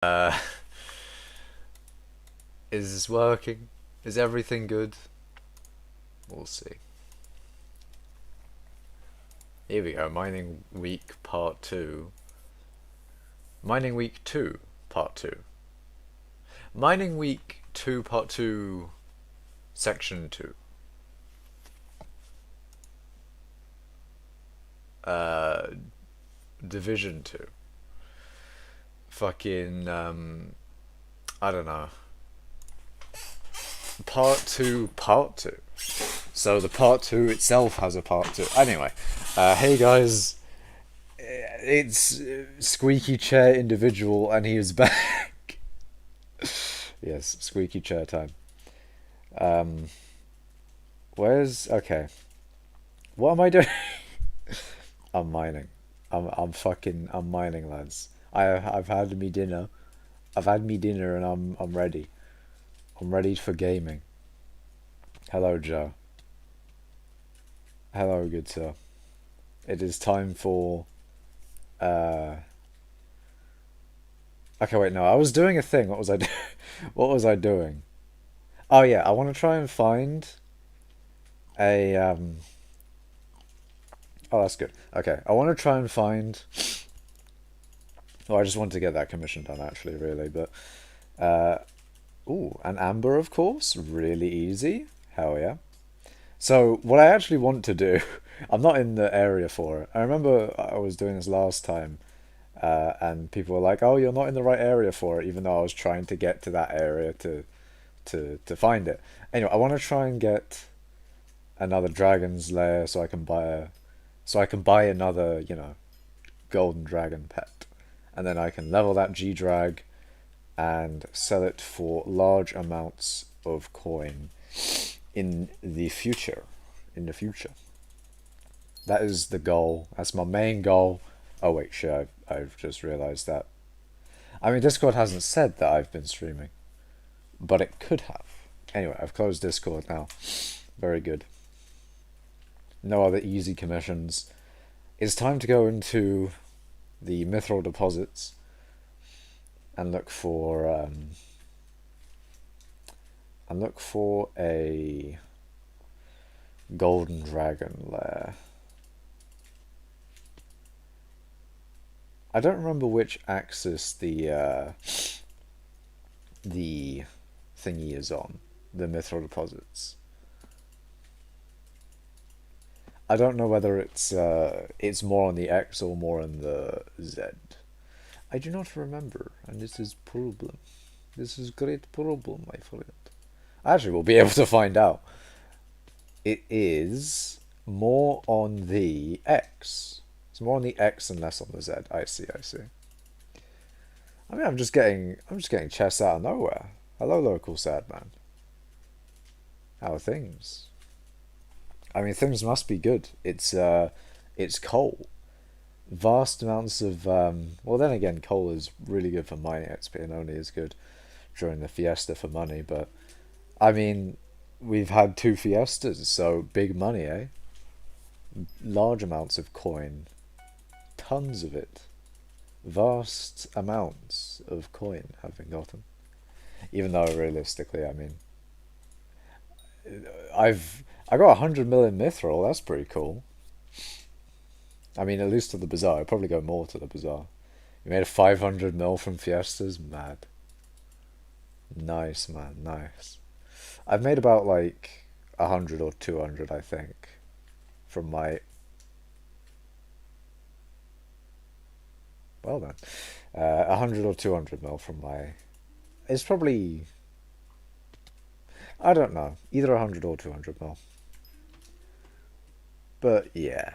Uh, is this working? Is everything good? We'll see. Here we go, mining week part 2. Mining week 2, part 2. Mining week 2, part 2, section 2. Uh, division 2. Fucking, I don't know. Part 2, part 2. So the part 2 itself has a part 2. Anyway, hey guys, it's Squeaky Chair Individual and he is back. Yes, Squeaky Chair time. Um, okay. What am I doing? I'm mining. I'm mining, lads. I've had me dinner. I've had me dinner and I'm ready. I'm ready for gaming. Hello, Joe. Hello, good sir. It is time for uh okay, wait, no, I was doing a thing. What was I doing? What was I doing? Oh yeah, I want to try and find a oh, that's good. Okay, I want to try and find oh, I just wanted to get that commission done actually, really, but uh ooh, an amber of course, really easy. Hell yeah. So what I actually want to do, I'm not in the area for it. I remember I was doing this last time, and people were like, "Oh, you're not in the right area for it," even though I was trying to get to that area to find it. Anyway, I want to try and get another dragon's lair so I can buy another, golden dragon pet, and then I can level that G-drag and sell it for large amounts of coin in the future. In the future. That is the goal. That's my main goal. Oh wait, shit, I've just realized that. I mean, Discord hasn't said that I've been streaming, but it could have. Anyway, I've closed Discord now. Very good. No other easy commissions. It's time to go into the mithril deposits and look for a golden dragon lair. I don't remember which axis the thingy is on, the mithril deposits. I don't know whether it's more on the X or more on the Z. I do not remember, and this is problem. This is great problem, my friend. Actually, we'll be able to find out. It is more on the X. It's more on the X and less on the Z. I see, I see. I mean, I'm just getting chests out of nowhere. Hello, local sad man. How are things? I mean, things must be good. It's coal. Vast amounts of well, then again, coal is really good for mining XP and only is good during the fiesta for money. But I mean, we've had 2 fiestas, so big money, eh? Large amounts of coin, tons of it. Vast amounts of coin have been gotten. Even though realistically, I mean, I got 100 million mithril. That's pretty cool. I mean, at least to the bazaar. I'd probably go more to the bazaar. You made a 500 mil from fiestas. Mad. Nice, man. Nice. I've made about like 100 or 200, I think, from my. Well then, 100 or 200 mil from my. It's probably. I don't know. Either 100 or 200 mil. But yeah,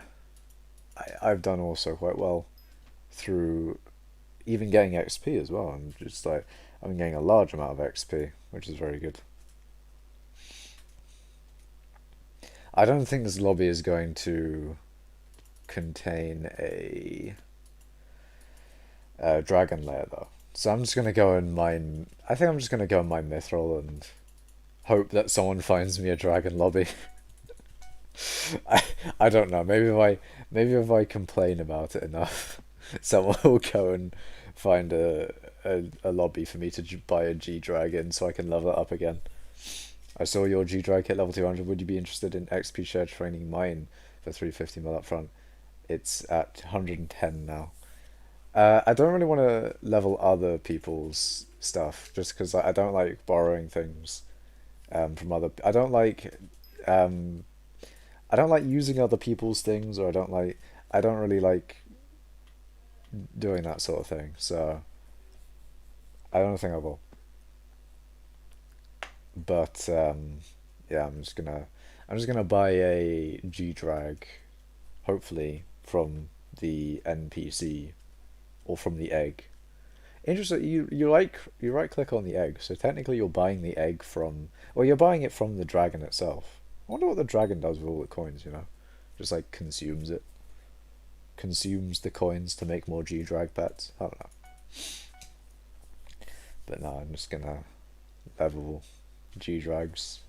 I've done also quite well through even getting XP as well. I'm just like, I'm getting a large amount of XP, which is very good. I don't think this lobby is going to contain a dragon lair though. So I'm just gonna go and mine. I think I'm just gonna go and mine mithril and hope that someone finds me a dragon lobby. I I don't know. Maybe if I complain about it enough, someone will go and find a lobby for me to buy a G-Dragon so I can level it up again. I saw your G-Drag hit level 200. Would you be interested in XP share training mine for 350 mil up front? It's at 110 now. I don't really want to level other people's stuff just because I don't like borrowing things from other. Um, I don't like using other people's things, or I don't really like doing that sort of thing. So I don't think I will. But yeah, I'm just gonna buy a G drag, hopefully from the NPC or from the egg. Interesting. You right click on the egg, so technically you're buying the egg from, well, you're buying it from the dragon itself. I wonder what the dragon does with all the coins. Just like consumes it, consumes the coins to make more G drag pets. I don't know. But no, I'm just gonna level G drags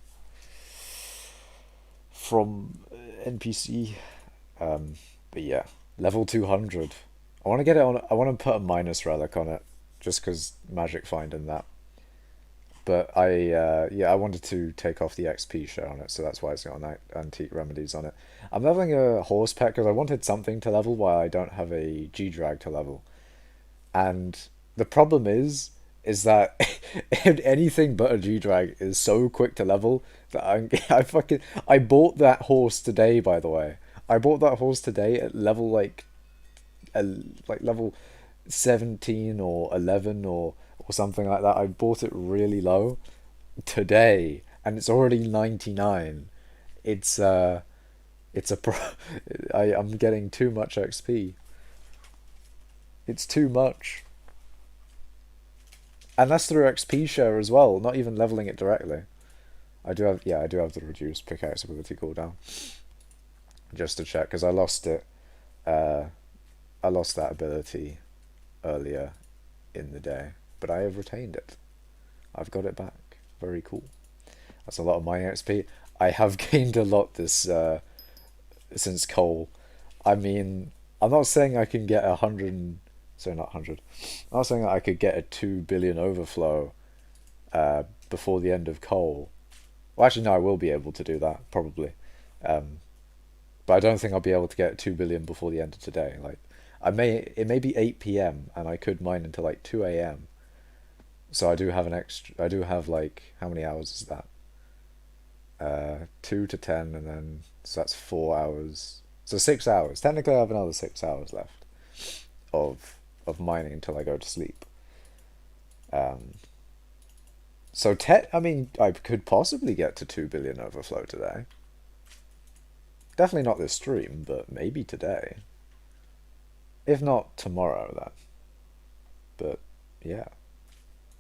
from NPC. But yeah, level 200. I want to get it on. I want to put a minus relic on it, just because magic find and that. But I wanted to take off the XP share on it, so that's why it's got an antique remedies on it. I'm leveling a horse pet because I wanted something to level while I don't have a G drag to level. And the problem is that anything but a G drag is so quick to level that I bought that horse today. By the way, I bought that horse today at level like level 17 or 11 or something like that. I bought it really low today, and it's already 99. It's it's a pro. I'm getting too much XP. It's too much. And that's through XP share as well, not even leveling it directly. I do have the reduced pickaxe ability cooldown. Just to check, because I lost it. I lost that ability earlier in the day, but I have retained it. I've got it back. Very cool. That's a lot of my XP. I have gained a lot this since coal. I mean, I'm not saying I can get 100. Sorry, not 100. I'm not saying that I could get a 2 billion overflow before the end of coal. Well, actually, no, I will be able to do that, probably. But I don't think I'll be able to get 2 billion before the end of today. Like, it may be 8 p.m. and I could mine until like 2 a.m. So I do have like, how many hours is that? 2 to 10, and then, so that's 4 hours. So 6 hours. Technically, I have another 6 hours left of mining until I go to sleep. I mean, I could possibly get to 2 billion overflow today. Definitely not this stream, but maybe today. If not tomorrow, then. But yeah,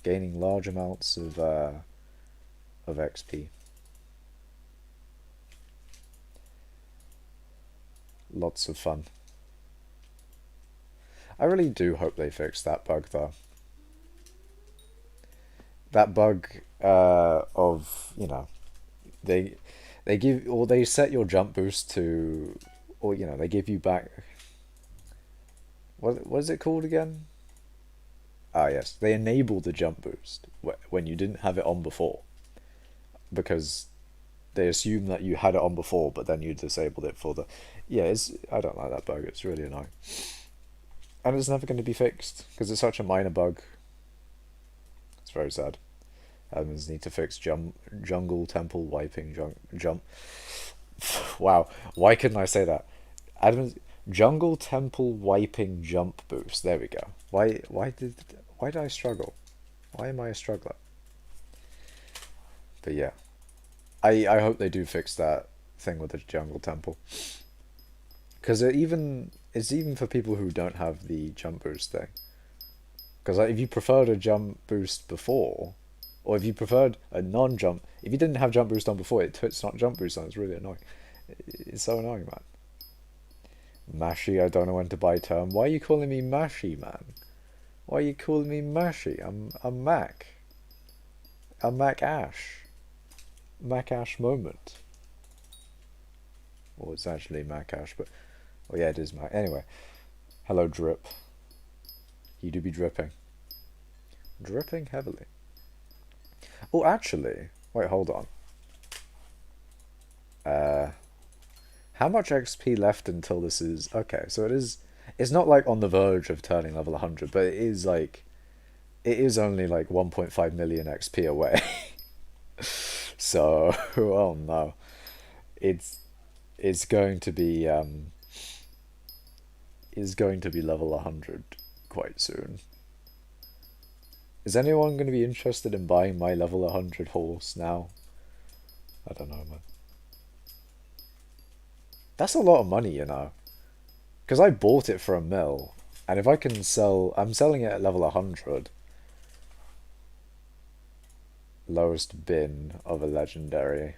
gaining large amounts of XP. Lots of fun. I really do hope they fix that bug, though. That bug of, they set your jump boost to, or they give you back. What is it called again? Ah, yes, they enable the jump boost when you didn't have it on before, because they assume that you had it on before, but then you disabled it for the. Yeah, I don't like that bug. It's really annoying, and it's never going to be fixed because it's such a minor bug. It's very sad. Admins need to fix jungle temple wiping jump. Wow, why couldn't I say that? Admins jungle temple wiping jump boost. There we go. Why did I struggle? Why am I a struggler? But yeah, I hope they do fix that thing with the jungle temple, because it's even for people who don't have the jump boost thing. Because if you preferred a jump boost before, or if you preferred a non-jump, if you didn't have jump boost on before, it's not jump boost on. It's really annoying. It's so annoying, man. Mashy, I don't know when to buy term. Why are you calling me Mashy, man? Why are you calling me Mashy? I'm Mac. I'm Mac Ash. Mac Ash moment. Well, it's actually Mac Ash, but well, yeah, it is Mac. Anyway, hello, drip. You do be dripping. Dripping heavily. Oh, actually, wait, hold on. Uh, how much XP left until this is... Okay, so it is... It's not like on the verge of turning level 100, but it is like... It is only like 1.5 million XP away. So, oh no. It's... It's going to be, is going to be level 100 quite soon. Is anyone going to be interested in buying my level 100 horse now? I don't know, man. That's a lot of money, you know. Because I bought it for a mil, and if I can sell... I'm selling it at level 100. Lowest bin of a legendary.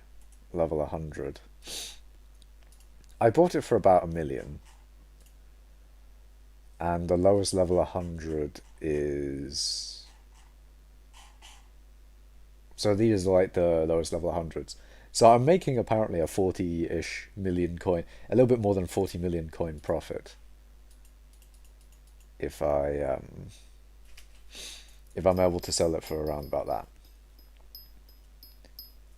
Level 100. I bought it for about 1 million. And the lowest level 100 is... So these are like the lowest level 100s. So I'm making apparently a 40-ish million coin, a little bit more than 40 million coin profit. If I'm able to sell it for around about that.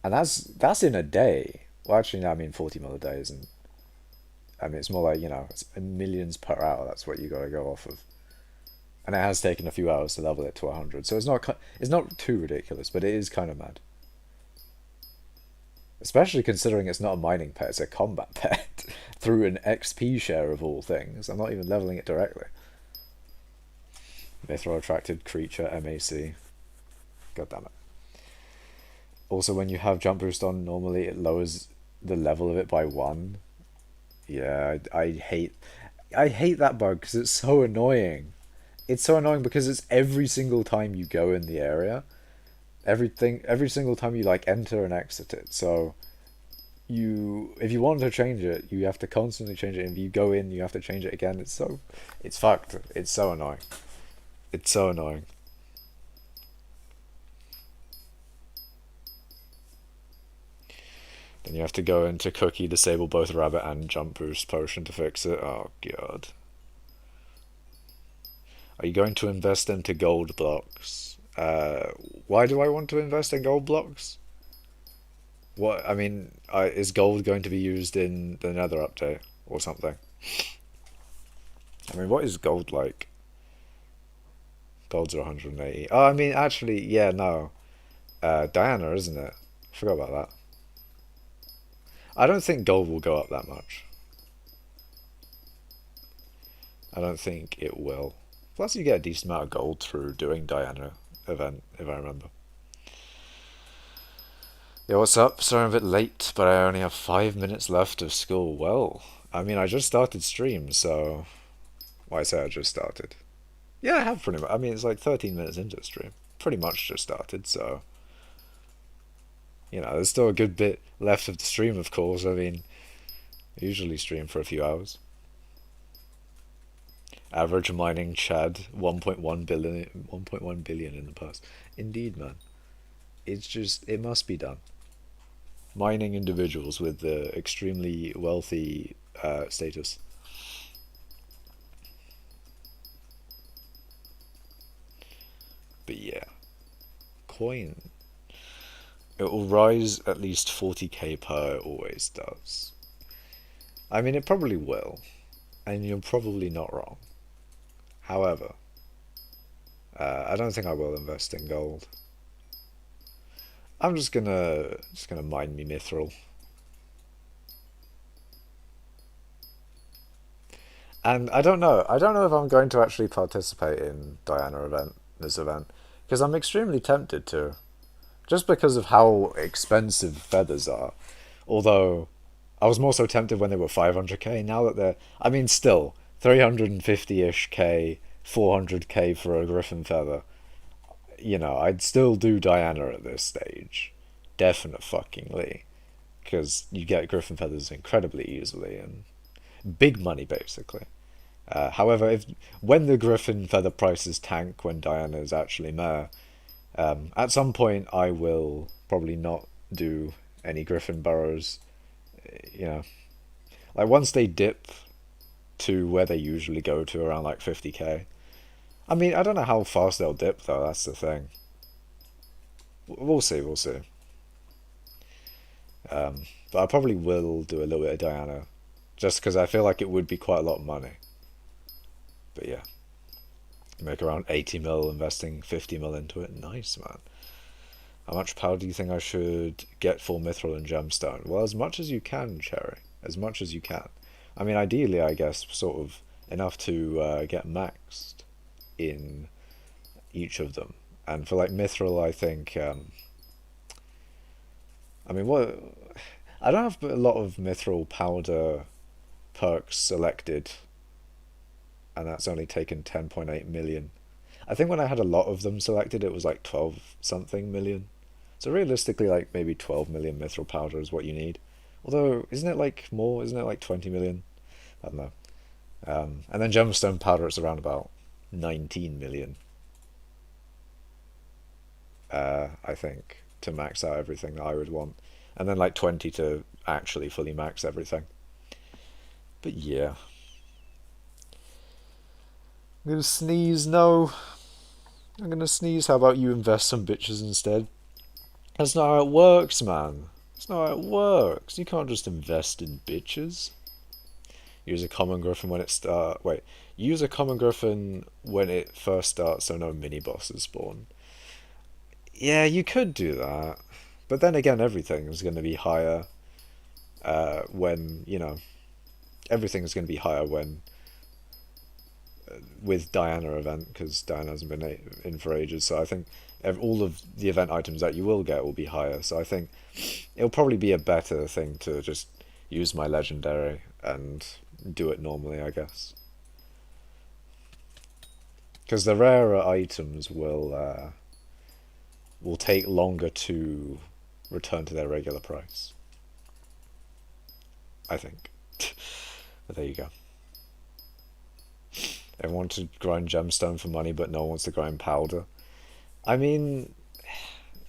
And that's in a day. Well, actually, no, I mean 40 mil a day isn't. I mean, it's more like, you know, it's millions per hour. That's what you got to go off of. And it has taken a few hours to level it to 100, so it's not too ridiculous, but it is kind of mad. Especially considering it's not a mining pet, it's a combat pet through an XP share of all things. I'm not even leveling it directly. Mithril attracted creature MAC. God damn it. Also, when you have jump boost on, normally it lowers the level of it by 1. Yeah, I hate that bug because it's so annoying. It's so annoying because it's every single time you go in the area. Every single time you like enter and exit it. So if you want to change it, you have to constantly change it. If you go in, you have to change it again. It's fucked. It's so annoying. It's so annoying. Then you have to go into Cookie, disable both Rabbit and Jump Boost Potion to fix it. Oh, God. Are you going to invest into gold blocks? Why do I want to invest in gold blocks? What, I mean, is gold going to be used in the Nether update or something? I mean, what is gold like? Golds are 180. Oh, I mean, actually, yeah, no. Diana, isn't it? I forgot about that. I don't think gold will go up that much. I don't think it will. Plus, you get a decent amount of gold through doing Diana event, if I remember. Yeah, what's up? Sorry I'm a bit late, but I only have 5 minutes left of school. Well, I mean, I just started stream, so... Why say I just started? Yeah, I have pretty much. I mean, it's like 13 minutes into the stream. Pretty much just started, so... You know, there's still a good bit left of the stream, of course. I mean, I usually stream for a few hours. Average mining Chad 1.1 billion in the past. Indeed, man. It's just, it must be done. Mining individuals with the extremely wealthy status. But yeah. Coin. It will rise at least 40k per, it always does. I mean, it probably will. And you're probably not wrong. However, I don't think I will invest in gold. I'm just gonna mine me mithril. And I don't know if I'm going to actually participate in this event, because I'm extremely tempted to, just because of how expensive feathers are. Although, I was more so tempted when they were 500k. Now that they're, I mean, still 350-ish k, 400k for a griffin feather. You know, I'd still do Diana at this stage, definite fuckingly, because you get griffin feathers incredibly easily and big money basically. However, when the griffin feather prices tank, when Diana is actually meh, at some point I will probably not do any griffin burrows. You know, like once they dip to where they usually go to, around like 50k, I mean, I don't know how fast they'll dip though. That's the thing. We'll see. We'll see. But I probably will do a little bit of Diana, just because I feel like it would be quite a lot of money. But yeah, make around 80 mil, investing 50 mil into it. Nice, man. How much power do you think I should get for Mithril and Gemstone? Well, as much as you can, Cherry. As much as you can. I mean, ideally, I guess, sort of enough to get maxed in each of them. And for like Mithril, I think. I mean, what? I don't have a lot of Mithril powder perks selected, and that's only taken 10.8 million. I think when I had a lot of them selected, it was like 12 something million. So realistically, like maybe 12 million mithril powder is what you need. Although, isn't it like more? Isn't it like 20 million? I don't know. And then gemstone powder, it's around about 19 million, I think, to max out everything that I would want. And then like 20 to actually fully max everything. But yeah. I'm gonna sneeze, no. I'm gonna sneeze. How about you invest some bitches instead? That's not how it works, man. That's not how it works. You can't just invest in bitches. Use a common griffin when it start. Wait, use a common griffin when it first starts, so no mini bosses spawn. Yeah, you could do that, but then again, everything is going to be higher when everything's going to be higher when with Diana event because Diana hasn't been in for ages. So I think all of the event items that you will get will be higher. So I think it'll probably be a better thing to just use my legendary and do it normally, I guess. Because the rarer items will take longer to return to their regular price. I think. But there you go. Everyone wants to grind gemstone for money, but no one wants to grind powder. I mean,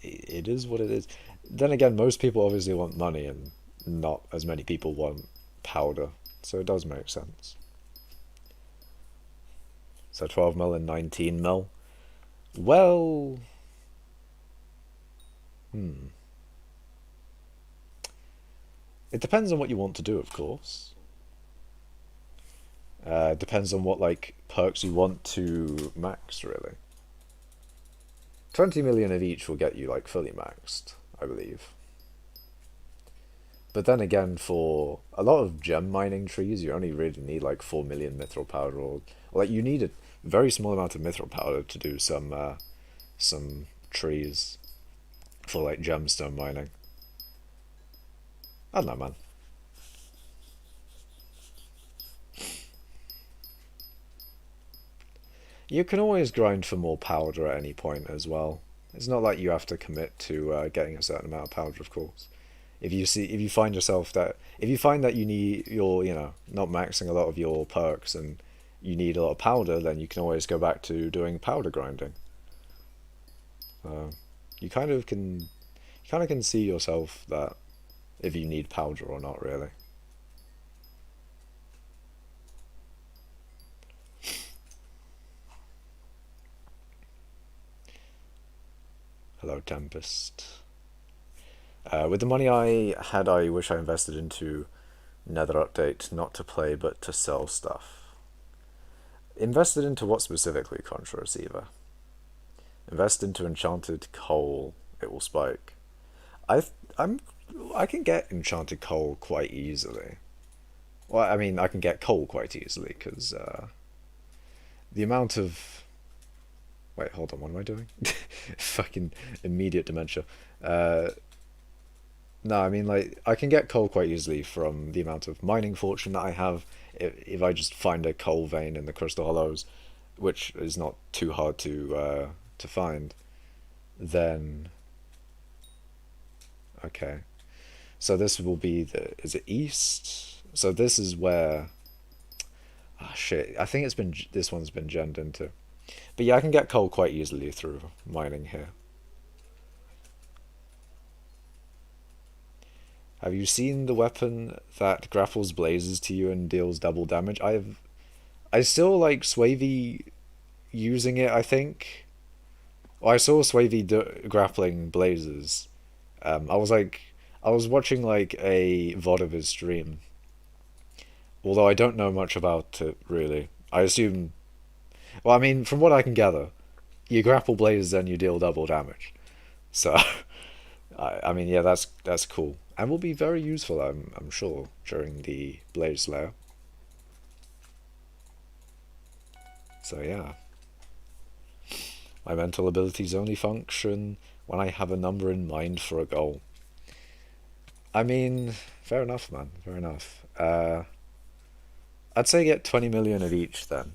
it is what it is. Then again, most people obviously want money, and not as many people want powder, so it does make sense. So 12 mil and 19 mil. Well, it depends on what you want to do, of course. Depends on what like perks you want to max, really. 20 million of each will get you like fully maxed, I believe. But then again, for a lot of gem mining trees, you only really need like 4 million mithril powder, or like you need a very small amount of mithril powder to do some trees for like gemstone mining. I don't know, man. You can always grind for more powder at any point as well. It's not like you have to commit to getting a certain amount of powder, of course. If you find yourself that if you find that you're not maxing a lot of your perks and you need a lot of powder, then you can always go back to doing powder grinding. You kind of can see yourself that if you need powder or not, really. Hello, Tempest. With the money I had, I wish I invested into Nether Update, not to play, but to sell stuff. Invested into what specifically, Contra Receiver? Invest into Enchanted Coal, it will spike. I I'm I can get Enchanted Coal quite easily. Well, I mean, I can get coal quite easily, because the amount of... Wait, hold on, what am I doing? Fucking immediate dementia. No, I mean, like, I can get coal quite easily from the amount of mining fortune that I have if I just find a coal vein in the Crystal Hollows, which is not too hard to find, then... Okay. So this will be the... Is it east? So this is where... Ah, shit. I think this one's been gemmed into. But yeah, I can get coal quite easily through mining here. Have you seen the weapon that grapples blazes to you and deals double damage? I still like Swavey using it, I think. Well, I saw Swavey grappling blazes. I was like, I was watching like a VOD of his stream, although I don't know much about it really. I assume, well, I mean, from what I can gather, you grapple blazes and you deal double damage. So, I mean, yeah, that's cool and will be very useful. I'm sure during the Blaze Slayer. So yeah, my mental abilities only function when I have a number in mind for a goal. I mean, fair enough, man. Fair enough. I'd say get 20 million of each then.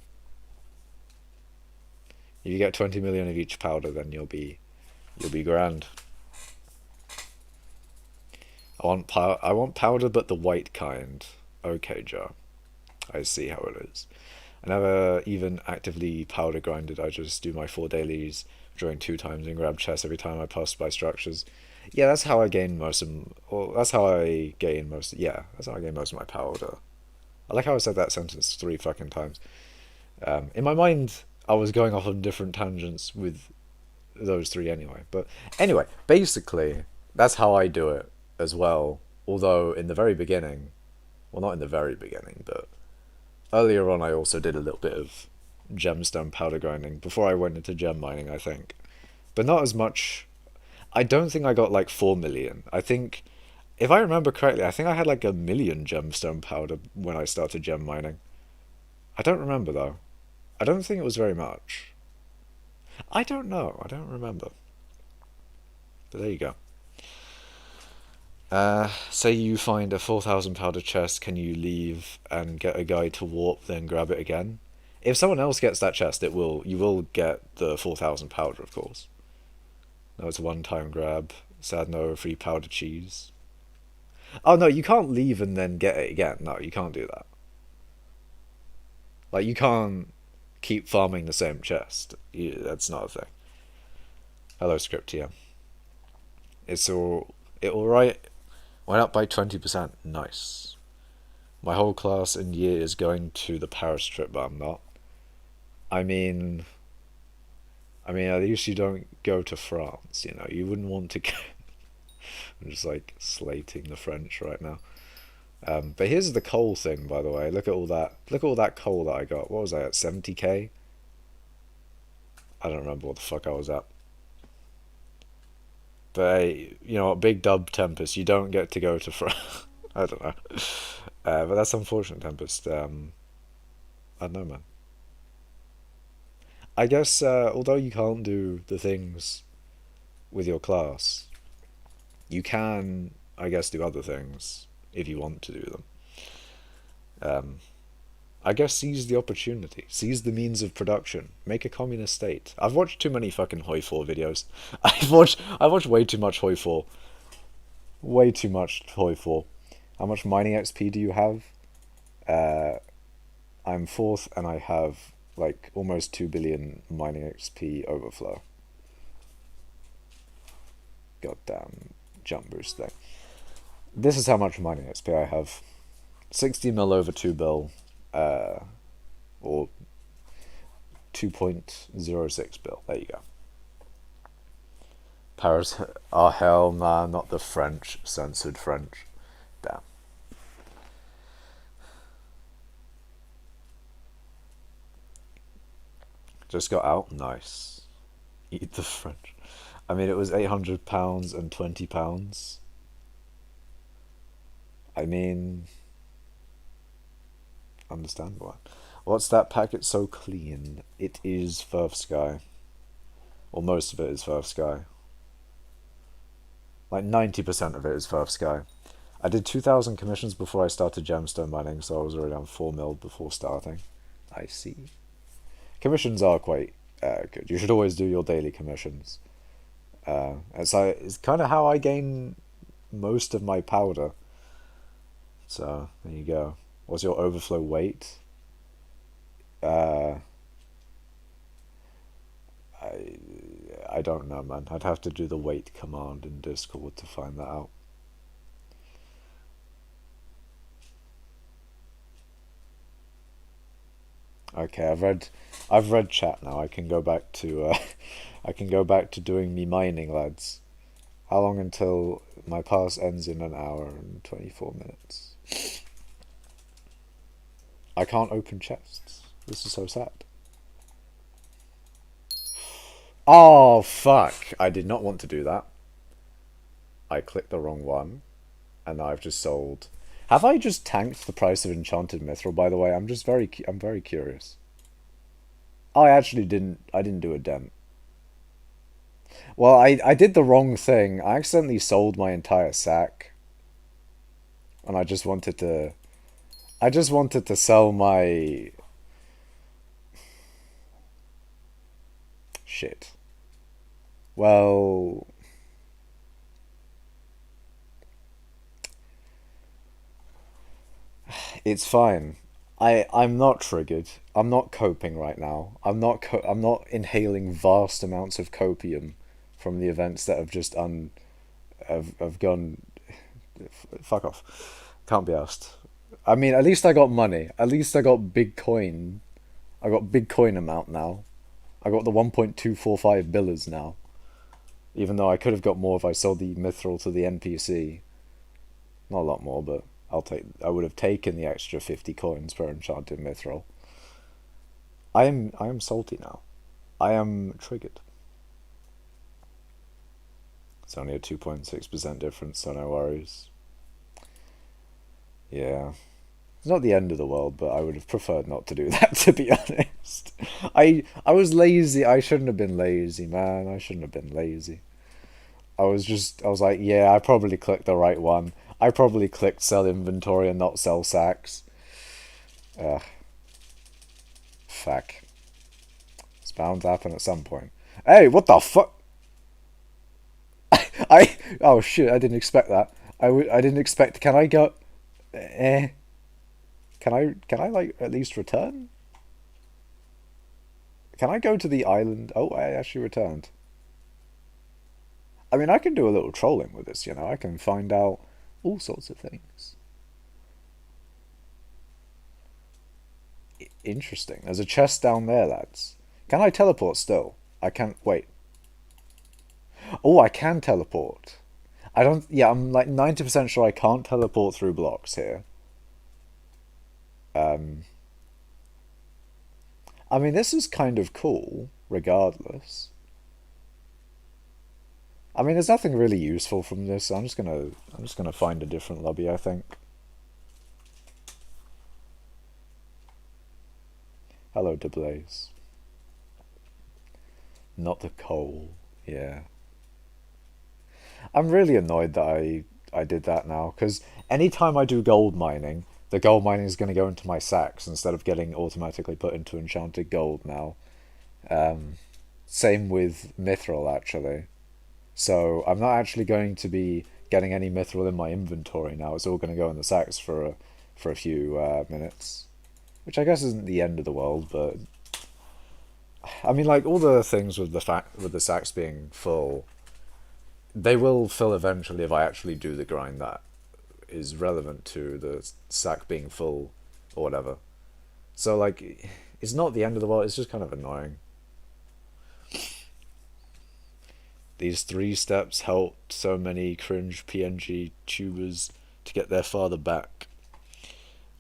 If you get 20 million of each powder, then you'll be grand. I want powder, but the white kind. Okay, Joe. I see how it is. I never even actively powder grinded. I just do my 4 dailies, drawing 2 times, and grab chests every time I pass by structures. Yeah, that's how I gain most of. Well, that's how I gain most. Yeah, that's how I gain most of my powder. I like how I said that sentence 3 fucking times. In my mind, I was going off on different tangents with those three anyway. But anyway, basically, that's how I do it as well. Although in the very beginning, well, not in the very beginning, but earlier on, I also did a little bit of gemstone powder grinding before I went into gem mining, I think. But not as much. I don't think I got like 4 million. I think, if I remember correctly, I think I had like 1 million gemstone powder when I started gem mining. I don't remember though. I don't think it was very much. I don't know. I don't remember. But there you go. Say you find a 4,000 powder chest, can you leave and get a guy to warp, then grab it again? If someone else gets that chest, you will get the 4,000 powder, of course. No, it's a one-time grab. Sad no free powder cheese. Oh no, you can't leave and then get it again. No, you can't do that. Like, you can't keep farming the same chest. That's not a thing. Hello, script here. It's all right. Went up by 20%. Nice. My whole class and year is going to the Paris trip, but I'm not. I mean, at least you don't go to France. You know, you wouldn't want to go. I'm just like slating the French right now. But here's the coal thing, by the way. Look at all that. Look at all that coal that I got. What was I at? 70k? I don't remember what the fuck I was at. But hey, you know what? Big dub, Tempest. You don't get to go to France. I don't know. But that's unfortunate, Tempest. I don't know, man. I guess, although you can't do the things with your class, you can, I guess, do other things if you want to do them. Um, I guess seize the opportunity, seize the means of production, make a communist state. I've watched too many fucking Hoi 4 videos. I've watched way too much Hoi 4. Way too much Hoi 4. How much mining XP do you have? I'm fourth and I have like almost 2 billion mining XP overflow. Goddamn jump boost thing. This is how much mining XP I have. 60 mil over 2 bill. Or 2.06 bill. There you go. Paris. Oh hell nah, not the French. Censored French. Damn. Just got out. Nice. Eat the French. I mean, it was £800 and £20. I mean, understandable. What's that packet so clean? It is Firth Sky. Well, most of it is Firth Sky. Like 90% of it is Firth Sky. I did 2,000 commissions before I started gemstone mining, so I was already on 4 mil before starting. I see. Commissions are quite good. You should always do your daily commissions. It's kind of how I gain most of my powder. So, there you go. What's your overflow weight? I I don't know, man. I'd have to do the wait command in Discord to find that out. Okay, I've read chat now. I can go back to I can go back to doing me mining, lads. How long until my pass ends in an hour and 24 minutes? I can't open chests. This is so sad. Oh, fuck. I did not want to do that. I clicked the wrong one, and now I've just sold. Have I just tanked the price of enchanted mithril, by the way? I'm very curious. Oh, I didn't do a dent. Well, I did the wrong thing. I accidentally sold my entire sack. And I just wanted to sell my shit. Well, it's fine. I'm not triggered. I'm not coping right now. I'm not inhaling vast amounts of copium from the events that have just have gone fuck off. Can't be asked. I mean, at least I got money. At least I got big coin. I got big coin amount now. I got the 1.245 billers now. Even though I could have got more if I sold the mithril to the NPC. Not a lot more, but I would have taken the extra 50 coins per enchanted mithril. I am salty now. I am triggered. It's only a 2.6% difference, so no worries. Yeah. It's not the end of the world, but I would have preferred not to do that, to be honest. I was lazy. I shouldn't have been lazy, man. I shouldn't have been lazy. I was like, yeah, I probably clicked the right one. I probably clicked sell inventory and not sell sacks. Ugh. Fuck. It's bound to happen at some point. Hey, what the fuck? Oh shit, I didn't expect that. I didn't expect, can I go, eh? Can I like at least return? Can I go to the island? Oh, I actually returned. I mean, I can do a little trolling with this, you know. I can find out all sorts of things. Interesting. There's a chest down there, lads. Can I teleport still? I can't. Wait. Oh, I can teleport. I don't. Yeah, I'm like 90% sure I can't teleport through blocks here. Um, I mean, this is kind of cool, regardless. I mean, there's nothing really useful from this. I'm just gonna find a different lobby, I think. Hello, DeBlaze. Not the coal. Yeah. I'm really annoyed that I did that now, because anytime I do gold mining, the gold mining is going to go into my sacks instead of getting automatically put into enchanted gold now. Same with mithril, actually. So I'm not actually going to be getting any mithril in my inventory now. It's all going to go in the sacks for a few minutes, which I guess isn't the end of the world. But I mean, like all the things with the sacks being full, they will fill eventually if I actually do the grind that is relevant to the sack being full or whatever. So like, it's not the end of the world. It's just kind of annoying. These 3 steps helped so many cringe PNG tubers to get their father back.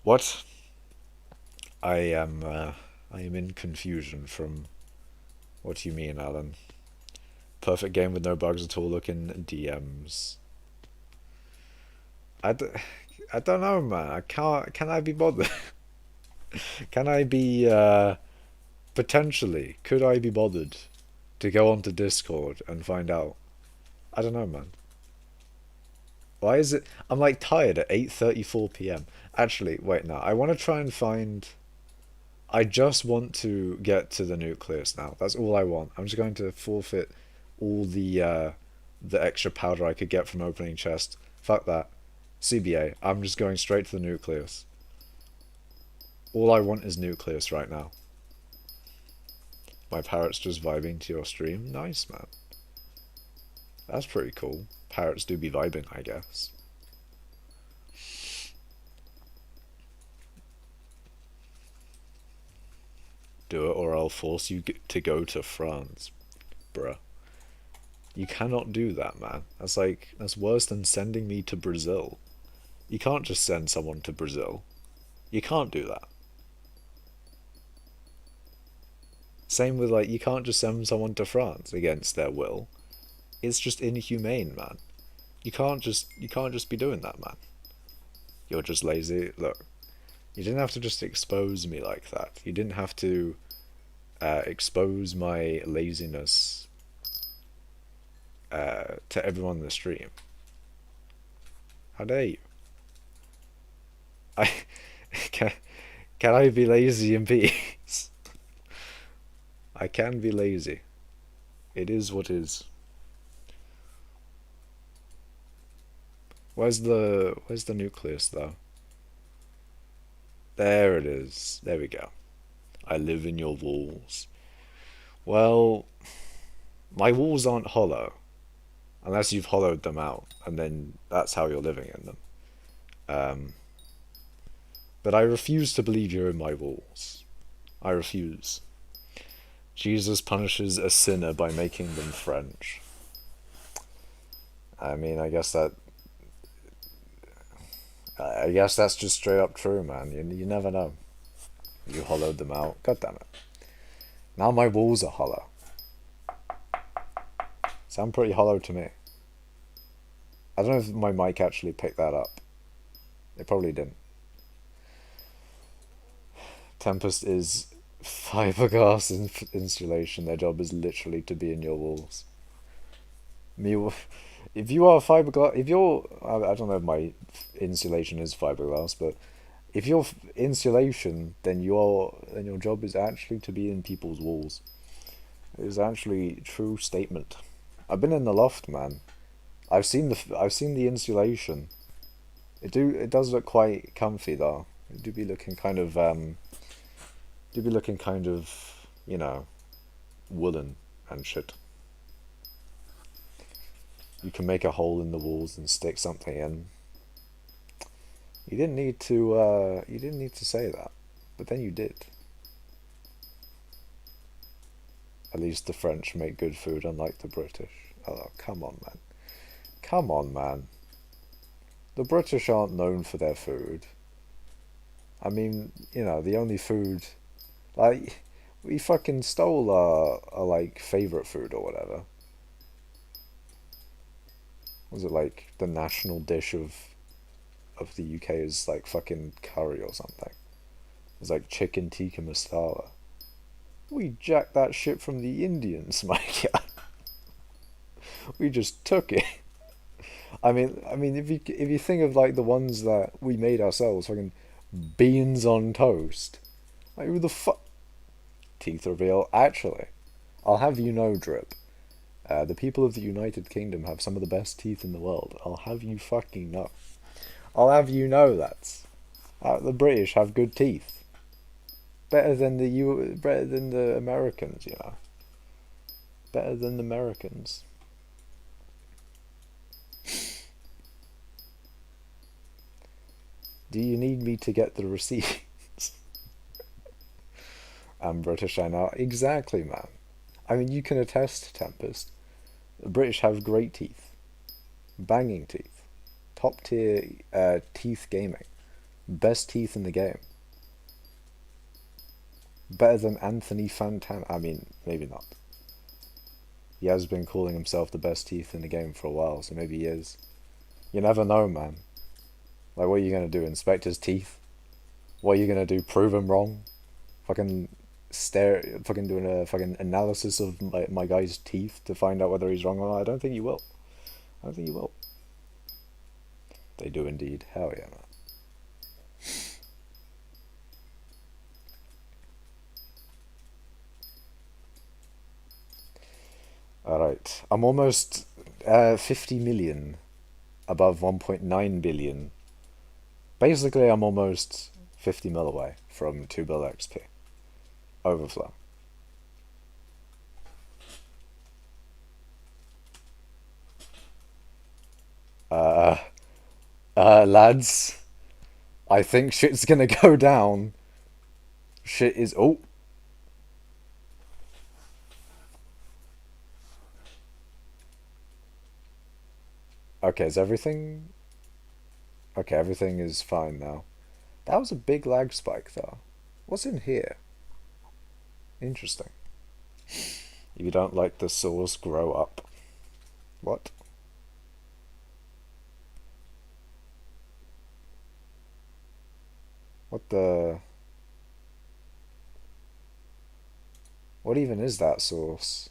What? I am in confusion from what you mean, Alan. Perfect game with no bugs at all. Look in DMs. I, d- I don't know, man. I can't. Can I be bothered? Can I be potentially? Could I be bothered to go onto Discord and find out? I don't know, man. Why is it? I'm like tired at 8:34 p.m. Actually, wait, no. I want to try and find. I just want to get to the nucleus now. That's all I want. I'm just going to forfeit all the extra powder I could get from opening chest. Fuck that. CBA. I'm just going straight to the nucleus. All I want is nucleus right now. My parrot's just vibing to your stream. Nice, man. That's pretty cool. Parrots do be vibing, I guess. Do it or I'll force you to go to France, bruh. You cannot do that, man. That's worse than sending me to Brazil. You can't just send someone to Brazil. You can't do that. Same with like, you can't just send someone to France against their will. It's just inhumane, man. You can't just be doing that, man. You're just lazy. Look, you didn't have to just expose me like that. You didn't have to expose my laziness to everyone in the stream. How dare you? I can can I be lazy in peace? I can be lazy. It is what is. Where's the nucleus though? There it is. There we go. I live in your walls. Well, my walls aren't hollow unless you've hollowed them out, and then that's how you're living in them. Um, but I refuse to believe you're in my walls. I refuse. Jesus punishes a sinner by making them French. I mean, I guess that's just straight up true, man. You never know. You hollowed them out. God damn it. Now my walls are hollow. Sound pretty hollow to me. I don't know if my mic actually picked that up. It probably didn't. Tempest is fiberglass insulation. Their job is literally to be in your walls. Me, if you are fiberglass, if you're, I don't know if my insulation is fiberglass, but if you're insulation, then your job is actually to be in people's walls. It is actually a true statement. I've been in the loft, man. I've seen the insulation. It does look quite comfy though. It do be looking kind of, woolen and shit. You can make a hole in the walls and stick something in. You didn't need to say that, but then you did. At least the French make good food, unlike the British. Oh, come on, man. Come on, man. The British aren't known for their food. I mean, the only food, like, we fucking stole our like favorite food or whatever. Was it like the national dish of the UK is like fucking curry or something? It's like chicken tikka masala. We jacked that shit from the Indians, my god. We just took it. I mean, if you think of like the ones that we made ourselves, fucking beans on toast. Like who the fuck? Teeth reveal. Actually, I'll have you know, Drip. The people of the United Kingdom have some of the best teeth in the world. I'll have you fucking know. I'll have you know that. The British have good teeth. Better than the Americans, Better than the Americans. Do you need me to get the receipts? I'm British, I know. Exactly, man. I mean, you can attest, Tempest. The British have great teeth. Banging teeth. Top tier teeth gaming. Best teeth in the game. Better than Anthony Fantana. I mean, maybe not. He has been calling himself the best teeth in the game for a while, so maybe he is. You never know, man. Like, what are you gonna do? Inspect his teeth? What are you gonna do? Prove him wrong? Fucking fucking doing a fucking analysis of my guy's teeth to find out whether he's wrong or not? I don't think you will. I don't think you will. They do indeed. Hell yeah, man. Alright. I'm almost 50 million above 1.9 billion. Basically, I'm almost 50 mil away from 2 bill XP. Overflow. Uh, lads, I think shit's gonna go down. Shit is. Oh, Okay, is everything... Okay, everything is fine now. That was a big lag spike, though. What's in here? Interesting. If you don't like the sauce, grow up. What? What the... What even is that sauce?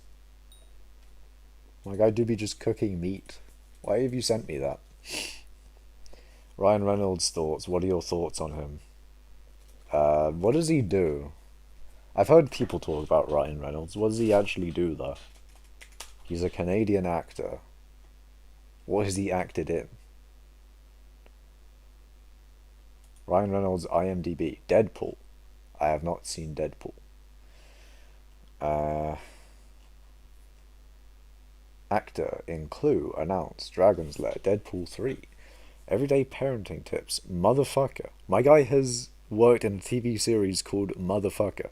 My guy do be just cooking meat. Why have you sent me that? Ryan Reynolds' thoughts. What are your thoughts on him? What does he do? I've heard people talk about Ryan Reynolds. What does he actually do, though? He's a Canadian actor. What has he acted in? Ryan Reynolds, IMDb. Deadpool. I have not seen Deadpool. Actor in Clue announced Dragon's Lair, Deadpool 3. Everyday parenting tips. Motherfucker. My guy has worked in a TV series called Motherfucker.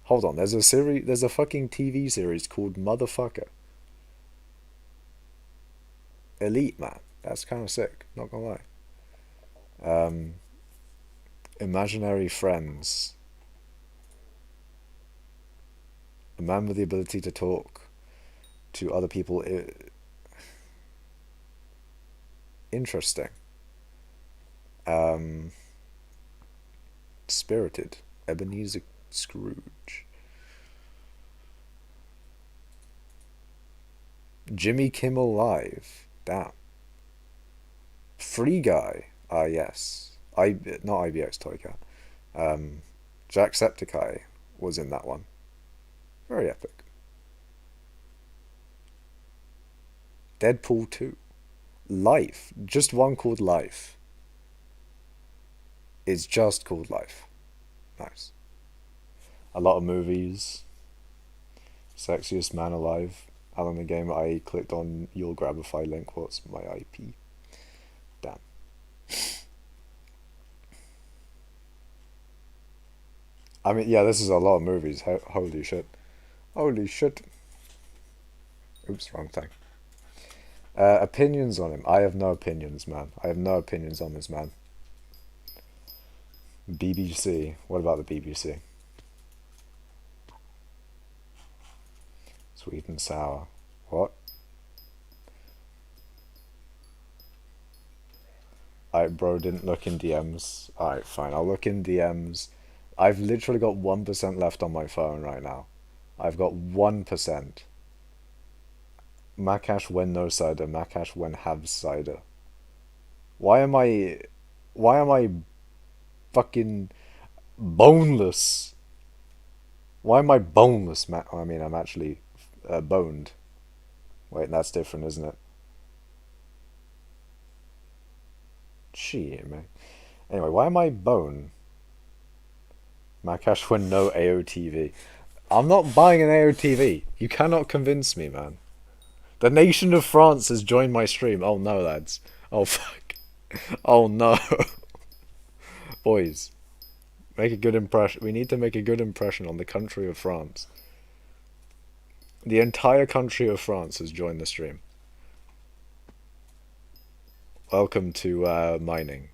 Hold on, there's a fucking TV series called Motherfucker. Elite, man. That's kind of sick, not gonna lie. Imaginary friends. A man with the ability to talk to other people. Interesting. Spirited. Ebenezer Scrooge. Jimmy Kimmel Live. Damn. Free Guy. Ah, yes. Not IBX Toycat. Jacksepticeye was in that one. Very epic. Deadpool 2. Life. Just one called Life. It's just called Life. Nice. A lot of movies. Sexiest man alive. Alan the game. I clicked on your Grabify link. What's my IP? Damn. I mean, yeah, this is a lot of movies. Holy shit. Holy shit. Oops, wrong thing. Opinions on him. I have no opinions, man. I have no opinions on this man. BBC. What about the BBC? Sweet and sour. What? Alright, bro, didn't look in DMs. Alright, fine. I'll look in DMs. I've literally got 1% left on my phone right now. I've got 1%. Makash when no cider, Makash when have cider. Why am I fucking boneless? Why am I boneless, I mean, I'm actually boned. Wait, that's different, isn't it? Shit, man. Anyway, why am I bone? Makash when no AOTV. I'm not buying an AOTV. You cannot convince me, man. The nation of France has joined my stream. Oh no, lads. Oh fuck. Oh no. Boys, make a good impression. We need to make a good impression on the country of France. The entire country of France has joined the stream. Welcome to mining.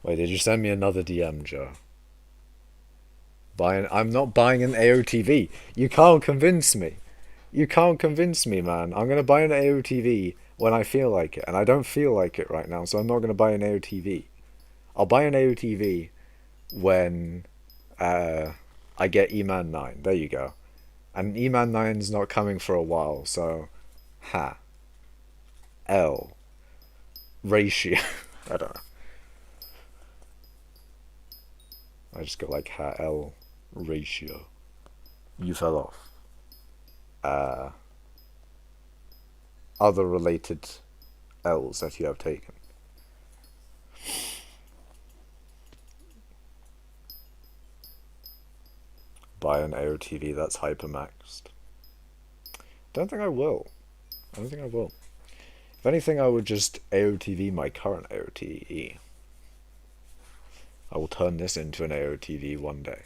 Wait, did you send me another DM, Joe? I'm not buying an AOTV. You can't convince me. You can't convince me, man. I'm going to buy an AOTV when I feel like it. And I don't feel like it right now, so I'm not going to buy an AOTV. I'll buy an AOTV when I get E-Man 9. There you go. And E-Man 9's not coming for a while, so... Ha. L. Ratio. I don't know. I just got like ha L ratio. You fell off. Other related L's that you have taken. Buy an AOTV that's hypermaxed. Don't think I will. I don't think I will. If anything, I would just AOTV my current AOTE. I will turn this into an AOTV one day.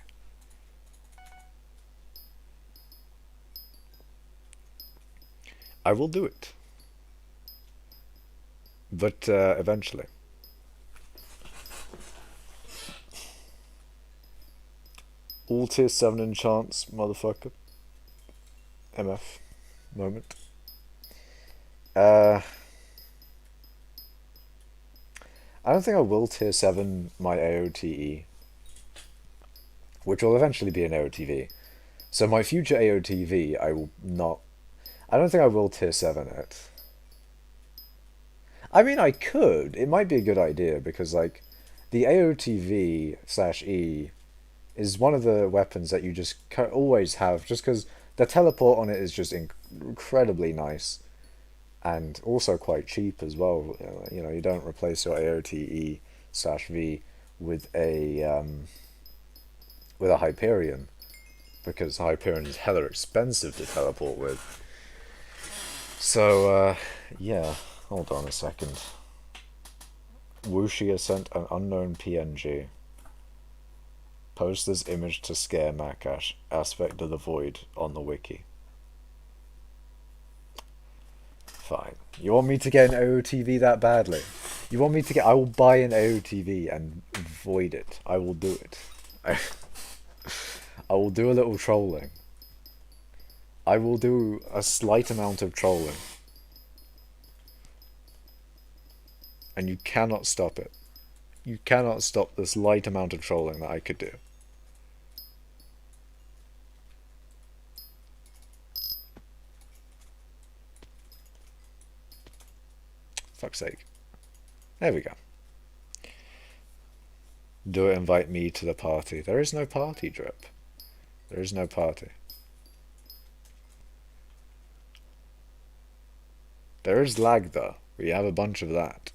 I will do it. But eventually. All tier 7 enchants, motherfucker. MF. Moment. I don't think I will tier 7 my AOTE, which will eventually be an AOTV. So my future AOTV, I will not... I don't think I will tier 7 it. I mean, I could. It might be a good idea, because, like, the AOTV/E is one of the weapons that you just always have, just because the teleport on it is just incredibly nice, and also quite cheap as well. You know, you don't replace your AOTE/V with a Hyperion, because Hyperion is hella expensive to teleport with. So yeah, hold on a second. Wuxia sent an unknown PNG. Post this image to scare Makash. Aspect of the Void on the wiki. Fine. You want me to get an AOTV that badly? You want me to get... I will buy an AOTV and void it. I will do it. I will do a little trolling. I will do a slight amount of trolling. And you cannot stop it. You cannot stop this light amount of trolling that I could do. Fuck's sake. There we go. Do it, invite me to the party. There is no party, Drip. There is no party. There is lag, though. We have a bunch of that.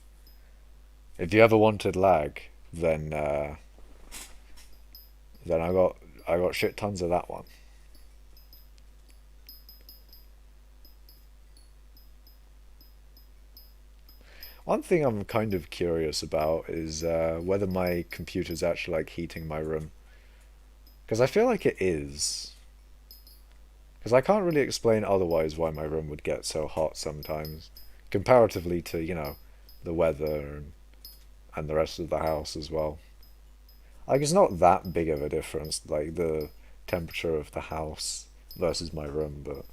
If you ever wanted lag, then I got shit tons of that one. One thing I'm kind of curious about is whether my computer's actually like heating my room. Because I feel like it is. Because I can't really explain otherwise why my room would get so hot sometimes. Comparatively to, you know, the weather and the rest of the house as well. Like, it's not that big of a difference, like the temperature of the house versus my room, but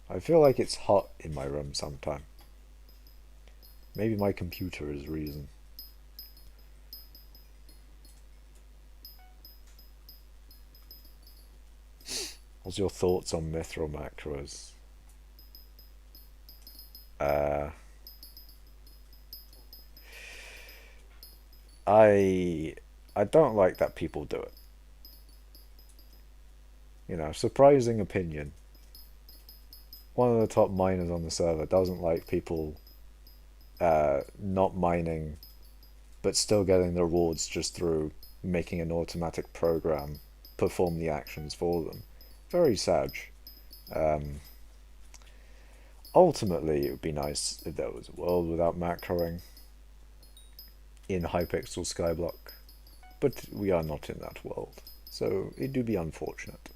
I feel like it's hot in my room sometimes. Maybe my computer is the reason. What's your thoughts on mithril macros? I don't like that people do it. You know, surprising opinion. One of the top miners on the server doesn't like people not mining, but still getting the rewards just through making an automatic program perform the actions for them. Very sad. Ultimately, it would be nice if there was a world without macroing in hypixel skyblock, but we are not in that world, so it do be unfortunate.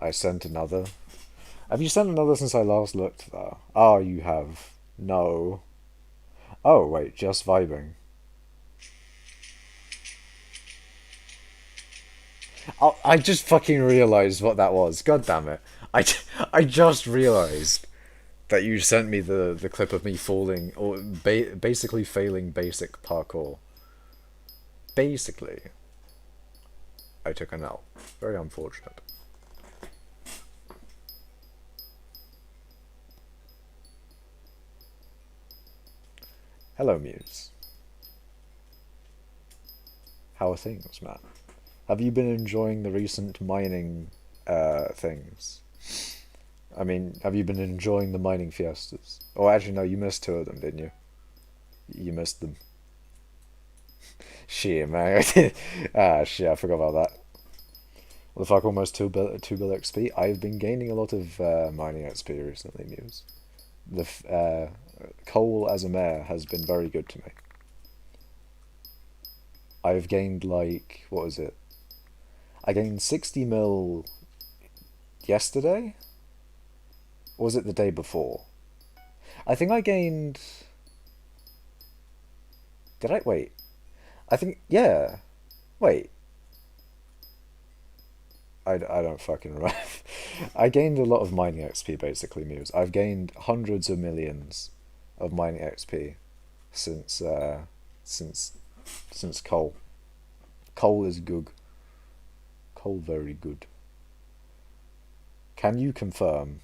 I sent another. Have you sent another since I last looked there? Oh, you have. No. Oh, wait, just vibing. Oh, I just fucking realised what that was. God damn it. I just realised that you sent me the clip of me falling, or basically failing basic parkour. Basically. I took an L. Very unfortunate. Hello, Muse. How are things, man? Have you been enjoying the recent mining things? I mean, have you been enjoying the mining fiestas? Oh, actually, no, you missed two of them, didn't you? You missed them. Shit, man. Ah, shit, I forgot about that. What the fuck, almost 2 bill XP? I've been gaining a lot of mining XP recently, Muse. Coal as a mayor has been very good to me. I've gained like, what was it? I gained 60 mil yesterday? Or was it the day before? I think I gained... Did I? Wait. I think, yeah. Wait. I don't fucking remember. I gained a lot of mining XP basically, Muse. I've gained hundreds of millions of mining XP since since coal. Coal is good. Coal very good. Can you confirm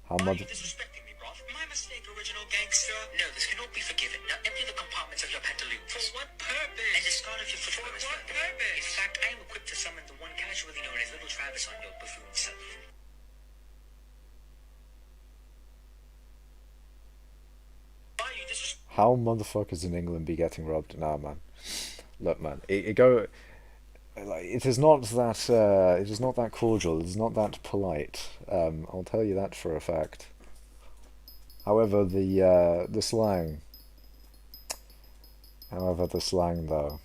how Why are much? you disrespecting me, bruv? My mistake, original gangster. No, this cannot be forgiven. Now empty the compartments of your pantaloons. For what purpose? And discard of your footwear. For what purpose? In fact, I am equipped to summon the one casually known as Little Travis on your buffoon self. Why are you disrespecting? How motherfuckers in England be getting robbed? Nah, man. Look, man. It go. Like, it is not that. It is not that cordial. It is not that polite. I'll tell you that for a fact. However, the slang. However, the slang though.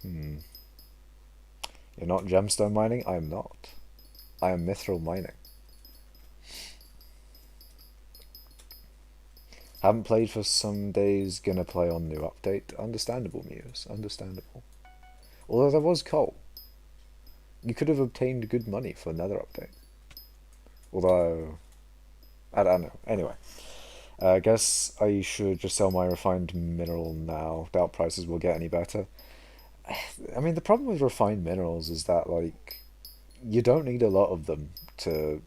You're not gemstone mining? I am not. I am mithril mining. Haven't played for some days, gonna play on new update. Understandable, Muse. Understandable. Although there was coal. You could have obtained good money for another update. Although... I don't know. Anyway. I guess I should just sell my refined mineral now. Doubt prices will get any better. I mean, the problem with refined minerals is that, like, you don't need a lot of them to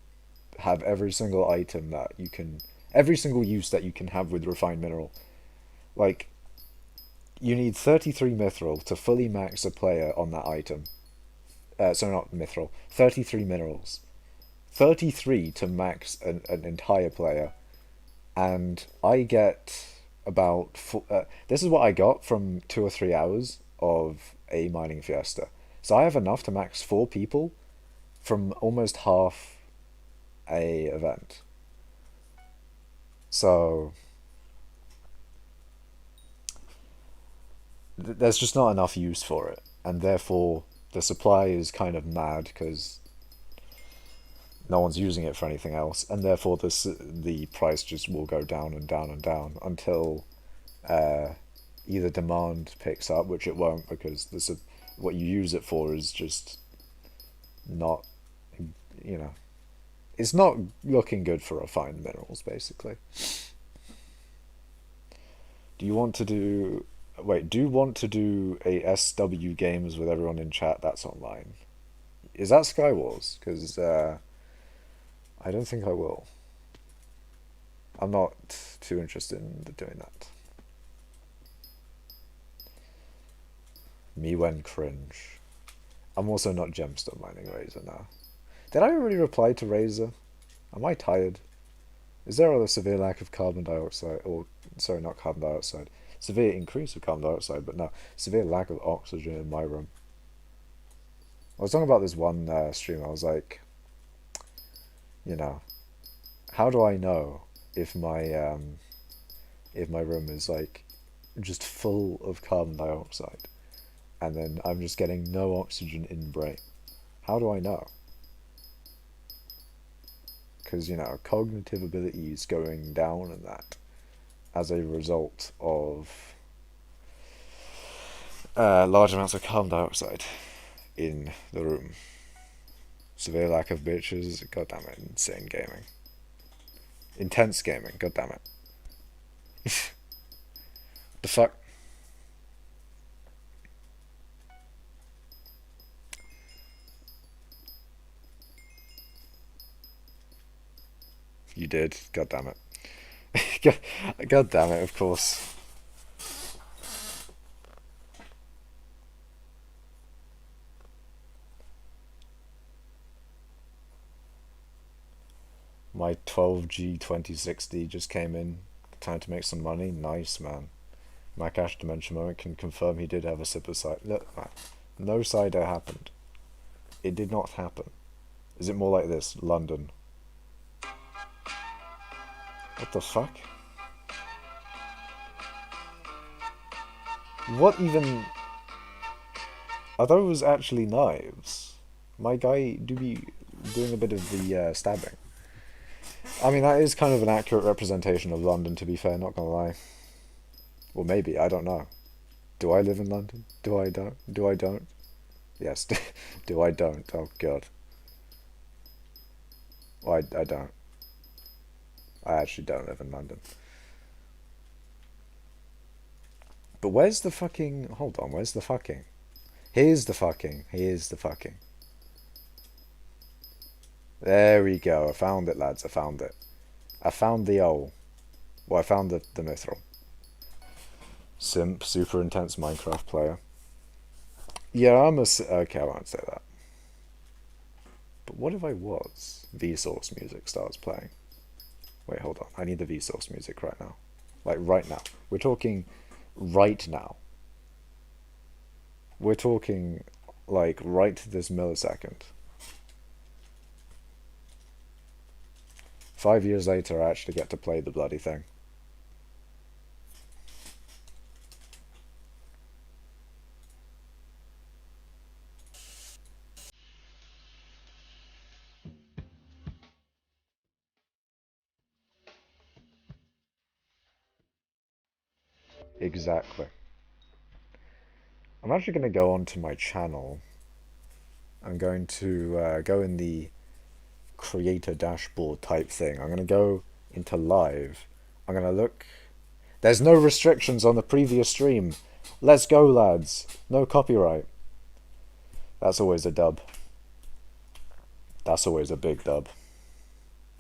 have every single item that you can... Every single use that you can have with refined mineral. Like, you need 33 mithril to fully max a player on that item. So not mithril. 33 minerals. 33 to max an entire player. And I get about... this is what I got from 2 or 3 hours of a mining fiesta. So I have enough to max 4 people from almost half a event. So there's just not enough use for it, and therefore the supply is kind of mad because no one's using it for anything else, and therefore the price just will go down and down and down until either demand picks up, which it won't because what you use it for is just not, you know, it's not looking good for refined minerals, basically. Do you want to do... Wait, do you want to do a SW Games with everyone in chat that's online? Is that Skywars? Because I don't think I will. I'm not too interested in doing that. Me when cringe. I'm also not gemstone mining Razor now. Did I already reply to Razor? Am I tired? Is there a severe lack of carbon dioxide? Or, sorry, not carbon dioxide. Severe increase of carbon dioxide, but no. Severe lack of oxygen in my room. I was talking about this one stream. I was like, you know, how do I know if my room is like just full of carbon dioxide and then I'm just getting no oxygen in brain? How do I know? Because, you know, cognitive ability is going down and that as a result of large amounts of carbon dioxide in the room. Severe lack of bitches, god damn it, insane gaming. Intense gaming, god damn it. The fuck? You did, god damn it. God damn it, of course. My 12G 2060 just came in. Time to make some money. Nice, man. My cash dimension moment can confirm he did have a sip of cider. Look, man. No cider happened. It did not happen. Is it more like this? London. What the fuck? What even... I thought it was actually knives. My guy do be doing a bit of the stabbing. I mean, that is kind of an accurate representation of London, to be fair, not gonna lie. Well, maybe, I don't know. Do I live in London? Do I don't? Do I don't? Yes, do I don't? Oh, God. Well, I don't. I actually don't live in London. But where's the fucking... Hold on, where's the fucking? Here's the fucking. Here's the fucking. There we go. I found it, lads. I found it. I found the O. Well, I found the mithril. Simp, super intense Minecraft player. Yeah, I'm a... Okay, I won't say that. But what if I was? Vsauce music starts playing. Wait, hold on. I need the Vsauce music right now. Like, right now. We're talking right now. We're talking, like, right this millisecond. 5 years later, I actually get to play the bloody thing. Exactly. I'm actually going to go onto my channel. I'm going to go in the creator dashboard type thing. I'm going to go into live. I'm going to look. There's no restrictions on the previous stream. Let's go, lads. No copyright. That's always a dub. That's always a big dub.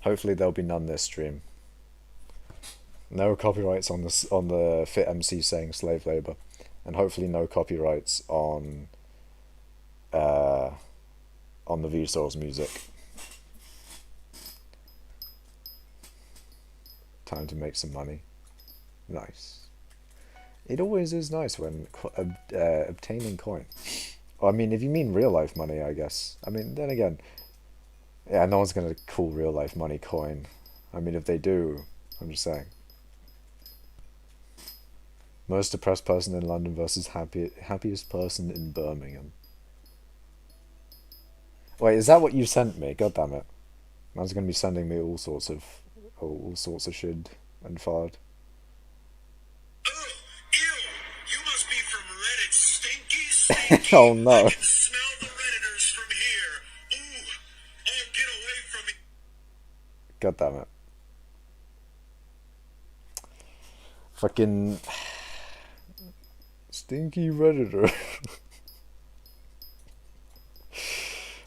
Hopefully there'll be none this stream. No copyrights on the Fit MC saying slave labor, and hopefully no copyrights on the Vsauce music. Time to make some money. Nice. It always is nice when obtaining coin. Well, I mean, if you mean real life money, I guess. I mean, then again, yeah, no one's gonna call real life money coin. I mean, if they do, I'm just saying. Most depressed person in London versus happiest person in Birmingham. Wait, is that what you sent me? God damn it! Man's gonna be sending me all sorts of shit and fart. Oh, ew! You must be from Reddit, stinky. Oh no! I can smell the Redditors from here. Ooh! Oh, get away from me! God damn it! Fucking stinky Redditor.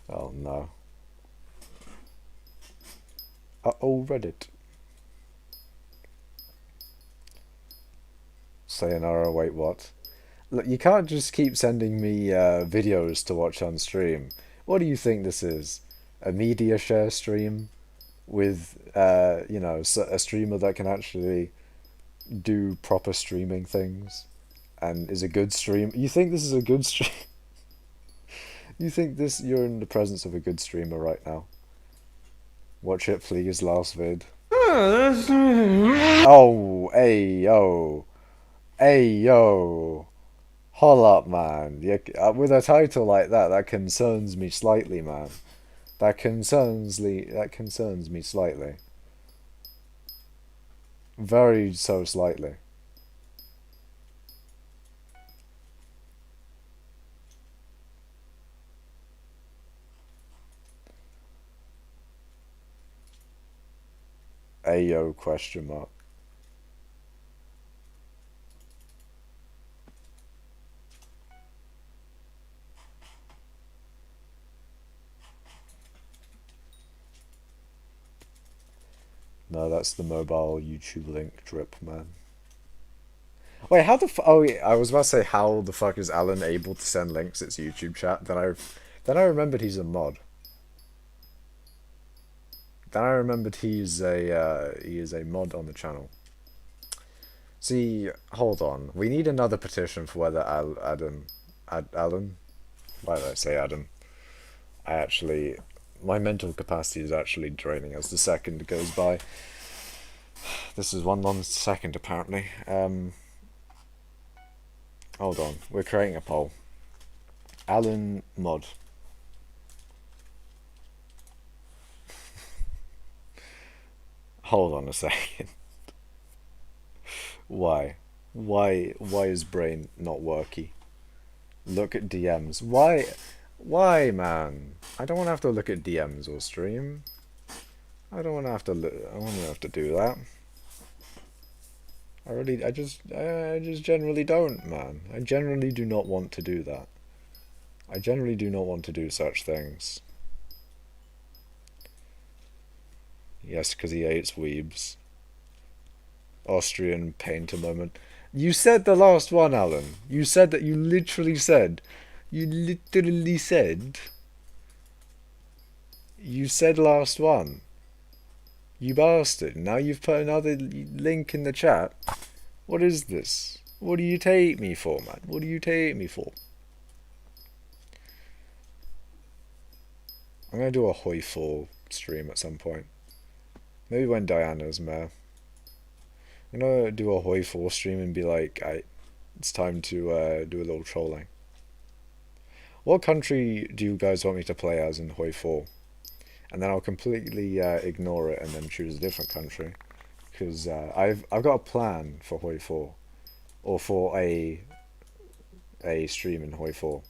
Oh no. Uh-oh, Reddit. Sayonara, wait, what? Look, you can't just keep sending me videos to watch on stream. What do you think this is? A media share stream? With, you know, a streamer that can actually do proper streaming things? And is a good stream? You think this is a good stream? You think you're in the presence of a good streamer right now? Watch it, please, last vid. Oh, hey, yo. Hey, yo. Hold up, man. With a title like that, that concerns me slightly, man. That concerns me slightly. Very so slightly. Ayo, question mark. No, that's the mobile YouTube link drip, man. Wait, how the oh, yeah, I was about to say, how the fuck is Alan able to send links? It's YouTube chat. Then I remembered he's a mod. Then I remembered he is a mod on the channel. See, hold on. We need another petition for whether Alan. Why did I say Adam? My mental capacity is actually draining as the second goes by. This is 1 second apparently. Hold on, we're creating a poll. Alan Mod. Hold on a second. Why? Why is brain not worky? Look at DMs. Why? Why, man? I don't want to have to look at DMs or stream. I don't want to have to. I want to have to do that. I just generally don't, man. I generally do not want to do that. I generally do not want to do such things. Yes, because he hates weebs. Austrian painter moment. You said the last one, Alan. You said that. You literally said. You literally said. You said last one. You bastard. Now you've put another link in the chat. What is this? What do you take me for, man? What do you take me for? I'm gonna do a Hoi 4 stream at some point. Maybe when Diana's mayor. I'm gonna do a Hoi 4 stream and be like, it's time to do a little trolling. What country do you guys want me to play as in Hoi 4? And then I'll completely ignore it and then choose a different country. Because I've got a plan for Hoi 4. Or for a stream in Hoi 4.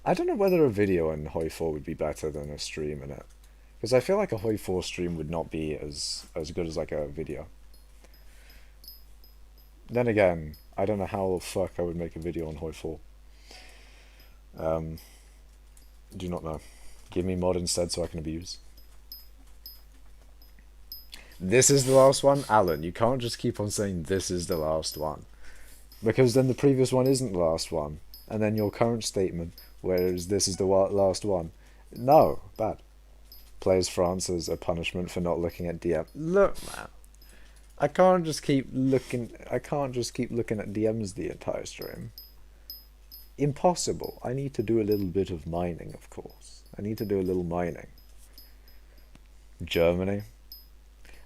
I don't know whether a video in Hoi 4 would be better than a stream in it. Because I feel like a Hoi 4 stream would not be as good as like a video. Then again, I don't know how the fuck I would make a video on Hoi 4. Do not know. Give me mod instead so I can abuse. This is the last one? Alan, you can't just keep on saying this is the last one. Because then the previous one isn't the last one. And then your current statement, whereas this is the last one. No, bad. Plays France as a punishment for not looking at DM. Look, man. I can't just keep looking at DMs the entire stream. Impossible. I need to do a little bit of mining, of course. I need to do a little mining. Germany.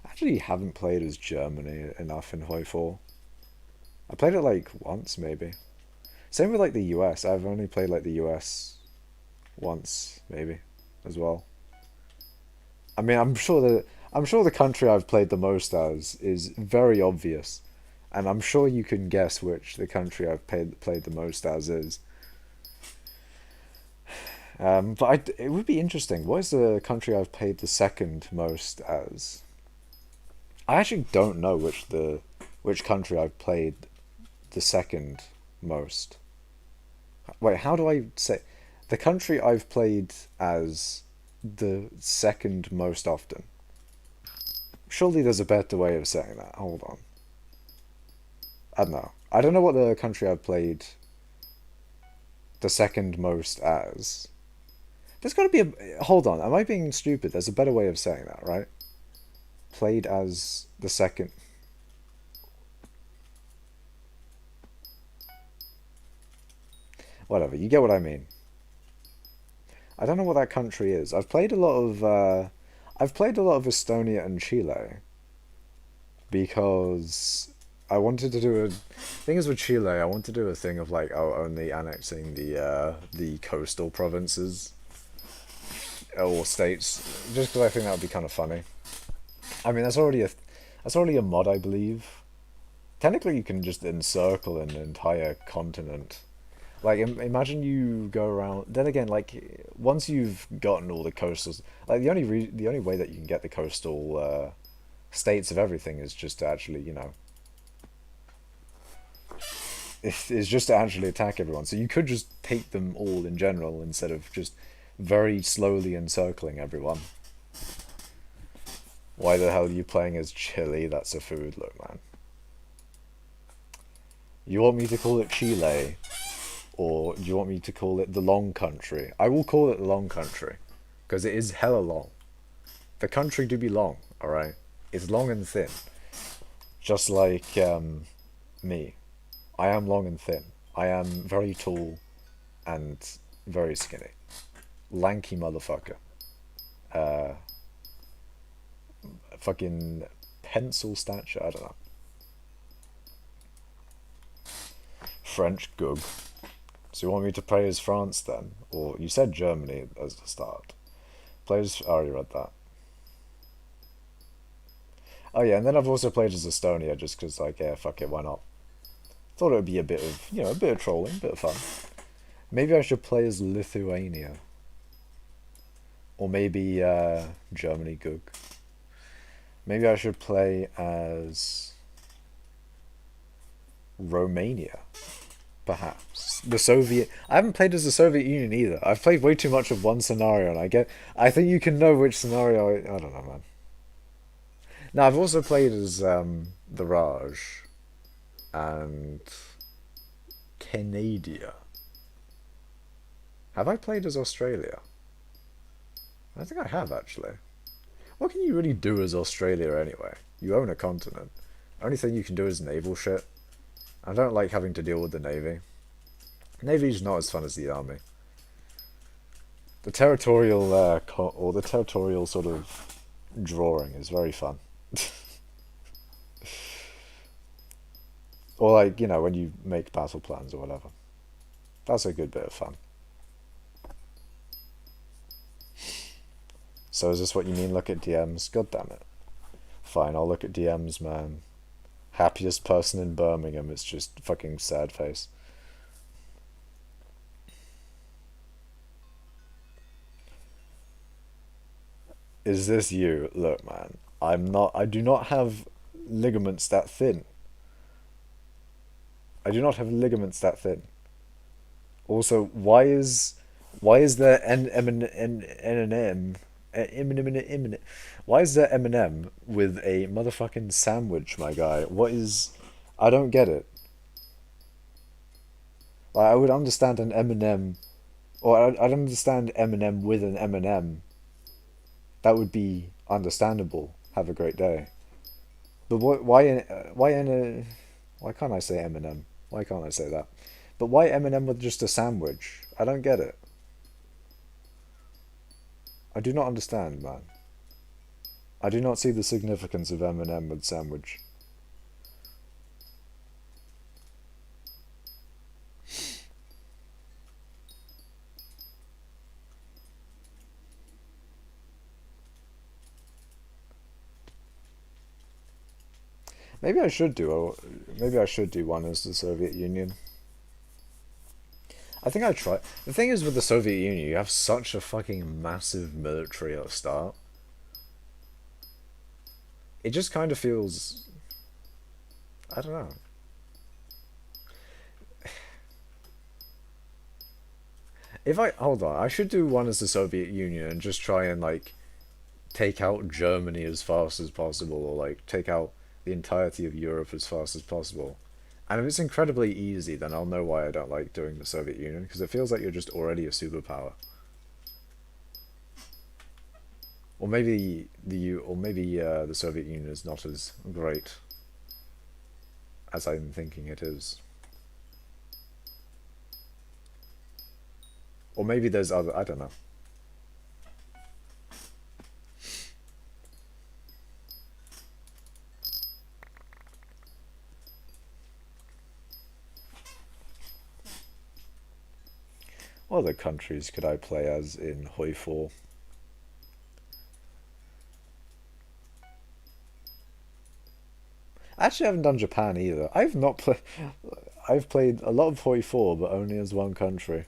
I actually haven't played as Germany enough in Hoi 4. I played it like once, maybe. Same with like the US. I've only played like the US once, maybe, as well. I mean, I'm sure the country I've played the most as is very obvious, and I'm sure you can guess which the country I've played the most as is. But it would be interesting. What is the country I've played the second most as? I actually don't know which country I've played the second most. Wait, how do I say the country I've played as the second most often? Surely there's a better way of saying that. Hold on. I don't know. I don't know what the country I've played the second most as. There's got to be a... Hold on. Am I being stupid? There's a better way of saying that, right? Played as the second... Whatever. You get what I mean. I don't know what that country is. I've played a lot of Estonia and Chile because I wanted to do a thing is with Chile. I want to do a thing of like only annexing the coastal provinces or states, just because I think that would be kind of funny. I mean, that's already a mod, I believe. Technically, you can just encircle an entire continent. Like, imagine you go around. Then again, like, once you've gotten all the coastals, like the only way that you can get the coastal states of everything is just to actually, is just to actually attack everyone. So you could just take them all in general instead of just very slowly encircling everyone. Why the hell are you playing as Chile? That's a food. Look, man. You want me to call it Chile? Or do you want me to call it the long country? I will call it the long country. Because it is hella long. The country do be long, alright? It's long and thin. Just like me. I am long and thin. I am very tall and very skinny. lanky motherfucker. Uh, fucking pencil stature. I don't know. French Gug. So you want me to play as France then? Or you said Germany as the start. Play as... I already read that. Oh yeah, and then I've also played as Estonia just because, like, yeah, fuck it, why not? Thought it would be a bit of, a bit of trolling, a bit of fun. Maybe I should play as Lithuania. Or maybe Germany Gug. Maybe I should play as Romania. Perhaps the Soviet. I haven't played as the Soviet Union either. I've played way too much of one scenario, and I think you can know which scenario. I don't know, man. Now I've also played as the Raj and Canada. Have I played as Australia? I think I have actually. What can you really do as Australia anyway? You own a continent. Only thing you can do is naval shit. I don't like having to deal with the Navy. Navy's not as fun as the Army. The territorial, or the territorial sort of drawing is very fun. Or like, when you make battle plans or whatever. That's a good bit of fun. So is this what you mean, look at DMs? God damn it. Fine, I'll look at DMs, man. Happiest person in Birmingham, it's just fucking sad face. Is this you? Look, man, I do not have ligaments that thin. I do not have ligaments that thin. Also, why is there Eminem? Why is there Eminem with a motherfucking sandwich, my guy? What is? I don't get it. Like, I would understand an Eminem, or I'd understand Eminem with an Eminem. That would be understandable. Have a great day. But what? Why can't I say Eminem? Why can't I say that? But why Eminem with just a sandwich? I don't get it. I do not understand, man. I do not see the significance of Eminem with sandwich. Maybe I should do one as the Soviet Union. I think I try. The thing is with the Soviet Union, you have such a fucking massive military at the start. It just kind of feels. I don't know. If I hold on, I should do one as the Soviet Union and just try and like take out Germany as fast as possible, or like take out the entirety of Europe as fast as possible. And if it's incredibly easy, then I'll know why I don't like doing the Soviet Union, because it feels like you're just already a superpower. Or maybe the Soviet Union is not as great as I'm thinking it is. Or maybe there's other. I don't know. What other countries could I play as in Hoi 4? Actually, I haven't done Japan either. I've not played. I've played a lot of Hoi 4, but only as one country.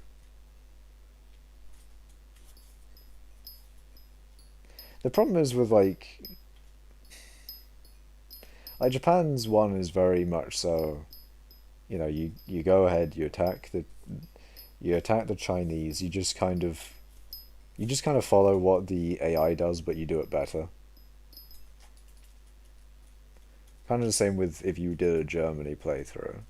The problem is with like Japan's one is very much so. You go ahead, you attack the Chinese. You just kind of follow what the AI does, but you do it better. Kind of the same with if you did a Germany playthrough.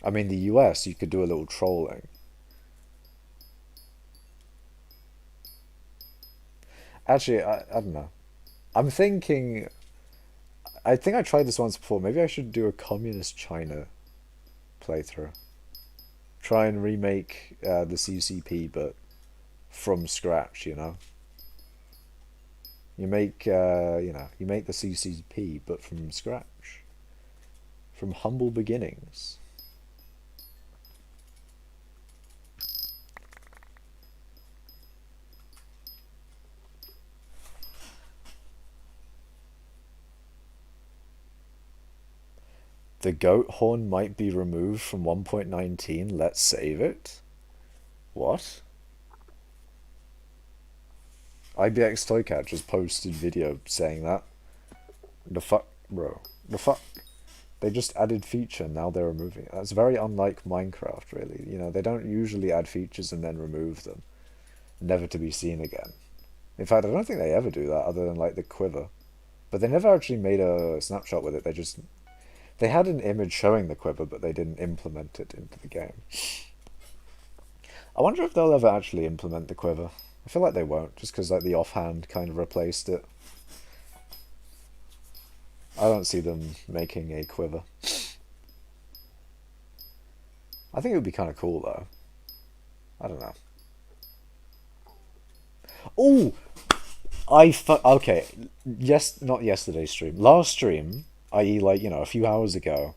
I mean, the US, you could do a little trolling. Actually, I don't know. I'm thinking I think I tried this once before. Maybe I should do a communist China playthrough. Try and remake the CCP, but from scratch. You make the CCP, but from scratch, from humble beginnings. The goat horn might be removed from 1.19. Let's save it. What? IBX Toycat just posted video saying that. The fuck, bro? The fuck? They just added feature, now they're removing it. That's very unlike Minecraft, really. They don't usually add features and then remove them, never to be seen again. In fact, I don't think they ever do that, other than like the quiver. But they never actually made a snapshot with it. They had an image showing the quiver, but they didn't implement it into the game. I wonder if they'll ever actually implement the quiver. I feel like they won't, just because like the offhand kind of replaced it. I don't see them making a quiver. I think it would be kind of cool though. I don't know. Oh, okay. Yes, not yesterday's stream. Last stream, i.e., like a few hours ago,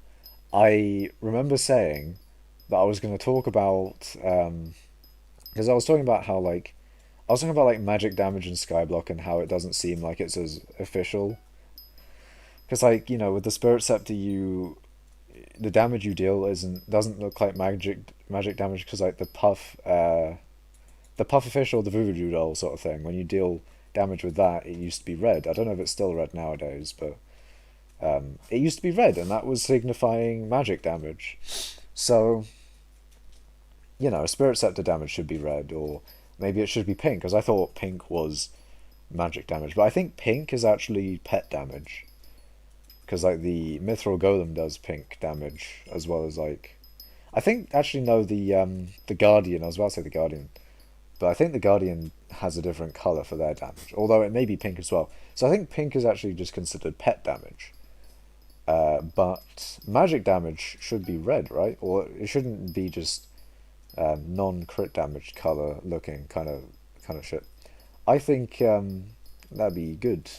I remember saying that I was going to talk about because I was talking about how like I was talking about like magic damage and skyblock and how it doesn't seem like it's as official. Because like with the spirit scepter, the damage you deal doesn't look like magic damage because like the puff official, the voodoo doll sort of thing. When you deal damage with that, it used to be red. I don't know if it's still red nowadays, but it used to be red, and that was signifying magic damage. So, spirit scepter damage should be red, or maybe it should be pink, because I thought pink was magic damage. But I think pink is actually pet damage, because like the mithril golem does pink damage as well as like. I think actually no, the guardian. I was about to say the guardian. But I think the Guardian has a different colour for their damage, although it may be pink as well. So I think pink is actually just considered pet damage. But magic damage should be red, right? Or it shouldn't be just non-crit damage colour looking kind of shit. I think that'd be good,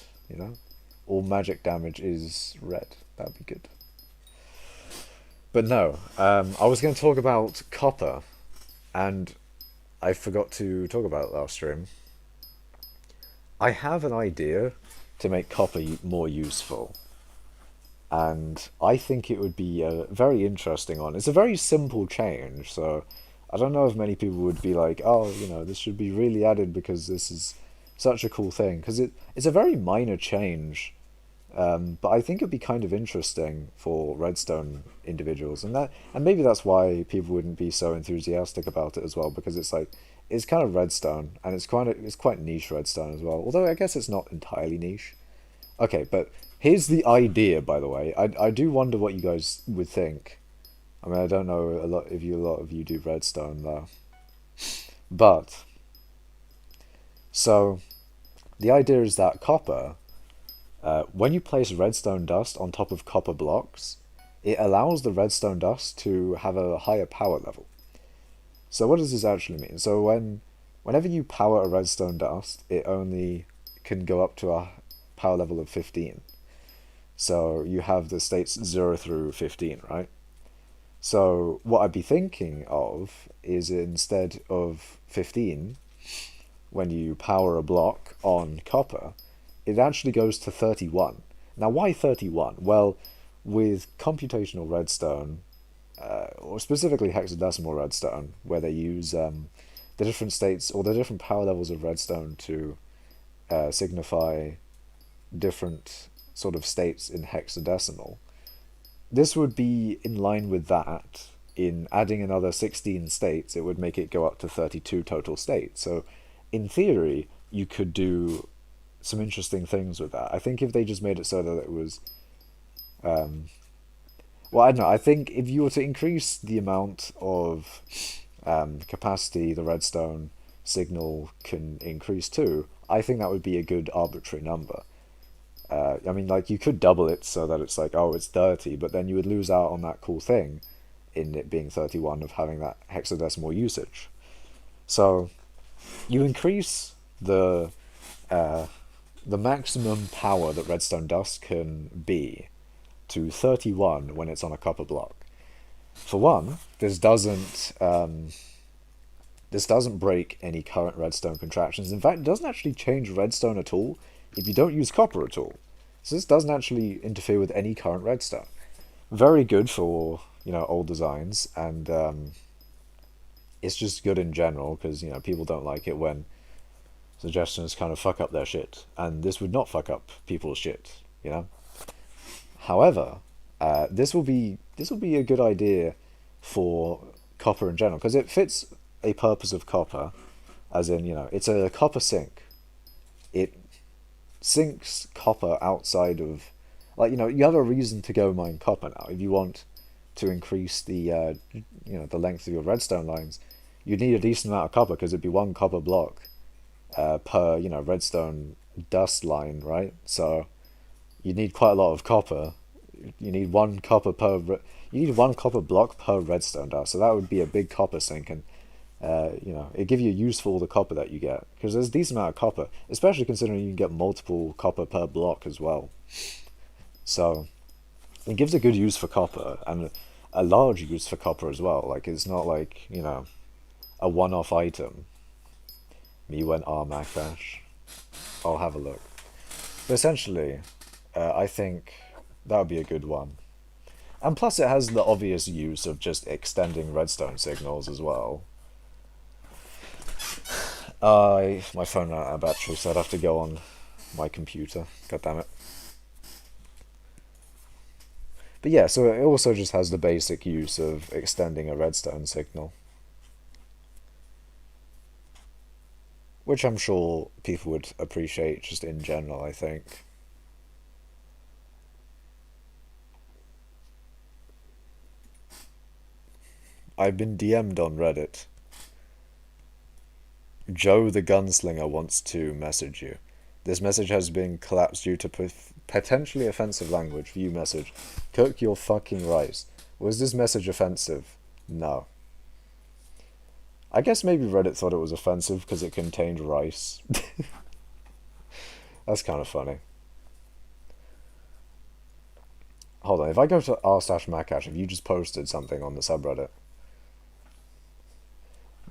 All magic damage is red. That'd be good. But no, I was going to talk about copper, and I forgot to talk about it last stream. I have an idea to make copper more useful, and I think it would be a very interesting one. It's a very simple change, so I don't know if many people would be like, oh, this should be really added because this is such a cool thing, because it's a very minor change. But I think it'd be kind of interesting for redstone individuals, and maybe that's why people wouldn't be so enthusiastic about it as well, because it's kind of redstone, and it's quite niche redstone as well. Although I guess it's not entirely niche. Okay, but here's the idea, by the way. I do wonder what you guys would think. I mean, I don't know a lot of you do redstone though, but so the idea is that copper. When you place redstone dust on top of copper blocks, it allows the redstone dust to have a higher power level. So what does this actually mean? So whenever you power a redstone dust, it only can go up to a power level of 15. So you have the states 0 through 15, right? So what I'd be thinking of is instead of 15, when you power a block on copper, it actually goes to 31. Now, why 31? Well, with computational redstone, or specifically hexadecimal redstone, where they use the different states or the different power levels of redstone to signify different sort of states in hexadecimal, this would be in line with that. In adding another 16 states, it would make it go up to 32 total states. So, in theory, you could do some interesting things with that. I think if they just made it so that it was, well, I don't know. I think if you were to increase the amount of capacity the redstone signal can increase to, I think that would be a good arbitrary number. I mean, like, you could double it so that it's like, oh, it's 30, but then you would lose out on that cool thing in it being 31 of having that hexadecimal usage. So you increase uh, the maximum power that redstone dust can be to 31 when it's on a copper block. For one, this doesn't break any current redstone contractions. In fact, it doesn't actually change redstone at all if you don't use copper at all. So this doesn't actually interfere with any current redstone. Very good for, old designs, and it's just good in general because, people don't like it when suggestions kind of fuck up their shit, and this would not fuck up people's shit. However, this will be a good idea for copper in general because it fits a purpose of copper, as in, it's a copper sink. It sinks copper outside of, like, you have a reason to go mine copper now. If you want to increase the length of your redstone lines, you'd need a decent amount of copper because it'd be one copper block per, redstone dust line, right? So you need quite a lot of copper. You need you need one copper block per redstone dust. So that would be a big copper sink, and it give you use for all the copper that you get because there's a decent amount of copper, especially considering you can get multiple copper per block as well. So it gives a good use for copper and a large use for copper as well. Like, it's not like, a one-off item. Me went Makash. I'll have a look. But essentially, I think that would be a good one. And plus, it has the obvious use of just extending redstone signals as well. My phone ran out of battery, so I'd have to go on my computer. God damn it. But yeah, so it also just has the basic use of extending a redstone signal, which I'm sure people would appreciate just in general, I think. I've been DM'd on Reddit. Joe the Gunslinger wants to message you. This message has been collapsed due to potentially offensive language. View message. Cook your fucking rice. Was this message offensive? No. I guess maybe Reddit thought it was offensive because it contained rice. That's kind of funny. Hold on, if I go to r/Makash, if you just posted something on the subreddit.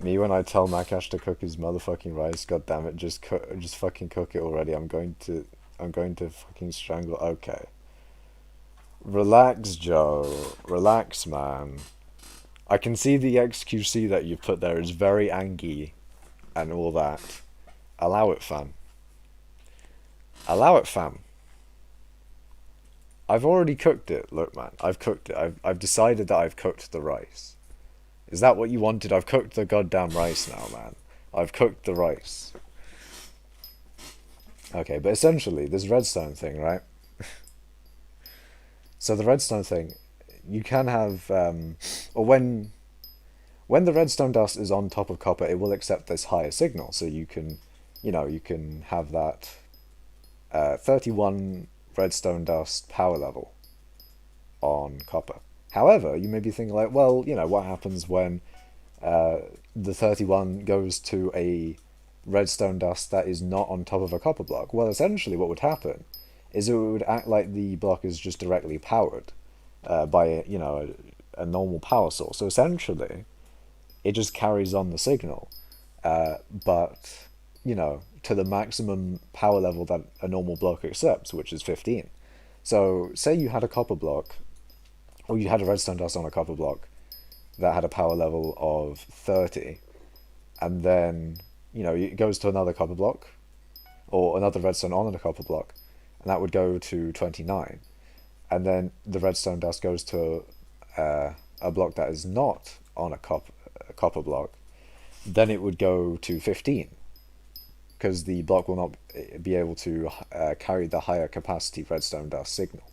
Me when I tell Makash to cook his motherfucking rice, god damn it, just fucking cook it already. I'm going to fucking strangle. Okay. Relax, Joe. Relax, man. I can see the XQC that you put there is very angry and all that. Allow it, fam. Allow it, fam. I've already cooked it. Look, man, I've cooked it. I've decided that I've cooked the rice. Is that what you wanted? I've cooked the goddamn rice now, man. I've cooked the rice. Okay, but essentially, this redstone thing, right? So the redstone thing, you can have, or when the redstone dust is on top of copper, it will accept this higher signal. So you can, you can have that 31 redstone dust power level on copper. However, you may be thinking like, well, what happens when the 31 goes to a redstone dust that is not on top of a copper block? Well, essentially what would happen is it would act like the block is just directly powered by a normal power source. So essentially, it just carries on the signal, but to the maximum power level that a normal block accepts, which is 15. So say you had a copper block, or you had a redstone dust on a copper block that had a power level of 30, and then it goes to another copper block or another redstone on a copper block, and that would go to 29, and then the redstone dust goes to a block that is not on a copper block, then it would go to 15 because the block will not be able to carry the higher capacity redstone dust signal.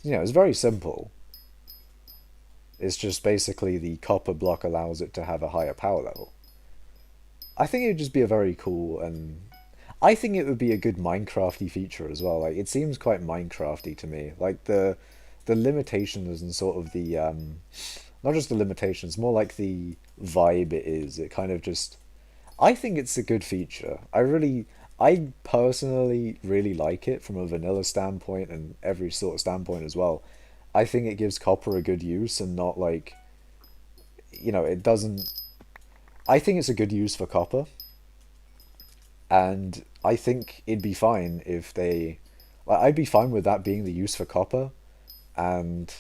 It's very simple. It's just basically the copper block allows it to have a higher power level. I think it would just be a very cool, and I think it would be a good Minecrafty feature as well. Like it seems quite Minecrafty to me. Like the limitations and sort of the not just the limitations, more like the vibe it is. It kind of just I think it's a good feature. I personally really like it from a vanilla standpoint and every sort of standpoint as well. I think it gives copper a good use and not like, it doesn't. I think it's a good use for copper, and I think it'd be fine if they, like, I'd be fine with that being the use for copper, and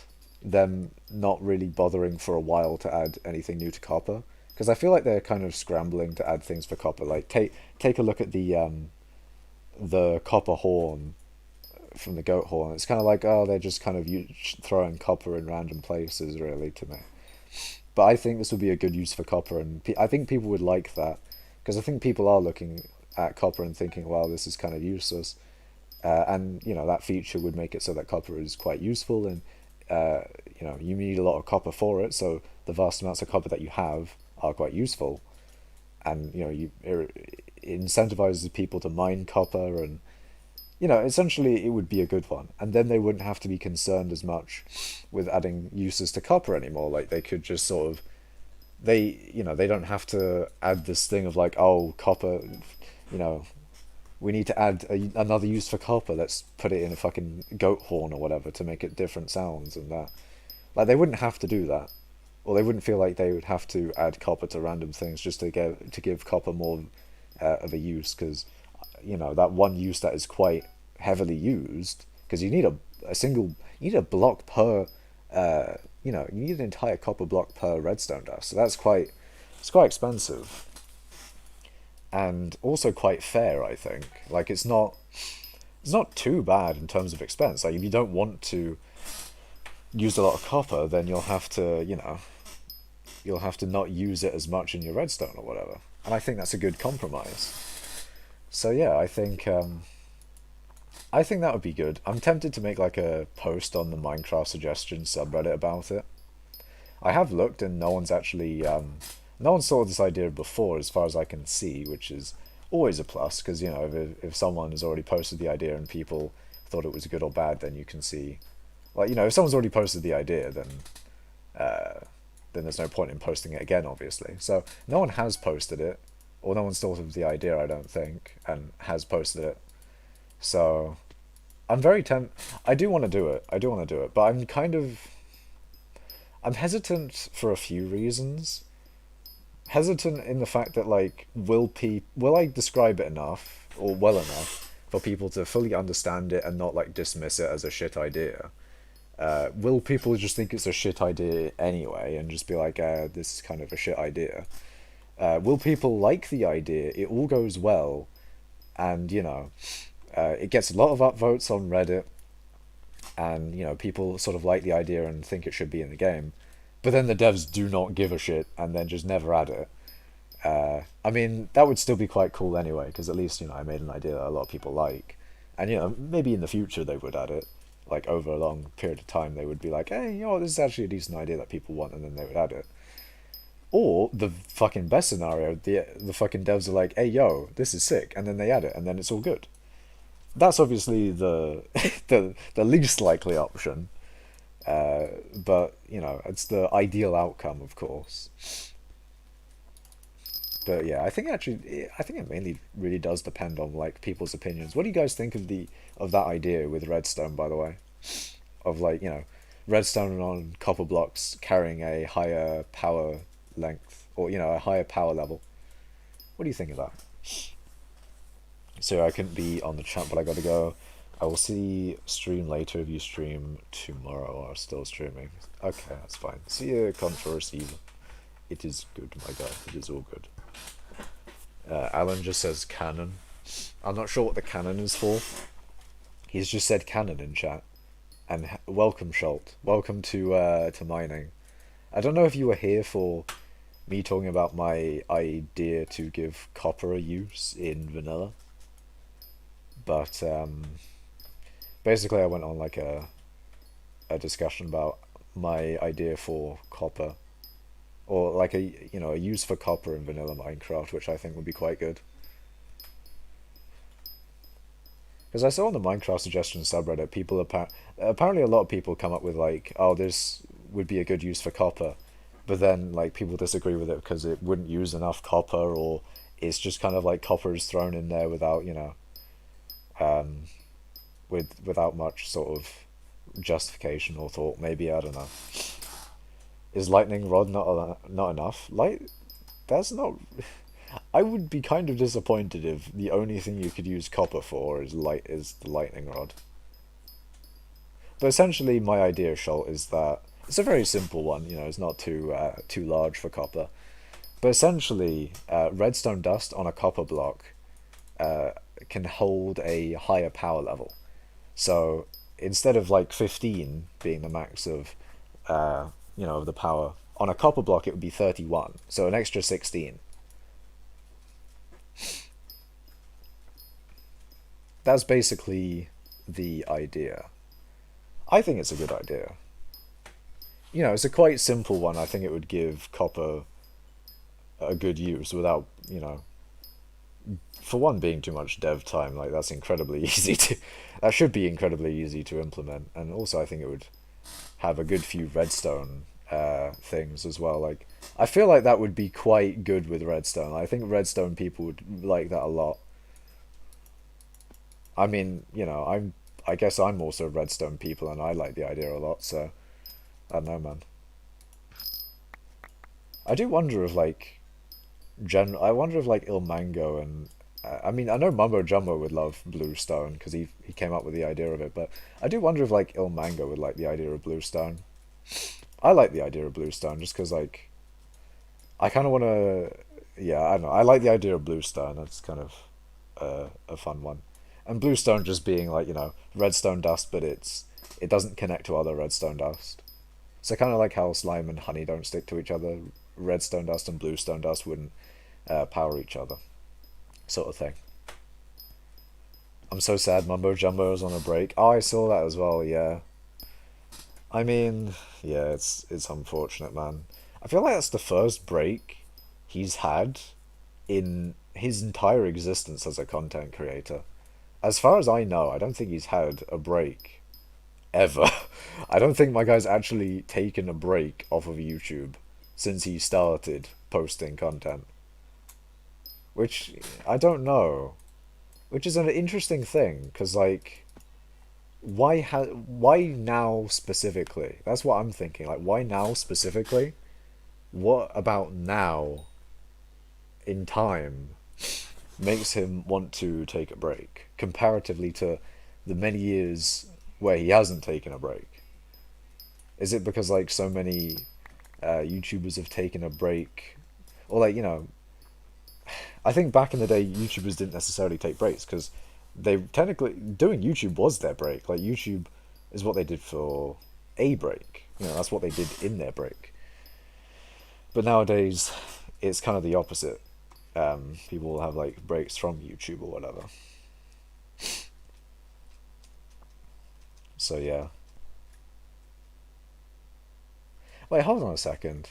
them not really bothering for a while to add anything new to copper, because I feel like they're kind of scrambling to add things for copper. Like take a look at the copper horn from the goat horn. It's kind of like, oh, they're just kind of throwing copper in random places, really, to me. But I think this would be a good use for copper, and I think people would like that because I think people are looking at copper and thinking, well, this is kind of useless, and that feature would make it so that copper is quite useful, and you need a lot of copper for it, so the vast amounts of copper that you have are quite useful, and it incentivizes people to mine copper, and essentially it would be a good one. And then they wouldn't have to be concerned as much with adding uses to copper anymore. Like they could just sort of they don't have to add this thing of like, oh, copper, you know, we need to add another use for copper. Let's put it in a fucking goat horn or whatever to make it different sounds and that. Like they wouldn't have to do that, or they wouldn't feel like they would have to add copper to random things just to give copper more of a use, because that one use that is quite heavily used, because you need a single you need a block per you need an entire copper block per redstone dust, so it's quite expensive, and also quite fair, I think. Like it's not too bad in terms of expense. Like if you don't want to use a lot of copper, then you'll have to not use it as much in your redstone or whatever, and I think that's a good compromise. So yeah, I think that would be good. I'm tempted to make like a post on the Minecraft suggestions subreddit about it. I have looked and no one's thought of this idea before, as far as I can see, which is always a plus, because if someone has already posted the idea and people thought it was good or bad, then you can see, like, if someone's already posted the idea, then there's no point in posting it again, obviously. So no one has posted it, or no one's thought of the idea, I don't think, and has posted it. So I'm very I do want to do it. I do want to do it, but I'm hesitant for a few reasons. Hesitant in the fact that, like, will I describe it enough or well enough for people to fully understand it and not like dismiss it as a shit idea? Will people just think it's a shit idea anyway and just be like, this is kind of a shit idea? Will people like the idea? It all goes well, and it gets a lot of upvotes on Reddit, and people sort of like the idea and think it should be in the game, but then the devs do not give a shit and then just never add it. I mean, that would still be quite cool anyway, because at least I made an idea that a lot of people like, and maybe in the future they would add it, like over a long period of time they would be like, hey, this is actually a decent idea that people want, and then they would add it. Or the fucking best scenario, the fucking devs are like, hey, yo, this is sick, and then they add it, and then it's all good. That's obviously the the least likely option, but it's the ideal outcome, of course. But yeah, I think it mainly really does depend on like people's opinions. What do you guys think of that idea with redstone, by the way? Of like, redstone on copper blocks carrying a higher power length, or a higher power level. What do you think of that? So I couldn't be on the chat, but I gotta go. I will see stream later if you stream tomorrow or still streaming. Okay, that's fine. See you, controversy. It is good, my guy. It is all good. Alan just says cannon. I'm not sure what the cannon is for. He's just said cannon in chat. And welcome, Schult. Welcome to mining. I don't know if you were here for me talking about my idea to give copper a use in vanilla, but basically I went on like a discussion about my idea for copper, or like a use for copper in vanilla Minecraft, which I think would be quite good. Because I saw on the Minecraft suggestion subreddit, apparently a lot of people come up with like, oh, this would be a good use for copper, but then like people disagree with it because it wouldn't use enough copper, or it's just kind of like copper is thrown in there without, without much sort of justification or thought. Maybe, I don't know. Is lightning rod not enough? That's not. I would be kind of disappointed if the only thing you could use copper for is the lightning rod. But essentially, my idea, Schult, is that it's a very simple one. It's not too large for copper. But essentially, redstone dust on a copper block can hold a higher power level. So instead of like 15 being the max of of the power on a copper block, it would be 31. So an extra 16. That's basically the idea. I think it's a good idea. It's a quite simple one. I think it would give copper a good use without, for one, being too much dev time. Like, that's incredibly easy to, that should be incredibly easy to implement. And also I think it would have a good few redstone things as well. Like, I feel like that would be quite good with redstone. I think redstone people would like that a lot. I mean, I guess I'm also redstone people and I like the idea a lot, so I don't know, man. I do wonder if like I wonder if like Ilmango and I mean, I know Mumbo Jumbo would love bluestone because he came up with the idea of it, but I do wonder if like Ilmango would like the idea of bluestone. I like the idea of bluestone just because like I kind of want to, yeah, I don't know. I like the idea of bluestone. That's kind of a fun one. And bluestone just being like, redstone dust, but it doesn't connect to other redstone dust. So kind of like how slime and honey don't stick to each other, redstone dust and bluestone dust wouldn't power each other, sort of thing. I'm so sad Mumbo Jumbo's on a break. Oh, I saw that as well, yeah. I mean, yeah, it's unfortunate, man. I feel like that's the first break he's had in his entire existence as a content creator. As far as I know, I don't think he's had a break ever. I don't think my guy's actually taken a break off of YouTube since he started posting content. Which I don't know. Which is an interesting thing, because like, why now specifically? That's what I'm thinking. Like, why now specifically? What about now in time makes him want to take a break comparatively to the many years where he hasn't taken a break? Is it because like so many YouTubers have taken a break, or like I think back in the day YouTubers didn't necessarily take breaks because they technically doing YouTube was their break. Like YouTube is what they did for a break. That's what they did in their break. But nowadays, it's kind of the opposite. People will have like breaks from YouTube or whatever. So yeah. Wait, hold on a second.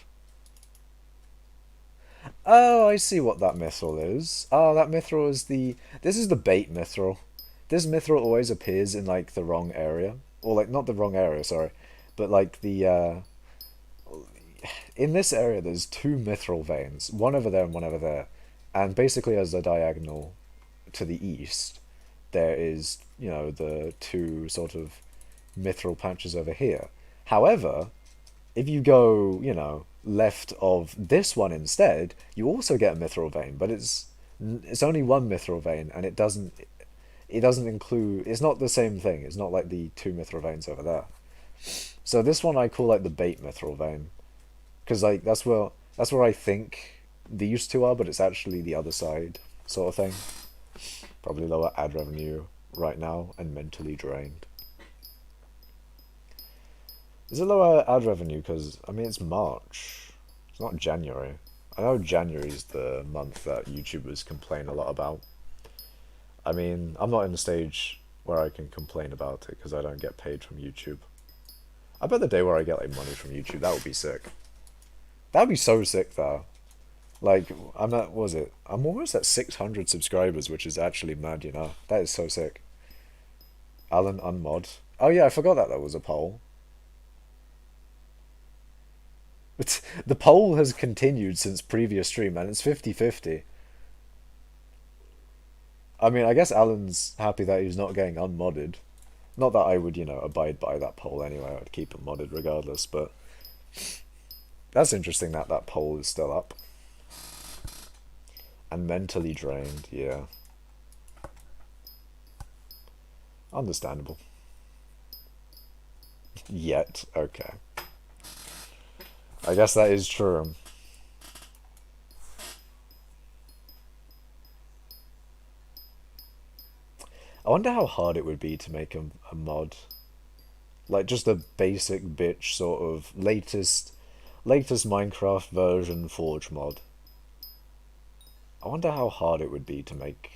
Oh, I see what that mithril is. Oh, that mithril is the... This is the bait mithril. This mithril always appears in, like, the wrong area. Or, like, not the wrong area, sorry. But, like, in this area, there's two mithril veins. One over there and one over there. And basically, as a diagonal to the east, there is, the two sort of mithril patches over here. However, if you go, left of this one instead, you also get a mithril vein, but it's only one mithril vein, and it doesn't include. It's not the same thing. It's not like the two mithril veins over there. So this one I call like the bait mithril vein, because like that's where I think these two are, but it's actually the other side sort of thing. Probably lower ad revenue right now and mentally drained. Is it lower ad revenue? Because, I mean, it's March. It's not January. I know January is the month that YouTubers complain a lot about. I mean, I'm not in the stage where I can complain about it because I don't get paid from YouTube. I bet the day where I get, like, money from YouTube, that would be sick. That would be so sick, though. Like, I'm almost at 600 subscribers, which is actually mad, That is so sick. Alan unmod. Oh yeah, I forgot that that was a poll. But the poll has continued since previous stream, and it's 50-50. I mean, I guess Alan's happy that he's not getting unmodded. Not that I would, abide by that poll anyway. I'd keep it modded regardless, but that's interesting that that poll is still up. And mentally drained, yeah. Understandable. Yet, okay. I guess that is true. I wonder how hard it would be to make a mod. Like just a basic bitch sort of latest Minecraft version Forge mod. I wonder how hard it would be to make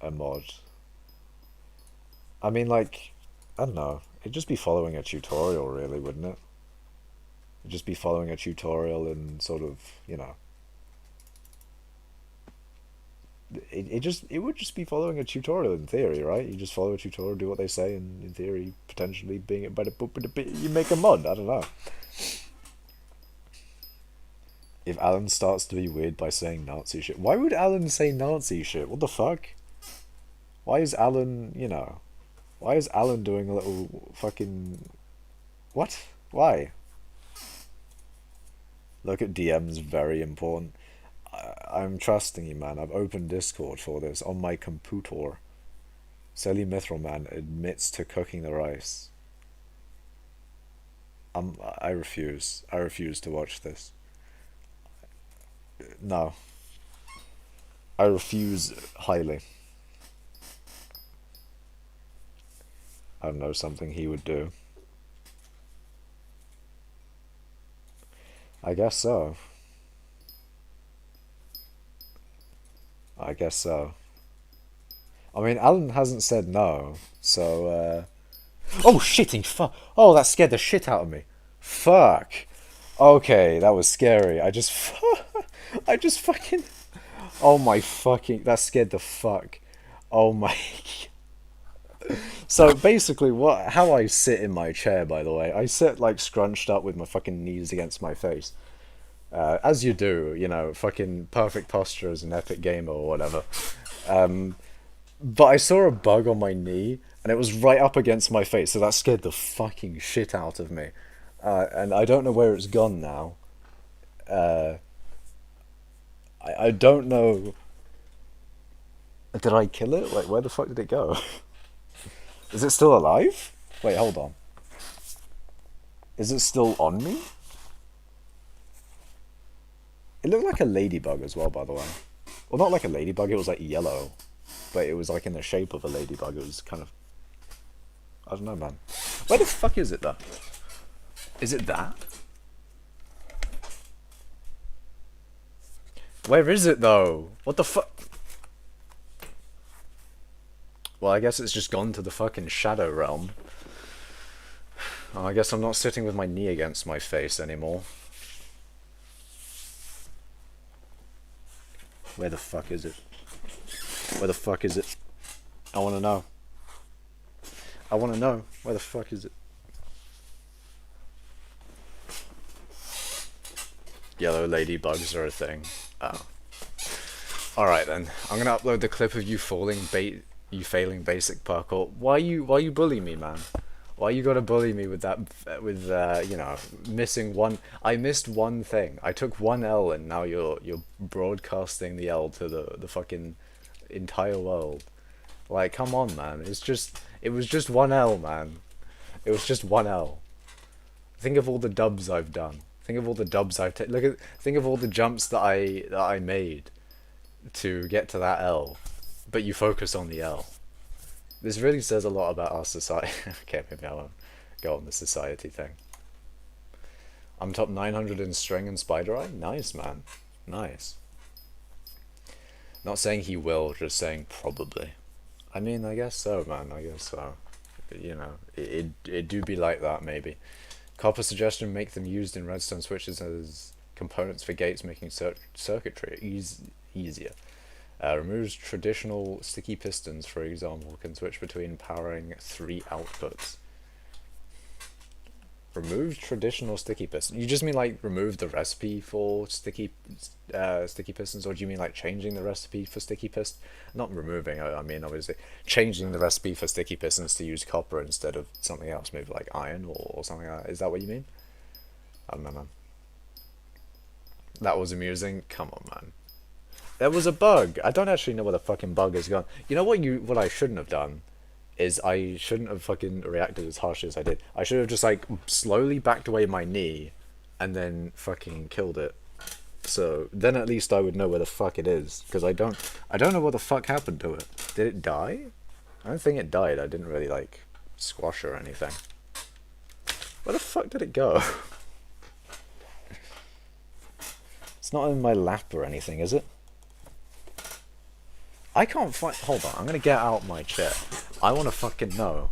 a mod. I mean, like, I don't know. It'd just be following a tutorial, really, wouldn't it? It'd just be following a tutorial and sort of, it would just be following a tutorial in theory, right? You just follow a tutorial, do what they say, and in theory, potentially being it by the you make a mod. I don't know. If Alan starts to be weird by saying Nazi shit, why would Alan say Nazi shit? What the fuck? Why is Alan, why is Alan doing a little fucking... What? Why? Look at DMs, very important. I'm trusting you, man. I've opened Discord for this on my computer. Selly Mithril Man admits to cooking the rice. I refuse. I refuse to watch this. No. I refuse highly. I don't know, something he would do. I guess so. I guess so. I mean, Alan hasn't said no, so, Oh, shitting fuck! Oh, that scared the shit out of me. Fuck! Okay, that was scary. I just fucking... Oh my fucking... That scared the fuck. Oh my... So basically, how I sit in my chair, by the way, I sit like scrunched up with my fucking knees against my face. As you do, fucking perfect posture as an epic gamer or whatever. But I saw a bug on my knee, and it was right up against my face, so that scared the fucking shit out of me. And I don't know where it's gone now. I don't know. Did I kill it? Like, where the fuck did it go? Is it still alive? Wait, hold on. Is it still on me? It looked like a ladybug as well, by the way. Well, not like a ladybug, it was like yellow. But it was like in the shape of a ladybug. It was kind of... I don't know, man. Where the fuck is it, though? Is it that? Where is it, though? What the fuck? Well, I guess it's just gone to the fucking shadow realm. Oh, I guess I'm not sitting with my knee against my face anymore. Where the fuck is it? Where the fuck is it? I want to know. I want to know. Where the fuck is it? Yellow ladybugs are a thing. Oh. Alright then. I'm gonna upload the clip of you failing basic parkour. Why you bullying me, man? Why you gotta bully me with that, missing one... I missed one thing. I took one L and now you're broadcasting the L to the fucking entire world. Like, come on, man. It was just one L, man. It was just one L. Think of all the dubs I've done. Think of all the dubs I've taken. Think of all the jumps that I made to get to that L. But you focus on the L. This really says a lot about our society. Okay, maybe I won't go on the society thing. I'm top 900 in string and spider eye. Nice, man. Nice. Not saying he will, just saying probably. I mean, I guess so, man. I guess so. It do be like that, maybe. Copper suggestion, make them used in redstone switches as components for gates, making circuitry easier. Removes traditional sticky pistons, for example, can switch between powering 3 outputs. Remove traditional sticky pistons. You just mean like remove the recipe for sticky pistons, or do you mean like changing the recipe for sticky pistons? Not removing. I mean obviously changing the recipe for sticky pistons to use copper instead of something else, maybe like iron or something like that. Is that what you mean? I don't know, man. That was amusing. Come on, man. There was a bug. I don't actually know where the fucking bug is gone. You know what I shouldn't have done is I shouldn't have fucking reacted as harshly as I did. I should have just like slowly backed away my knee and then fucking killed it. So then at least I would know where the fuck it is, because I don't know what the fuck happened to it. Did it die? I don't think it died. I didn't really like squash or anything. Where the fuck did it go? It's not in my lap or anything, is it? I can't find. Hold on, I'm gonna get out my chair. I wanna fucking know.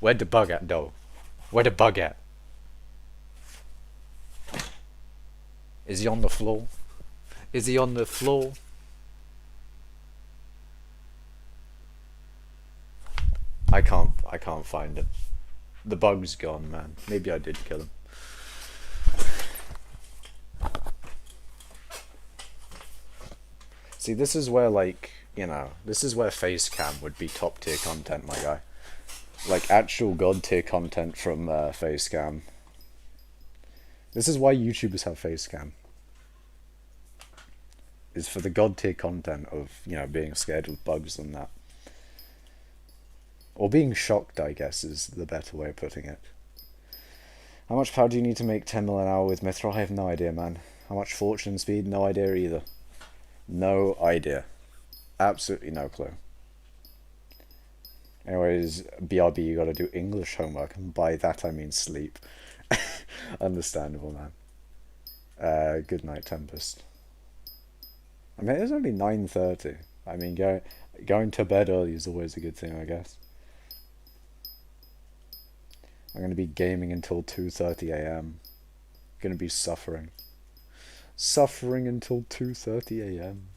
Where'd the bug at, though? Where the bug at? Is he on the floor? Is he on the floor? I can't find him. The bug's gone, man. Maybe I did kill him. See, this is where, like, you know, this is where face cam would be top tier content, my guy. Like, actual god tier content from face cam. This is why YouTubers have face cam. Is for the god tier content of, you know, being scared of bugs and that. Or being shocked, I guess, is the better way of putting it. How much power do you need to make 10 mil an hour with Mithril? I have no idea, man. How much fortune speed? No idea either. No idea. Absolutely no clue. Anyways, BRB, you gotta do English homework, and by that I mean sleep. Understandable, man. Good night, Tempest. I mean, it's only 9:30. I mean, going to bed early is always a good thing, I guess. I'm gonna be gaming until 2:30 a.m. Gonna be suffering. Suffering until 2:30 a.m.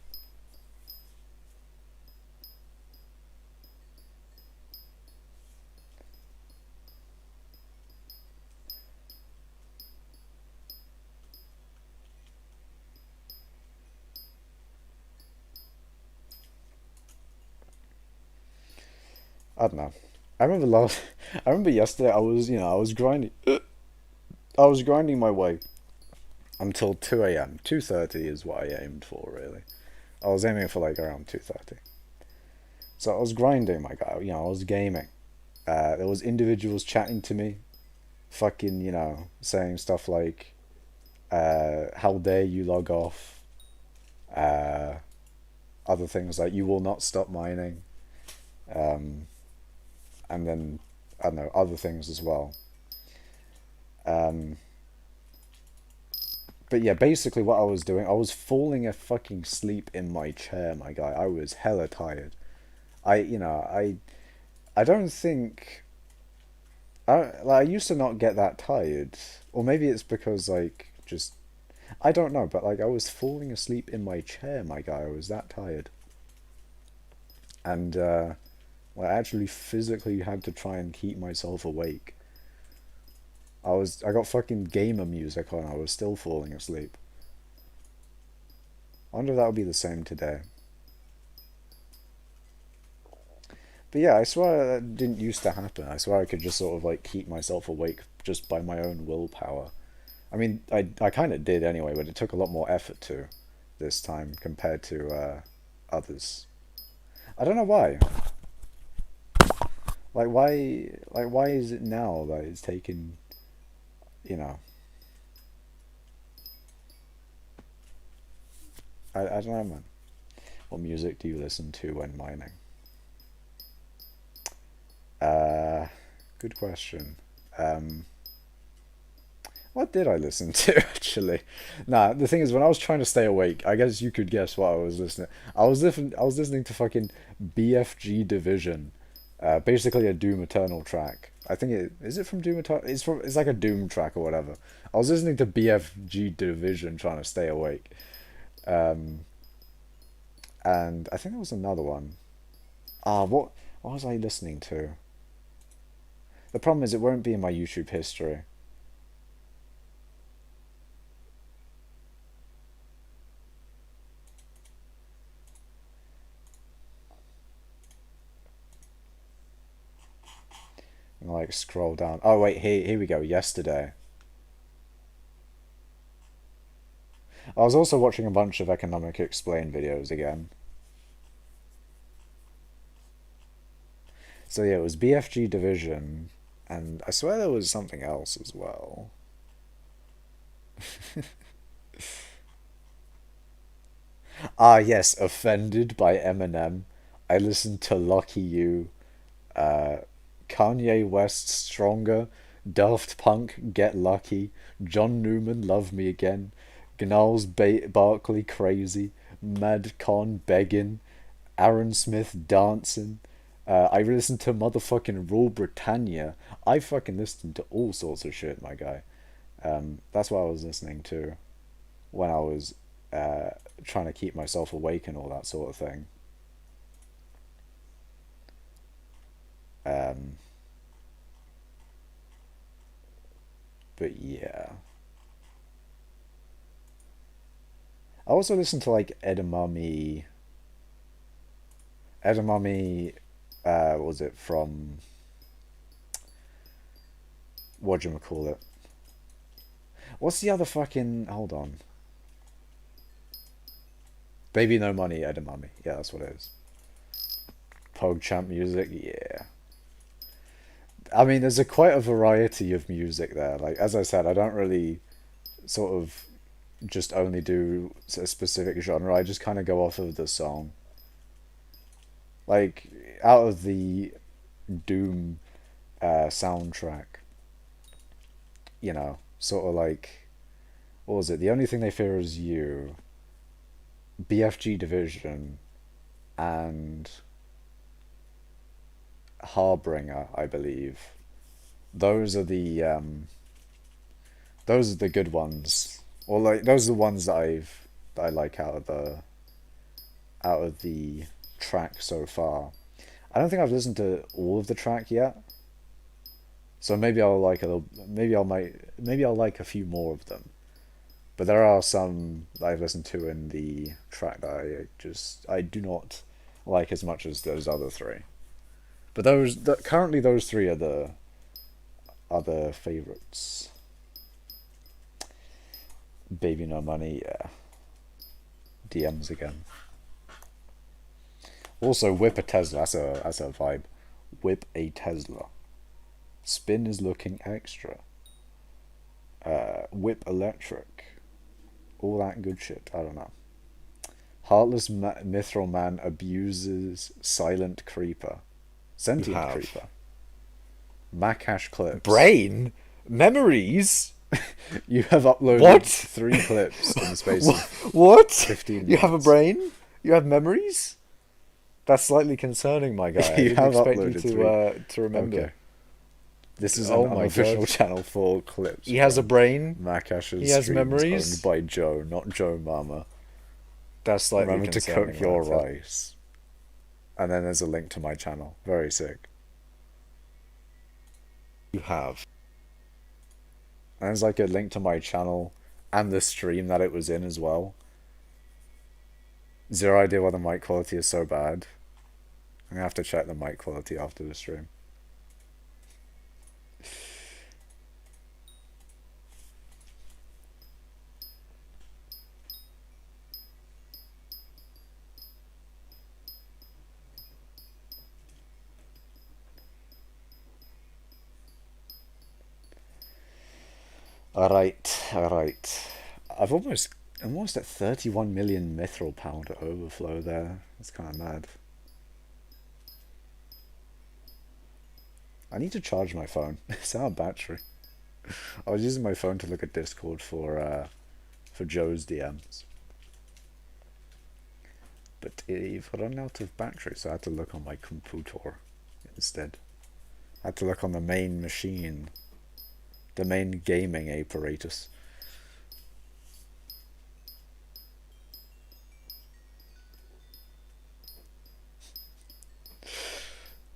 I don't know. I remember yesterday I was grinding. I was grinding my way until 2 a.m. 2:30 is what I aimed for, really. I was aiming for like around 2:30. So I was grinding, my guy. You know, I was gaming. There was individuals chatting to me, fucking, you know, saying stuff like, "How dare you log off?" Other things like, "You will not stop mining." And then, I don't know, other things as well. But yeah, basically what I was doing, I was falling a fucking sleep in my chair, my guy. I was hella tired. I don't think, I used to not get that tired. Or maybe it's because, like, just, I don't know, but, like, I was falling asleep in my chair, my guy. I was that tired. And, I actually physically had to try and keep myself awake. I got fucking gamer music on, I was still falling asleep. I wonder if that would be the same today. But yeah, I swear that didn't used to happen. I swear I could just sort of like keep myself awake just by my own willpower. I mean, I kind of did anyway, but it took a lot more effort to this time compared to others. I don't know why. Why is it now that it's taken, you know, I don't know, man. What music do you listen to when mining? Good question. What did I listen to, actually? Nah, the thing is, when I was trying to stay awake, I guess you could guess what I was listening. I was listening to fucking BFG Division, basically a Doom Eternal track. I think is it from Doom Eternal? It's like a Doom track or whatever. I was listening to BFG Division trying to stay awake, and I think there was another one. Ah, what was I listening to? The problem is it won't be in my YouTube history. And like scroll down. Oh wait, here we go. Yesterday. I was also watching a bunch of Economic Explain videos again. So yeah, it was BFG Division, and I swear there was something else as well. Ah yes, Offended by Eminem. I listened to Lucky You, uh, Kanye West Stronger, Daft Punk Get Lucky, John Newman Love Me Again, Gnarls Barkley Crazy, Madcon Beggin, Aaron Smith Dancing. I listened to motherfucking Rule Britannia. I fucking listened to all sorts of shit, my guy. That's what I was listening to when I was trying to keep myself awake and all that sort of thing. Um, but yeah. I also listened to like Edamame. Edamame, what was it from? Whatchamacallit? What's the other fucking? Hold on. Baby No Money, Edamame. Yeah, that's what it is. PogChamp music, yeah. I mean, there's quite a variety of music there. Like as I said, I don't really sort of just only do a specific genre. I just kind of go off of the song. Like out of the Doom soundtrack, sort of like what was it? The Only Thing They Fear Is You, BFG Division, and Harbinger, I believe. Those are the those are the good ones. Or like those are the ones that I like out of the track so far. I don't think I've listened to all of the track yet. So maybe I'll like a little, maybe I'll like a few more of them. But there are some that I've listened to in the track that I do not like as much as those other three. But currently those three are the other favorites. Baby No Money, yeah. DMs again. Also, whip a Tesla. That's a vibe. Whip a Tesla. Spin is looking extra. Whip electric. All that good shit. I don't know. Heartless Mithril Man abuses Silent Creeper. Sentient Creeper. Macash clips. Brain? Memories? You have uploaded What? 3 clips in the space of What? 15 You have a minutes. brain? You have memories? That's slightly concerning, my guy. I You didn't have expect you uploaded to remember. Okay. This is Oh an my unofficial God. channel for clips. He has a from brain. Macash's He has streams memories. owned by Joe, not Joe Mama. That's slightly Remember to concerning. cook your Lanta. rice. And then there's a link to my channel. Very sick. You have. And there's like a link to my channel and the stream that it was in as well. Zero idea why the mic quality is so bad. I'm gonna have to check the mic quality after the stream. Alright. I'm almost at 31 million mithril pound overflow there. That's kind of mad. I need to charge my phone. It's out of battery. I was using my phone to look at Discord for Joe's DMs. But it run out of battery, so I had to look on my computer instead. I had to look on the main machine. The main gaming apparatus.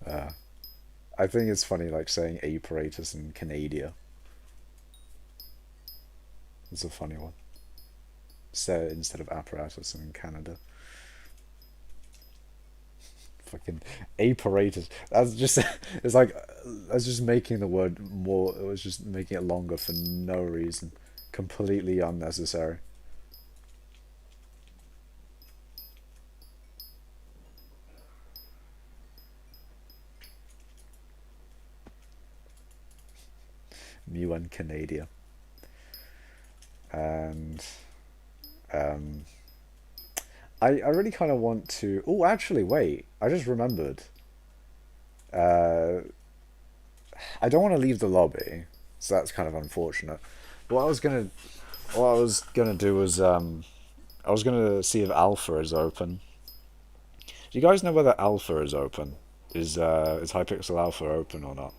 I think it's funny, like saying apparatus in Canada. It's a funny one. Say it instead of apparatus in Canada. Fucking apparatus. That's just it's like that's just making the word more. It was just making it longer for no reason, completely unnecessary. Mu and Canada, and um, I really kind of want to. Oh, actually, wait. I just remembered. Uh, I don't want to leave the lobby, so that's kind of unfortunate. What I was gonna, what I was gonna do was I was gonna see if Alpha is open. Do you guys know whether Alpha is open? Is Hypixel Alpha open or not?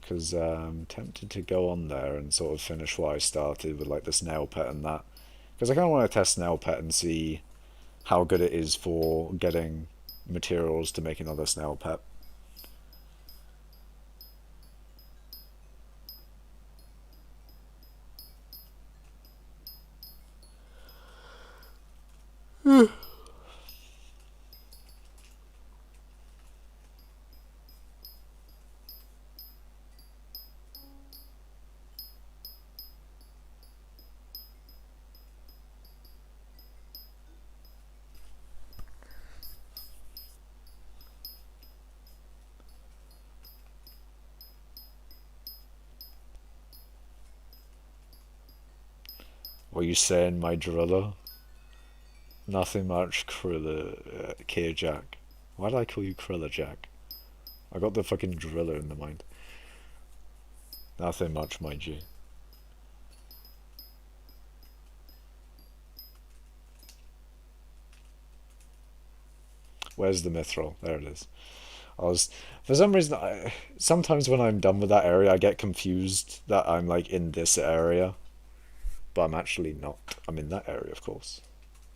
Because I'm tempted to go on there and sort of finish what I started with like the snail pet and that. Because I kind of want to test snail pet and see how good it is for getting materials to make another snail pet. What are you saying, my driller? Nothing much, Krilla, Kia Jack. Why did I call you Krilla Jack? I got the fucking driller in the mind. Nothing much, my G. Where's the mithril? There it is. I was, for some reason, sometimes when I'm done with that area, I get confused that I'm like in this area, but I'm actually not. I'm in that area, of course.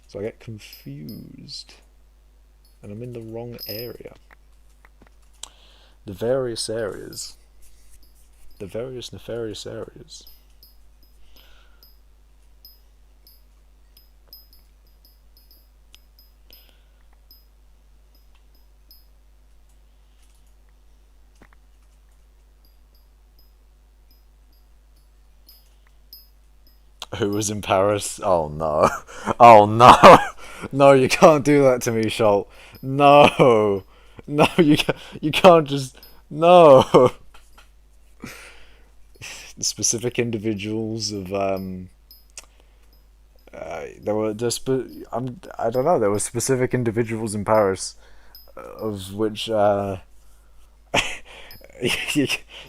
So I get confused, and I'm in the wrong area. The various areas. The various nefarious areas. Who was in Paris? Oh no. Oh no. No, you can't do that to me, Schult. No. No, you can't just no. Specific individuals of there were just I don't know, there were specific individuals in Paris of which you,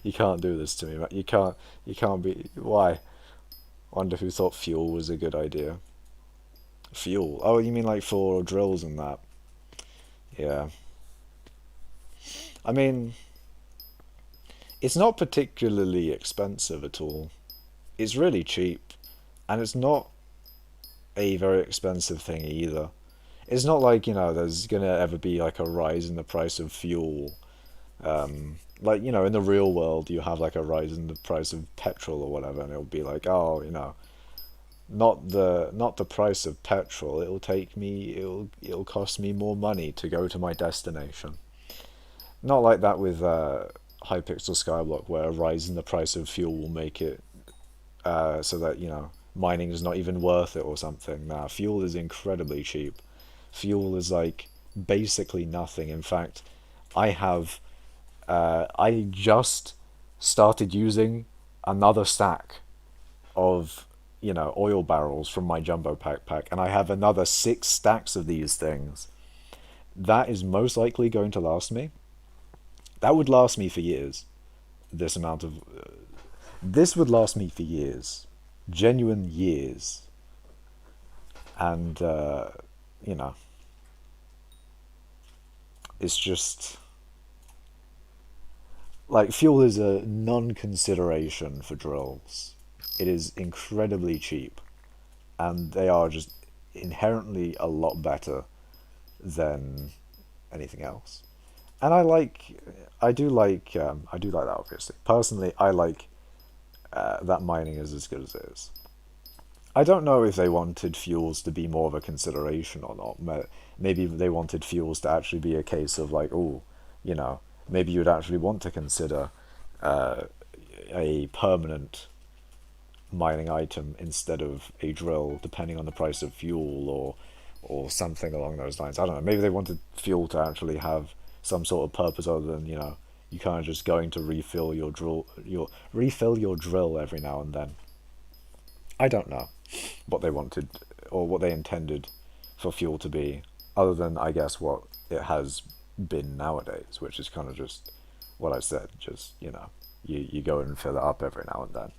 you can't do this to me, man. You can't be why? Wonder who thought fuel was a good idea. Fuel. Oh, you mean like for drills and that? Yeah. I mean, it's not particularly expensive at all. It's really cheap, and it's not a very expensive thing either. It's not like, there's gonna ever be like a rise in the price of fuel. Like, in the real world, you have like a rise in the price of petrol or whatever, and it'll be like, oh, not the price of petrol. It'll cost me more money to go to my destination. Not like that with hypixel skyblock, where a rise in the price of fuel will make it so that mining is not even worth it or something. Nah, fuel is incredibly cheap. Fuel is like basically nothing. In fact, I just started using another stack of oil barrels from my jumbo backpack, and I have another 6 stacks of these things. That is most likely going to last me. That would last me for years. This amount of this would last me for years, genuine years, and you know, it's just like fuel is a non-consideration for drills. It is incredibly cheap, and they are just inherently a lot better than anything else. And I do like that obviously. Personally, I like that mining is as good as it is. I don't know if they wanted fuels to be more of a consideration or not. Maybe they wanted fuels to actually be a case of like, oh, you know, maybe you'd actually want to consider uh, a permanent mining item instead of a drill, depending on the price of fuel or something along those lines. I don't know. Maybe they wanted fuel to actually have some sort of purpose other than you kind of just going to refill your drill every now and then. I don't know what they wanted or what they intended for fuel to be, other than I guess what it has been nowadays, which is kind of just what I said. Just you go and fill it up every now and then,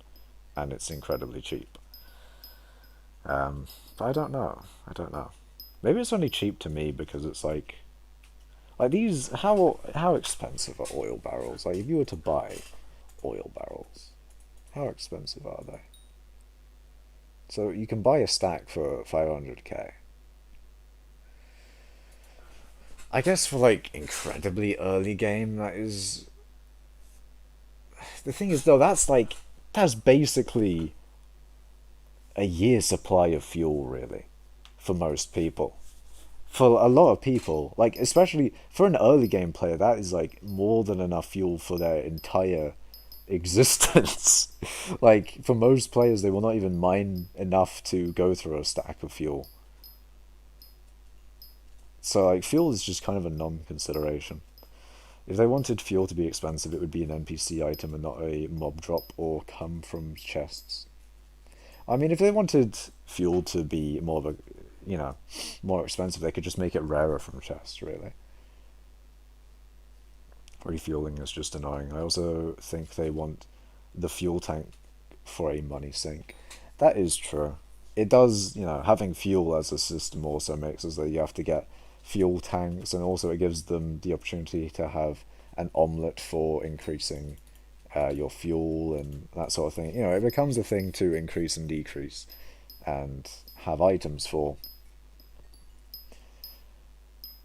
and it's incredibly cheap. But I don't know. I don't know. Maybe it's only cheap to me because it's like these. How expensive are oil barrels? Like if you were to buy oil barrels, how expensive are they? So you can buy a stack for 500k. I guess for like incredibly early game, that is the thing is though. That's basically a year's supply of fuel, really, for most people. For a lot of people, like especially for an early game player, that is like more than enough fuel for their entire existence. Like for most players, they will not even mine enough to go through a stack of fuel. So like fuel is just kind of a non-consideration. If they wanted fuel to be expensive, it would be an NPC item and not a mob drop or come from chests. I mean, if they wanted fuel to be more of a, you know, more expensive, they could just make it rarer from chests, really. Refueling is just annoying. I also think they want the fuel tank for a money sink. That is true. It does, having fuel as a system also makes it so that you have to get fuel tanks, and also it gives them the opportunity to have an omelette for increasing your fuel and that sort of thing. It becomes a thing to increase and decrease and have items for.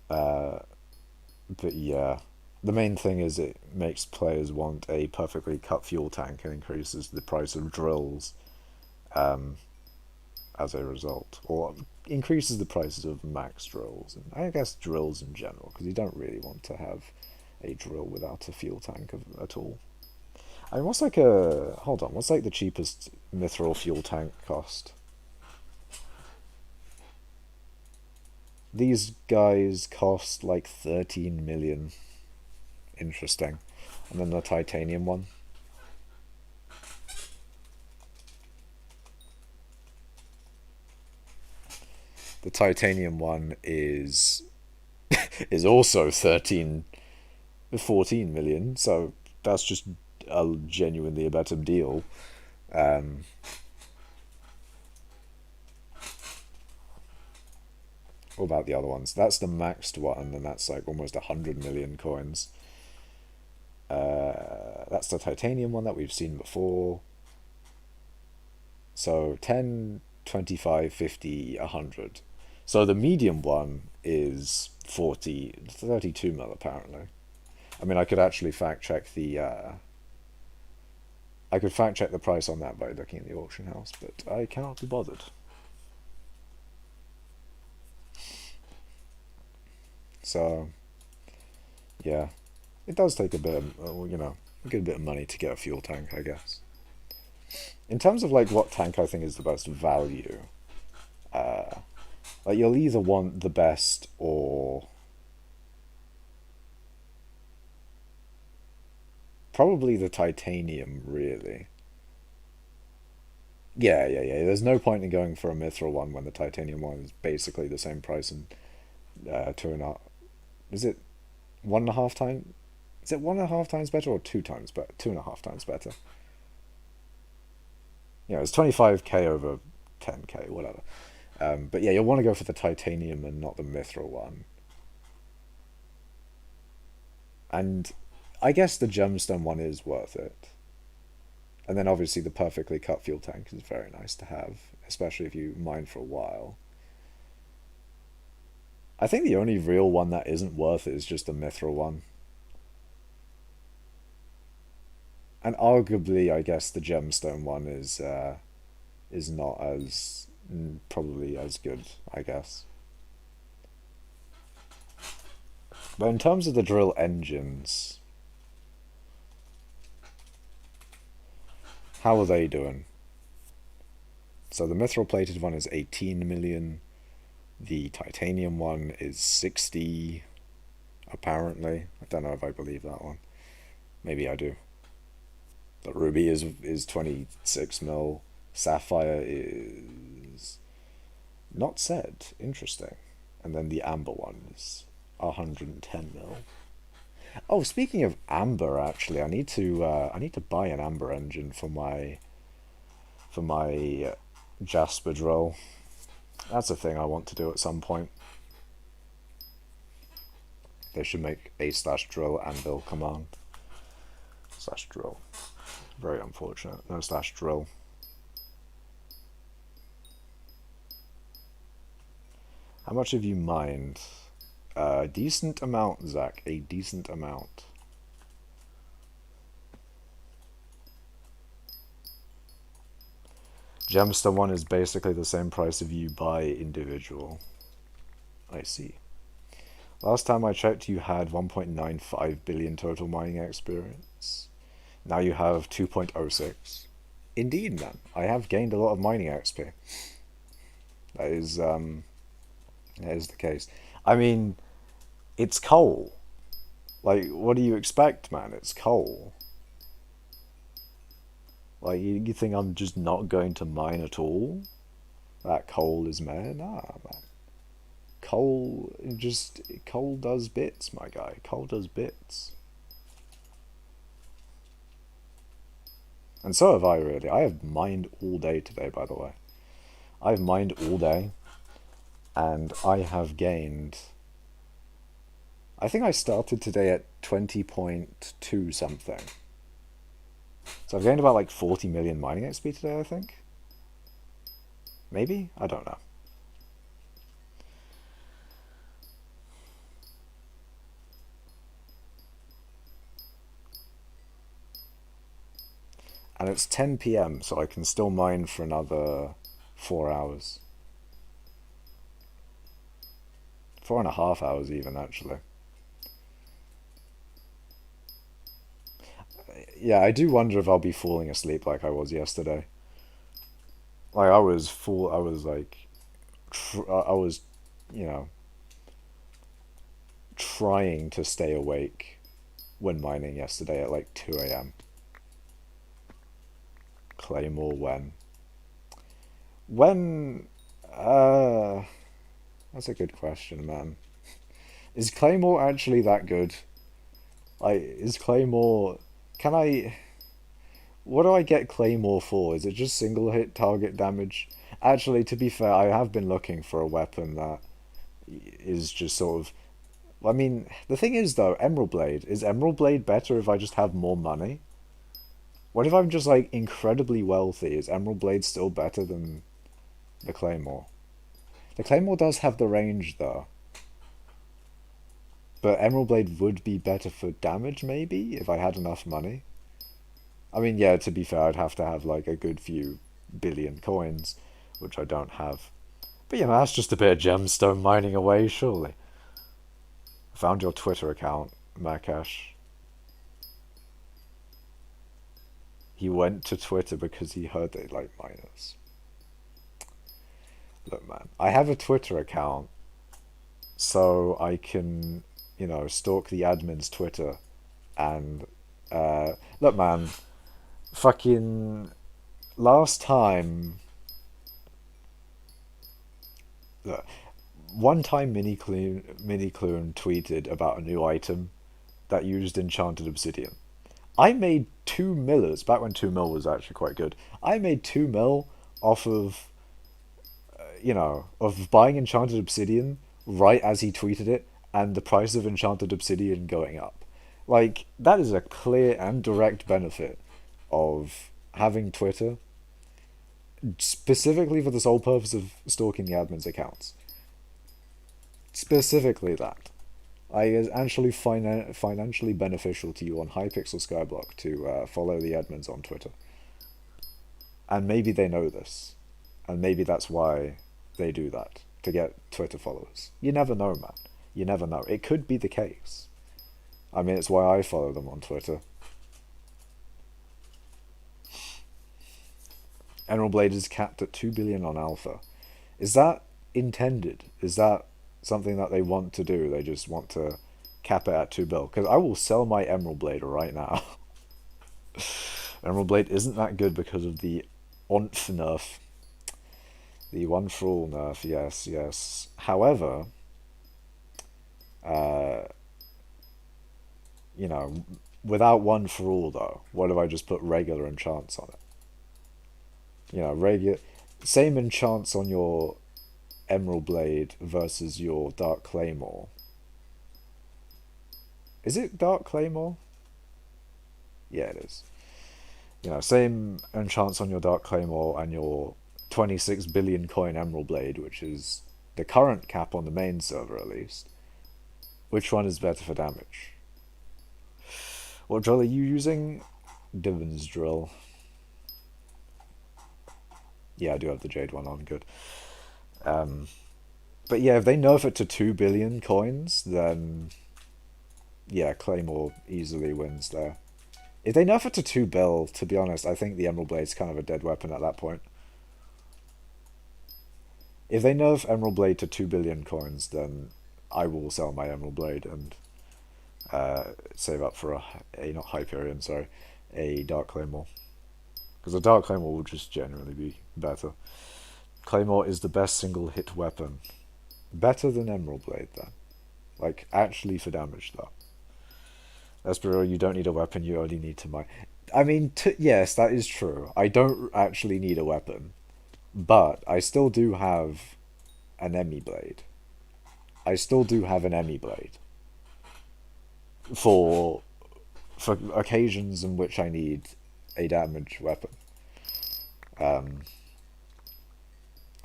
But yeah, the main thing is it makes players want a perfectly cut fuel tank and increases the price of drills um, as a result, or increases the prices of max drills and I guess drills in general, because you don't really want to have a drill without a fuel tank at all. I mean, what's like the cheapest mithril fuel tank cost? These guys cost like 13 million. Interesting. And then the titanium one. The titanium one is also 14 million, so that's just genuinely a better deal. Um, what about the other ones? That's the maxed one, and that's like almost 100 million coins. That's the titanium one that we've seen before. So 10, 25, 50, 100. So the medium one is 32 mil apparently. I mean, I could actually fact check I could fact check the price on that by looking at the auction house, but I cannot be bothered. So, yeah, it does take a bit of, a good bit of money to get a fuel tank, I guess. In terms of like what tank I think is the best value, uh, like you'll either want the best or probably the titanium, really. Yeah, yeah, yeah. There's no point in going for a mithril one when the titanium one is basically the same price and two and a half. Is it 1.5 times? Is it 1.5 times better or 2 times better? 2.5 times better. It's 25k over 10k, whatever. But yeah, you'll want to go for the titanium and not the mithril one. And I guess the gemstone one is worth it. And then obviously the perfectly cut fuel tank is very nice to have, especially if you mine for a while. I think the only real one that isn't worth it is just the mithril one. And arguably, I guess the gemstone one is not as probably as good, I guess. But in terms of the drill engines, how are they doing? So the mithril plated one is 18 million. The titanium one is 60, apparently. I don't know if I believe that one. Maybe I do. The ruby is 26 mil. Sapphire is not said. Interesting. And then the amber one is 110 mil. Oh, speaking of amber, actually, I need to buy an amber engine for my Jasper drill. That's a thing I want to do at some point. They should make a slash drill anvil command. Slash drill. Very unfortunate. No slash drill. How much have you mined? A decent amount, Zach. A decent amount. Gemstone one is basically the same price if you buy individual. I see. Last time I checked, you had 1.95 billion total mining experience. Now you have 2.06. Indeed, man. I have gained a lot of mining XP. That is the case. I mean, it's coal. Like, what do you expect, man? It's coal. Like, you think I'm just not going to mine at all? That coal is meh? Nah, man. Coal does bits, my guy. Coal does bits. And so have I, really. I have mined all day today, by the way. I've mined all day, and I have gained... I think I started today at 20.2 something. So I've gained about like 40 million mining XP today, I think. Maybe? I don't know. And it's 10 PM, so I can still mine for another 4 hours. 4.5 hours even, actually. Yeah, I do wonder if I'll be falling asleep like I was yesterday. Like, I was you know, trying to stay awake when mining yesterday at like 2 AM. Claymore when? When, that's a good question, man. Is Claymore actually that good? Like, is Claymore... Can I... What do I get Claymore for? Is it just single hit target damage? Actually, to be fair, I have been looking for a weapon that is just sort of... I mean, the thing is, though, Emerald Blade. Is Emerald Blade better if I just have more money? What if I'm just, like, incredibly wealthy? Is Emerald Blade still better than the Claymore? The Claymore does have the range, though. But Emerald Blade would be better for damage, maybe, if I had enough money. I mean, yeah, to be fair, I'd have to have, like, a good few billion coins, which I don't have. But, you know, that's just a bit of gemstone mining away, surely. I found your Twitter account, Makash. He went to Twitter because he heard they like miners. Look, man, I have a Twitter account so I can, you know, stalk the admin's Twitter and, look, man, fucking last time, look, one time Minicloon tweeted about a new item that used enchanted obsidian. I made 2 millers, back when 2 mil was actually quite good. I made 2 mil off of, you know, of buying enchanted obsidian right as he tweeted it, and the price of enchanted obsidian going up. Like, that is a clear and direct benefit of having Twitter, specifically for the sole purpose of stalking the admin's accounts. Specifically that. It's actually financially beneficial to you on hypixel skyblock to follow the admins on Twitter. And maybe they know this. And maybe that's why they do that, to get Twitter followers. You never know, man. You never know. It could be the case. I mean, it's why I follow them on Twitter. Emerald Blade is capped at 2 billion on alpha. Is that intended? Is that something that they want to do? They just want to cap it at 2 bill? Because I will sell my Emerald Blade right now. Emerald Blade isn't that good because of the ONF nerf. The one for all nerf, yes, yes. However, uh, you know, without one for all though, what if I just put regular enchants on it? You know, regular, same enchants on your Emerald Blade versus your Dark Claymore. Is it Dark Claymore? Yeah, it is. You know, same enchants on your Dark Claymore and your 26 billion coin Emerald Blade, which is the current cap on the main server at least. Which one is better for damage? What drill are you using? Divin's drill. Yeah, I do have the Jade one on, good. But yeah, if they nerf it to 2 billion coins, then yeah, Claymore easily wins there. If they nerf it to 2 bill, to be honest, I think the Emerald Blade's kind of a dead weapon at that point. If they nerf Emerald Blade to 2 billion coins, then I will sell my Emerald Blade and save up for a not Hyperion, sorry, a Dark Claymore. Because a Dark Claymore will just generally be better. Claymore is the best single hit weapon. Better than Emerald Blade, then. Like, actually for damage, though. Espero, you don't need a weapon, you only need to mine. I mean, yes, that is true. I don't actually need a weapon. But I still do have an Emmy Blade. I still do have an Emmy Blade. For occasions in which I need a damage weapon.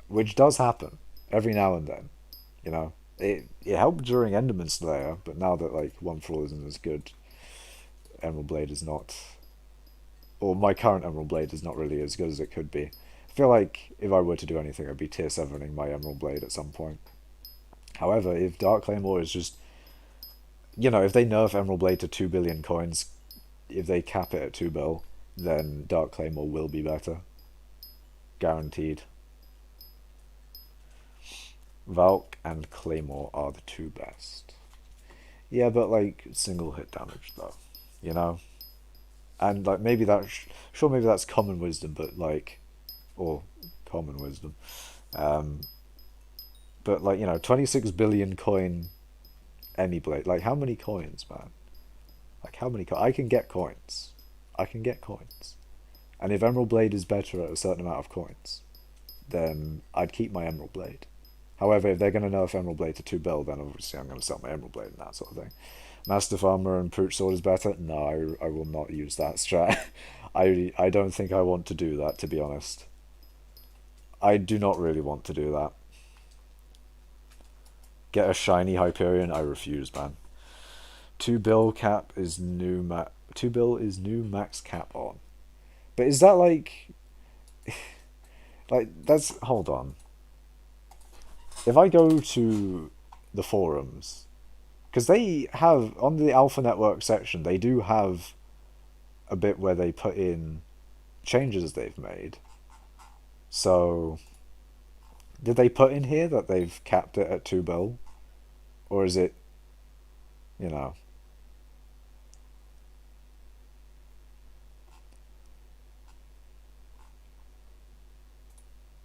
Which does happen every now and then, you know. It helped during Enderman Slayer, but now that like one for all isn't as good, Emerald Blade is not, or my current Emerald Blade is not really as good as it could be. I feel like if I were to do anything, I'd be tier 7ing my Emerald Blade at some point. However, if Dark Claymore is just, you know, if they nerf Emerald Blade to 2 billion coins, if they cap it at 2 bill, then Dark Claymore will be better. Guaranteed. Valk and Claymore are the two best. Yeah, but like single hit damage though, you know? And like maybe that's, sure, maybe that's common wisdom, but like, or common wisdom. But like, you know, 26 billion coin Emmy Blade, like how many coins, man? Like how many I can get coins. I can get coins. And if Emerald Blade is better at a certain amount of coins, then I'd keep my Emerald Blade. However, if they're going to nerf Emerald Blade to 2 bill, then obviously I'm going to sell my Emerald Blade and that sort of thing. Mastiff Armor and Pooch Sword is better? No, I will not use that strat. I don't think I want to do that, to be honest. I do not really want to do that. Get a shiny Hyperion? I refuse, man. 2 bill cap is new 2 bill is new max cap on. But is that like... like, that's... Hold on. If I go to the forums, because they have, on the Alpha Network section, they do have a bit where they put in changes they've made. So, did they put in here that they've capped it at 2 bill? Or is it, you know...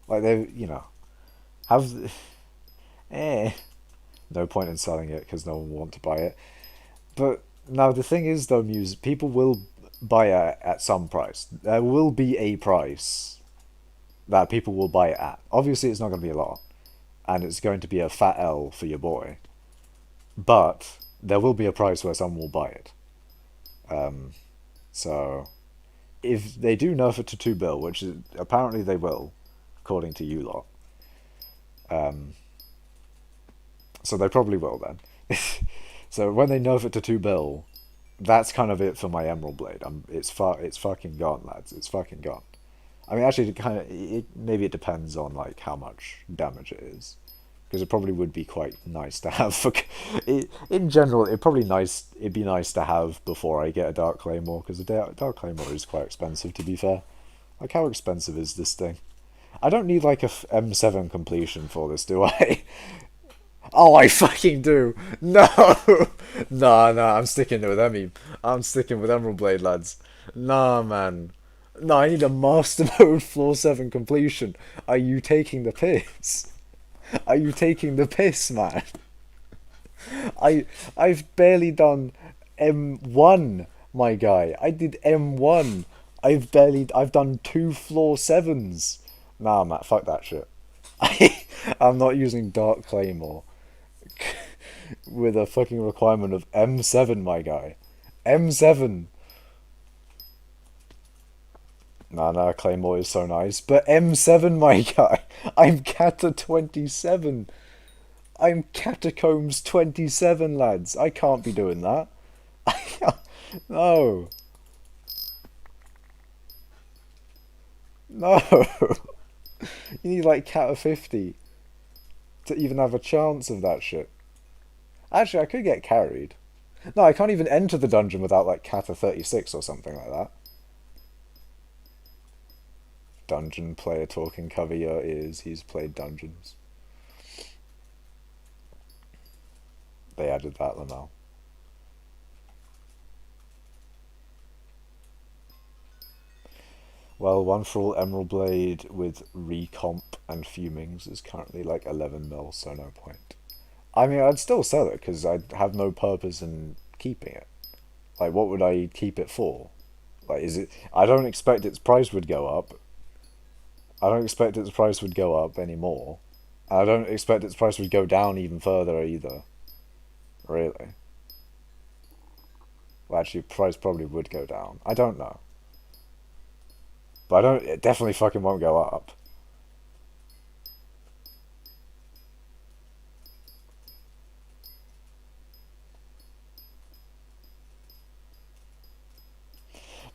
like they, you know, have... no point in selling it because no one will want to buy it. But now the thing is though, Muse, people will buy it at some price. There will be a price that people will buy it at. Obviously it's not going to be a lot, and it's going to be a fat L for your boy. But there will be a price where someone will buy it. So if they do nerf it to 2 bill, which is, apparently they will, according to you lot. So they probably will then. So when they nerf it to 2 bill, that's kind of it for my Emerald Blade. It's fucking gone, lads. It's fucking gone. I mean, actually, maybe it depends on like how much damage it is, because it probably would be quite nice to have. In general, It'd be nice to have before I get a Dark Claymore, because a Dark Claymore is quite expensive. To be fair, like how expensive is this thing? I don't need like a M7 completion for this, do I? Oh, I fucking do. No, no, I'm sticking with Emmy. I'm sticking with Emerald Blade, lads. Nah, man. No, I need a Master Mode Floor 7 completion. Are you taking the piss? Are you taking the piss, man? I've barely done M1, my guy. I did M1. I've done 2 Floor 7s. Nah, Matt, fuck that shit. I'm not using Dark Claymore with a fucking requirement of M7, my guy. M7. Nah, Claymore is so nice. But M7, my guy. I'm Cata 27. I'm Catacombs 27, lads. I can't be doing that. No. No. You need like Cata 50 to even have a chance of that shit. Actually, I could get carried. No, I can't even enter the dungeon without like Cata 36 or something like that. Dungeon player talking, cover your ears. He's played dungeons. They added that, Lamel. Well, one for all Emerald Blade with recomp and fumings is currently like 11 mil, so no point. I mean, I'd still sell it because I'd have no purpose in keeping it. Like, what would I keep it for? Like, is it? I don't expect its price would go up. I don't expect its price would go up anymore. I don't expect its price would go down even further either. Really. Well, actually, price probably would go down. I don't know. But I don't. It definitely fucking won't go up.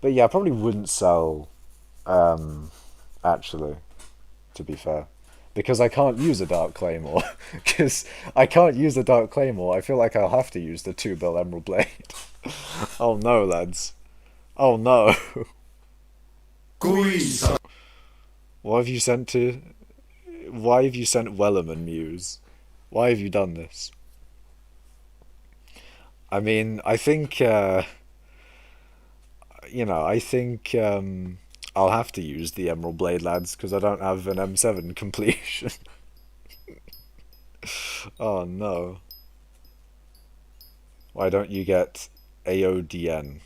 But yeah, I probably wouldn't sell, actually, to be fair. Because I can't use a Dark Claymore. Because I can't use a Dark Claymore. I feel like I'll have to use the 2 bill Emerald Blade. Oh no, lads. Oh no. What have you sent to... Why have you sent Wellerman Muse? Why have you done this? I mean, I think, I think I'll have to use the Emerald Blade, lads, because I don't have an M7 completion. Oh no. Why don't you get AODN?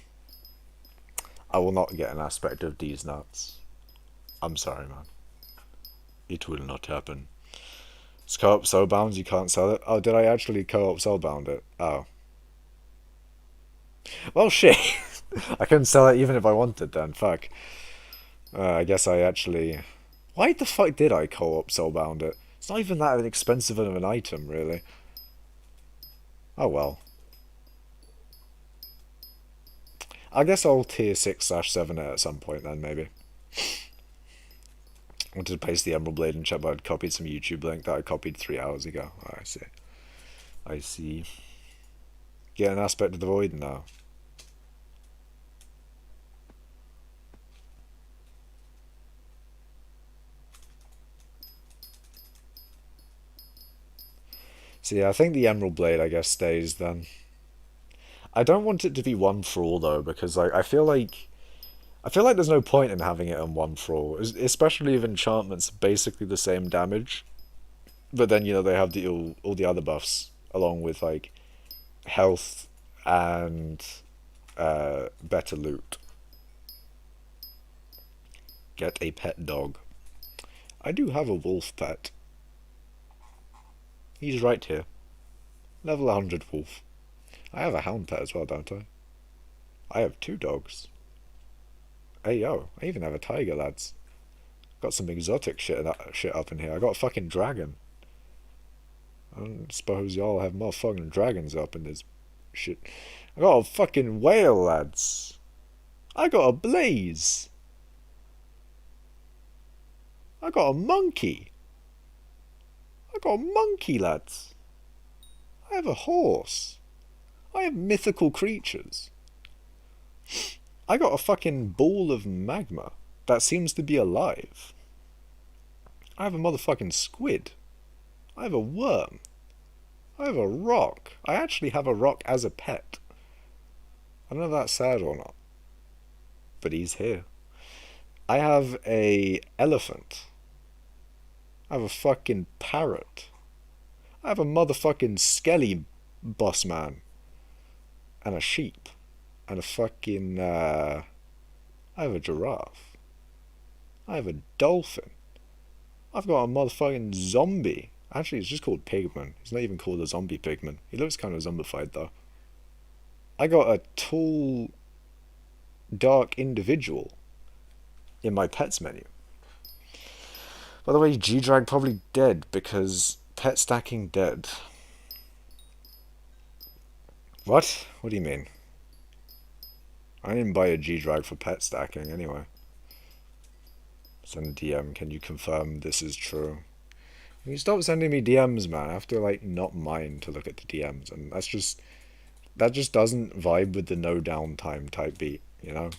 I will not get an aspect of these nuts. I'm sorry, man. It will not happen. It's co-op soulbound, you can't sell it. Oh, did I actually co-op soulbound it? Oh. Well, shit. I couldn't sell it even if I wanted then, fuck. I guess I actually... Why the fuck did I co-op soulbound it? It's not even that expensive of an item, really. Oh well. I guess I'll tier 6/7 it at some point then, maybe. I wanted to paste the Emerald Blade in chat, but I'd copied some YouTube link that I copied 3 hours ago. Oh, I see. I see. Get an aspect of the void now. So yeah, I think the Emerald Blade, I guess, stays then. I don't want it to be 1 for all though, because I feel like there's no point in having it on 1 for all, especially if enchantments are basically the same damage, but then they have all the other buffs along with like health and better loot. Get a pet dog. I do have a wolf pet. He's right here. Level 100 wolf. I have a hound pet as well, don't I? I have 2 dogs. Hey yo, I even have a tiger, lads. Got some exotic shit up in here. I got a fucking dragon. I don't suppose y'all have more fucking dragons up in this shit. I got a fucking whale, lads. I got a blaze. I got a monkey. I got a monkey, lads. I have a horse. I have mythical creatures. I got a fucking ball of magma that seems to be alive. I have a motherfucking squid. I have a worm. I have a rock. I actually have a rock as a pet. I don't know if that's sad or not, but he's here. I have a elephant. I have a fucking parrot. I have a motherfucking skelly boss man. And a sheep. And a fucking, I have a giraffe. I have a dolphin. I've got a motherfucking zombie. Actually, it's just called Pigman. It's not even called a zombie Pigman. He looks kind of zombified, though. I got a tall, dark individual in my pets menu. By the way, G-Drag probably dead because pet stacking dead. What? What do you mean? I didn't buy a G-Drag for pet stacking anyway. Send DM, can you confirm this is true? Can you stop sending me DMs, man? I have to, like, not mind to look at the DMs, and that just doesn't vibe with the no downtime type beat, you know?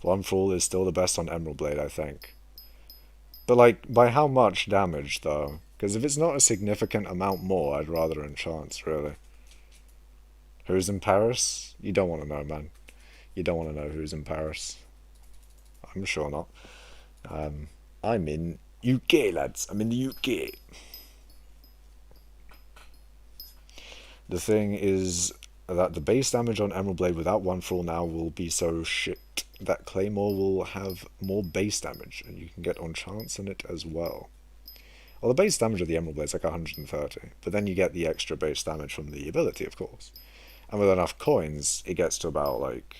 One for All is still the best on Emerald Blade, I think. But, like, by how much damage, though? Because if it's not a significant amount more, I'd rather Enchants, really. Who's in Paris? You don't want to know, man. You don't want to know who's in Paris. I'm sure not. I'm in UK, lads. I'm in the UK. The thing is that the base damage on Emerald Blade without One for All now will be so shit that Claymore will have more base damage, and you can get on chance in it as well. Well, the base damage of the Emerald Blade is like 130, but then you get the extra base damage from the ability, of course. And with enough coins, it gets to about, like,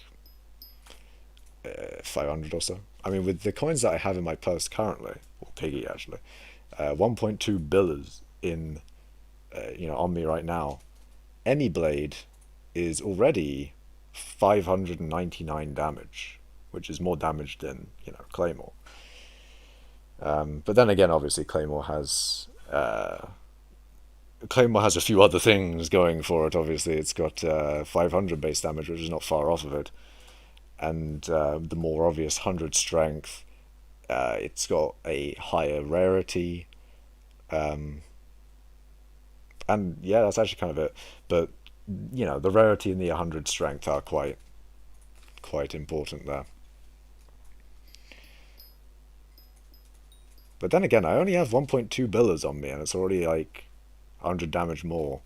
500 or so. I mean, with the coins that I have in my purse currently, or Piggy, actually, 1.2 billers in, on me right now, any blade is already 599 damage, which is more damage than, Claymore. But then again, obviously, Claymore has a few other things going for it. Obviously, it's got 500 base damage, which is not far off of it, and the more obvious 100 strength. It's got a higher rarity, and yeah, that's actually kind of it. But the rarity and the 100 strength are quite important there. But then again, I only have 1.2 billers on me, and it's already like 100 damage more.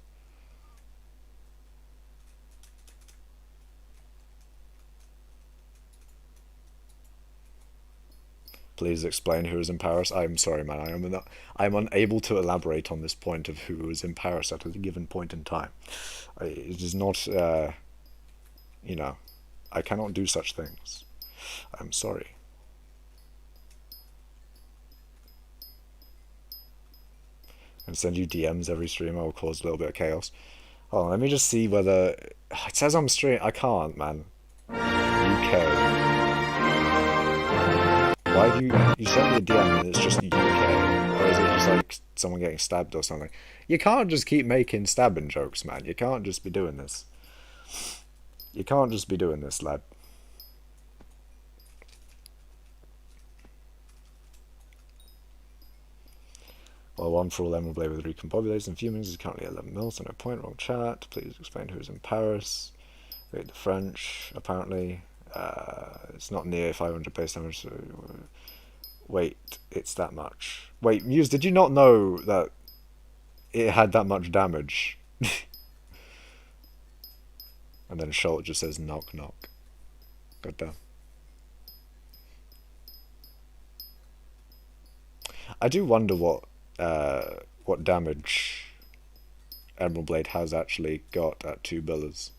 Please explain who is in Paris. I'm sorry, man. I'm unable to elaborate on this point of who is in Paris at a given point in time. It is not, I cannot do such things. I'm sorry. And send you DMs every stream. I will cause a little bit of chaos. Oh, let me just see whether it says I'm streaming. I can't, man. UK. Why do you send me a DM and it's just UK, or is it just like someone getting stabbed or something? You can't just keep making stabbing jokes, man. You can't just be doing this. You can't just be doing this, lad. Well, One for All Emerald Blade with recombobulates and fumings is currently 11 mil, so no point. Wrong chat. Please explain who's in Paris. Read the French, apparently. It's not near 500 base damage, so... Wait, it's that much. Wait, Muse, did you not know that it had that much damage? And then Schultz just says knock knock. Goddamn. I do wonder what damage Emerald Blade has actually got at 2 billers.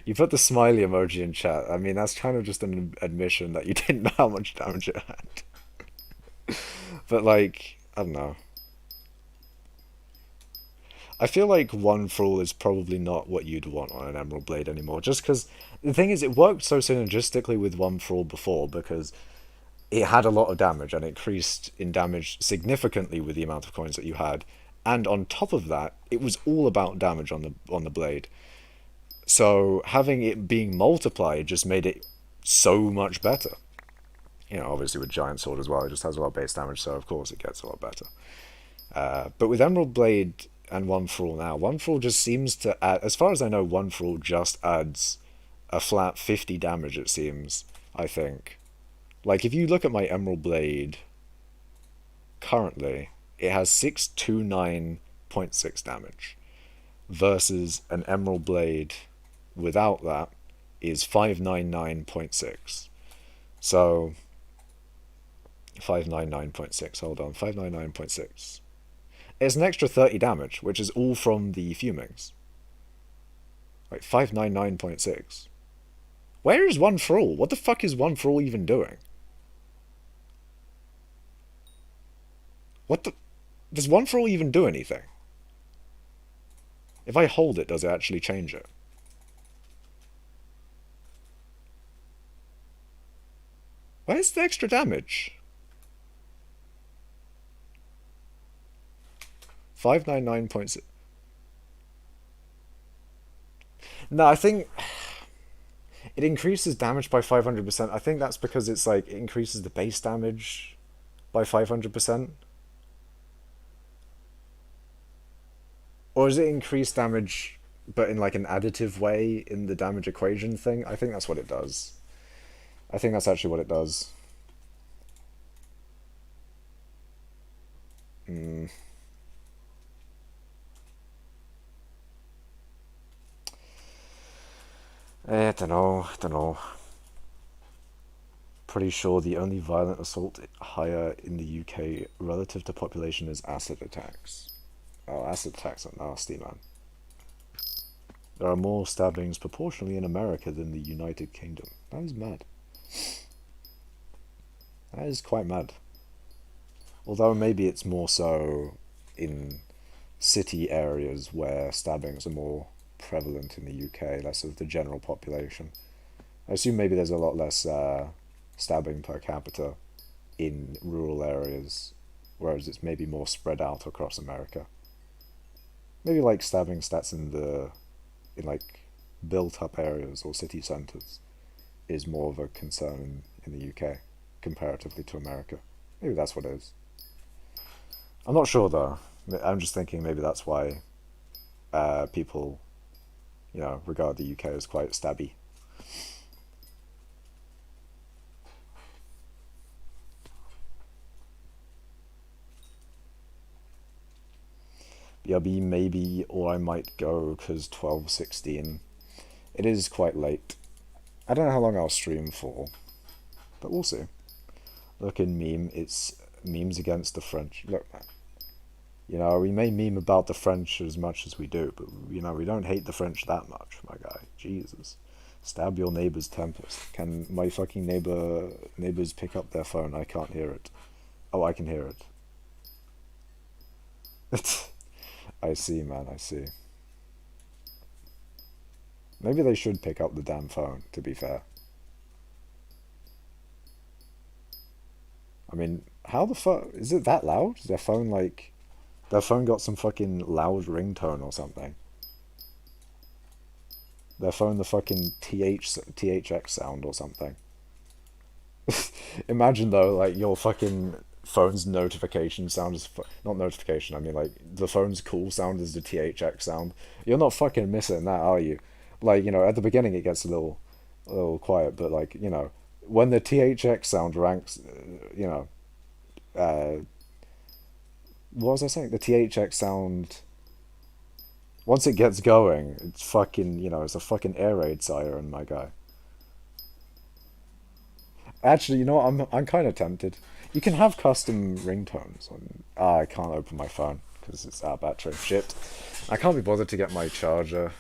You put the smiley emoji in chat. I mean, that's kind of just an admission that you didn't know how much damage it had. But like, I don't know. I feel like one for all is probably not what you'd want on an Emerald Blade anymore. Just because the thing is, it worked so synergistically with one for all before because it had a lot of damage and it increased in damage significantly with the amount of coins that you had. And on top of that, it was all about damage on the blade. So having it being multiplied just made it so much better. You know, obviously with Giant Sword as well, it just has a lot of base damage, so of course it gets a lot better. But with Emerald Blade and One for All now, One for All just seems to add, as far as I know, One for All just adds a flat 50 damage, it seems, I think. Like, if you look at my Emerald Blade currently, it has 629.6 damage versus an Emerald Blade without that is 599.6. So 599.6, hold on, 599.6. It's an extra 30 damage, which is all from the fumings. Like 599.6. Where is One for All? What the fuck is One for All even doing? What the... Does One for All even do anything? If I hold it, does it actually change it? Where's the extra damage? 599.6. No, I think it increases damage by 500%. I think that's because it's like it increases the base damage by 500%. Or is it increased damage but in like an additive way in the damage equation thing? I think that's what it does. I think that's actually what it does. I don't know, I don't know. Pretty sure the only violent assault higher in the UK relative to population is acid attacks. Oh, acid attacks are nasty, man. There are more stabbings proportionally in America than the United Kingdom. That is mad. That is quite mad. Although maybe it's more so in city areas where stabbings are more prevalent in the UK, less of the general population. I assume maybe there's a lot less stabbing per capita in rural areas, whereas it's maybe more spread out across America. Maybe like stabbing stats in like built up areas or city centres is more of a concern in the UK comparatively to America. Maybe that's what it is. I'm not sure though. I'm just thinking maybe that's why people, you know, regard the UK as quite stabby. BRB maybe, or I might go because 12:16. It is quite late. I don't know how long I'll stream for, but we'll see. Look in meme, it's memes against the French. Look, man. You know, we may meme about the French as much as we do, but, you know, we don't hate the French that much, my guy. Jesus. Stab your neighbor's tempers. Can my fucking neighbors pick up their phone? I can't hear it. Oh, I can hear it. I see, man, I see. Maybe they should pick up the damn phone, to be fair. I mean, how the fuck... Is it that loud? Is their phone, like... Their phone got some fucking loud ringtone or something. Their phone the fucking THX sound or something. Imagine though, like, your fucking phone's notification sound is... Not notification, I mean, like, the phone's call sound is the THX sound. You're not fucking missing that, are you? Like, you know, at the beginning it gets a little quiet, but, like, you know, when the THX sound ranks, you know... what was I saying? The THX sound... Once it gets going, it's fucking, you know, it's a fucking air raid siren, my guy. Actually, you know what? I'm kind of tempted. You can have custom ringtones. I can't open my phone because it's out of battery. Shit. I can't be bothered to get my charger.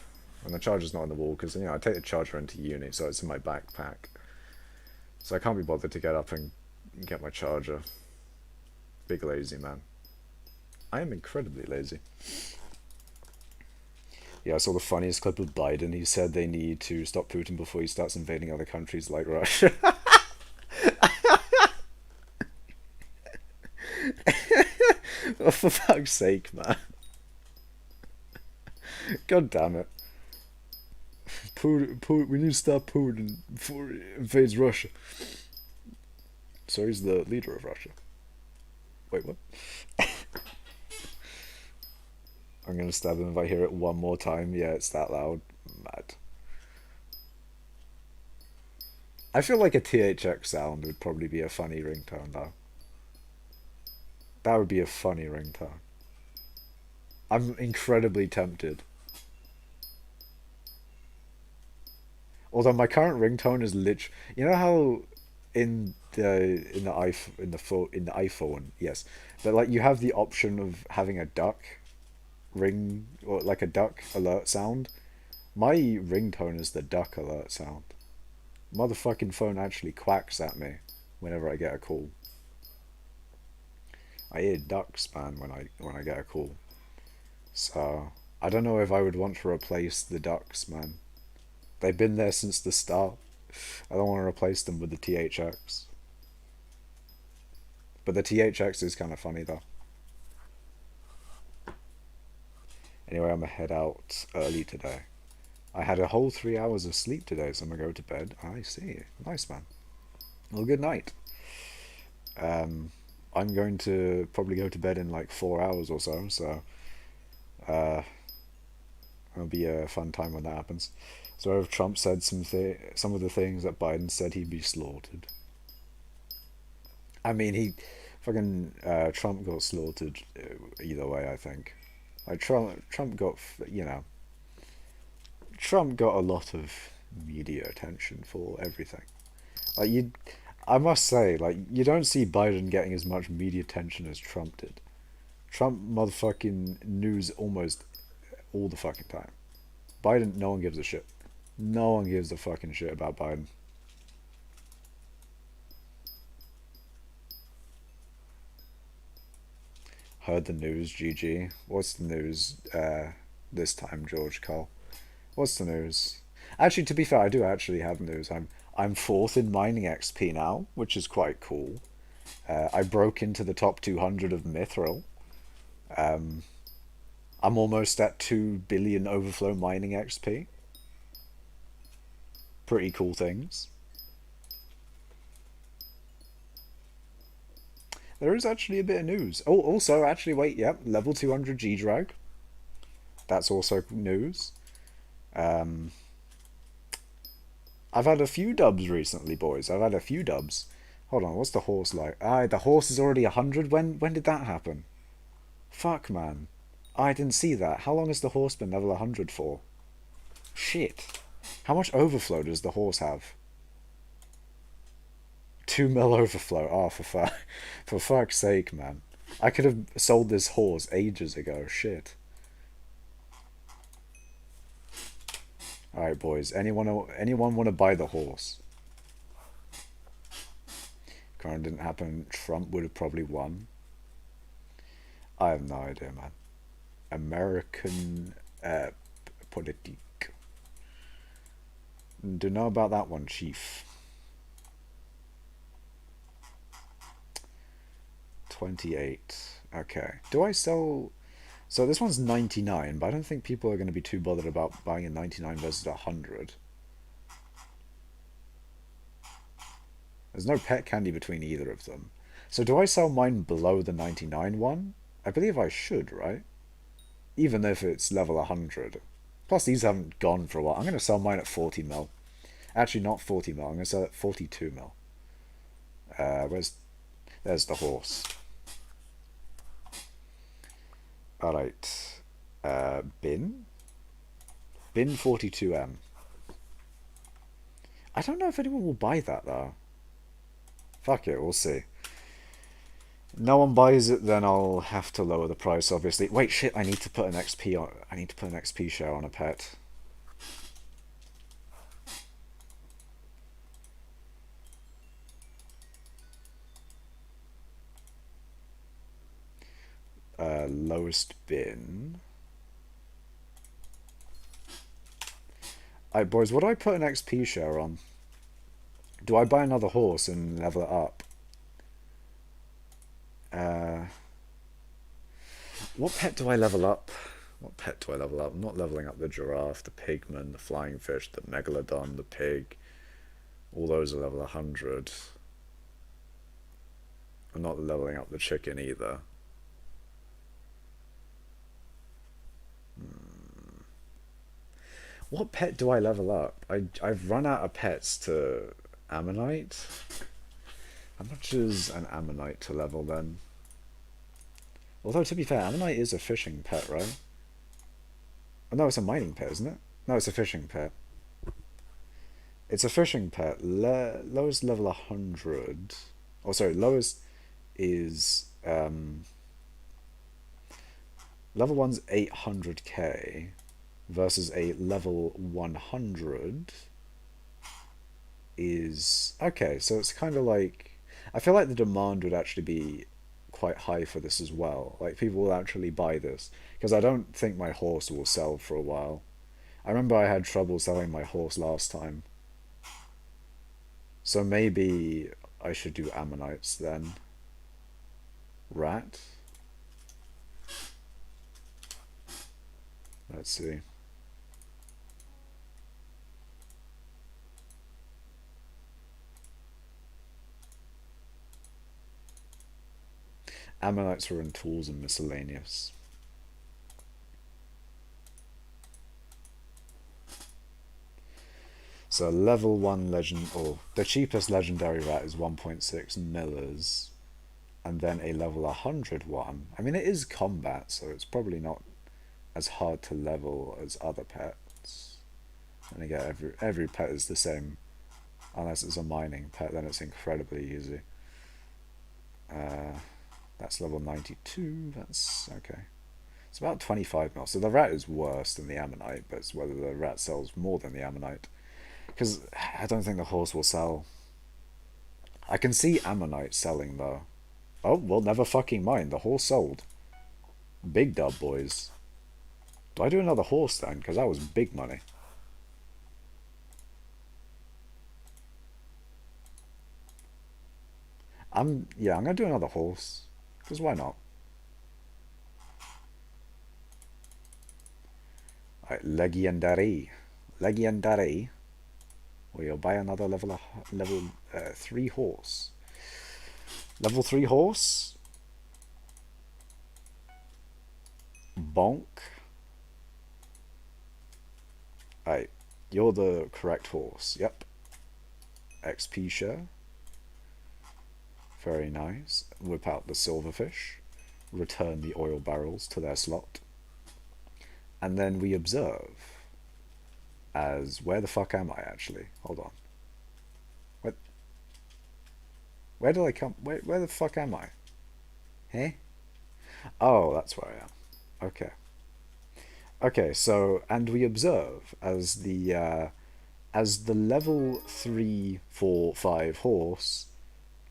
And the charger's not on the wall because, you know, I take the charger into uni, so it's in my backpack. So I can't be bothered to get up and get my charger. Big lazy man. I am incredibly lazy. Yeah, I saw the funniest clip of Biden. He said they need to stop Putin before he starts invading other countries like Russia. Oh, for fuck's sake, man. God damn it. Putin, we need to stop Putin before he invades Russia. So he's the leader of Russia. Wait, what? I'm gonna stab him if I hear it one more time. Yeah, it's that loud. Mad. I feel like a THX sound would probably be a funny ringtone, though. That would be a funny ringtone. I'm incredibly tempted. Although my current ringtone is you know how in the iPhone, yes, but like you have the option of having a duck ring or like a duck alert sound. My ringtone is the duck alert sound. Motherfucking phone actually quacks at me whenever I get a call. I hear ducks, man, when I get a call. So I don't know if I would want to replace the ducks, man. They've been there since the start. I don't want to replace them with the THX. But the THX is kind of funny though. Anyway, I'm gonna head out early today. I had a whole 3 hours of sleep today, so I'm gonna go to bed. I see. Nice, man. Well, good night. I'm going to probably go to bed in like 4 hours or so, so it'll be a fun time when that happens. So if Trump said some of the things that Biden said, he'd be slaughtered. I mean, Trump got slaughtered either way. I think, like Trump got Trump got a lot of media attention for everything. Like I must say, like you don't see Biden getting as much media attention as Trump did. Trump motherfucking news almost all the fucking time. Biden, no one gives a shit. No one gives a fucking shit about Biden. Heard the news, GG. What's the news this time, George Cole? What's the news? Actually, to be fair, I do actually have news. I'm fourth in mining XP now, which is quite cool. I broke into the top 200 of Mithril. I'm almost at 2 billion overflow mining XP. Pretty cool things. There is actually a bit of news. Oh, also, actually, wait, yep, level 200 G-Drag. That's also news. I've had a few dubs recently, boys. I've had a few dubs. Hold on, what's the horse like? The horse is already 100. When did that happen? Fuck, man. I didn't see that. How long has the horse been level 100 for? Shit. How much overflow does the horse have? 2 mil overflow. Oh, for fuck's sake, man. I could have sold this horse ages ago. Shit. Alright, boys. Anyone want to buy the horse? Current didn't happen. Trump would have probably won. I have no idea, man. American politique. Don't know about that one, Chief. 28. Okay. Do I sell... So this one's 99, but I don't think people are going to be too bothered about buying a 99 versus a 100. There's no pet candy between either of them. So do I sell mine below the 99 one? I believe I should, right? Even if it's level 100. Plus these haven't gone for a while. I'm going to sell mine at 40 mil. Actually, not 40 mil. I'm going to sell it at 42 mil. There's the horse. Alright. Bin? Bin 42M. I don't know if anyone will buy that, though. Fuck it, we'll see. No one buys it, then I'll have to lower the price, obviously. Wait, shit, I need to put an XP on... I need to put an XP share on a pet. lowest bin. Alright, boys, what do I put an XP share on? Do I buy another horse and level it up? What pet do I level up? What pet do I level up? I'm not leveling up the giraffe, the pigman, the flying fish, the megalodon, the pig. All those are level 100. I'm not leveling up the chicken either. What pet do I level up? I've run out of pets to ammonite. How much is an ammonite to level then? Although to be fair, ammonite is a fishing pet, right? Oh, no, it's a mining pet, isn't it? No, it's a fishing pet. It's a fishing pet. Lowest level 100. Oh, sorry, lowest is level 1's 800k versus a level 100 is okay, so it's kind of like I feel like the demand would actually be quite high for this as well. Like people will actually buy this because I don't think my horse will sell for a while. I remember I had trouble selling my horse last time. So maybe I should do ammonites then. Rat. Let's see. Ammonites are in tools and miscellaneous. So level 1 legend, or the cheapest legendary rat is 1.6 millers. And then a level 100 one. I mean, it is combat, so it's probably not as hard to level as other pets. And again, every pet is the same. Unless it's a mining pet, then it's incredibly easy. That's level 92. That's okay. It's about 25 mil. So the rat is worse than the ammonite, but it's whether the rat sells more than the ammonite. Because I don't think the horse will sell. I can see ammonite selling though. Oh, well, never fucking mind. The horse sold. Big dub, boys. Do I do another horse then? Because that was big money. I'm gonna do another horse. Because why not? Alright, Legendary. Legendary. We'll buy another level 3 horse. Level 3 horse. Bonk. Alright, you're the correct horse. Yep. XP share. Very nice. Whip out the silverfish. Return the oil barrels to their slot. And then we observe as where the fuck am I actually? Hold on. What? Where did I come? Where the fuck am I? Hey? Oh, that's where I am. Okay. Okay, so and we observe as the level 3, 4, 5 horse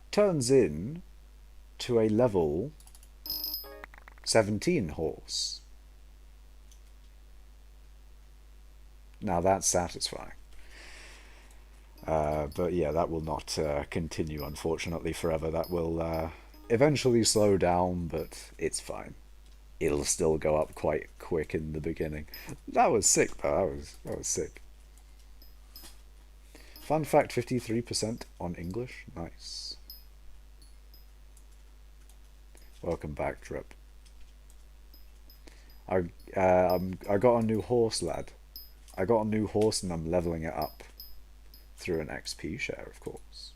turns in to a level 17 horse. Now that's satisfying. But yeah, that will not continue, unfortunately, forever. That will eventually slow down, but it's fine. It'll still go up quite quick in the beginning. That was sick, though. That was sick. Fun fact: 53% on English. Nice. Welcome back, Drip. I got a new horse, lad. I got a new horse and I'm leveling it up through an XP share, of course.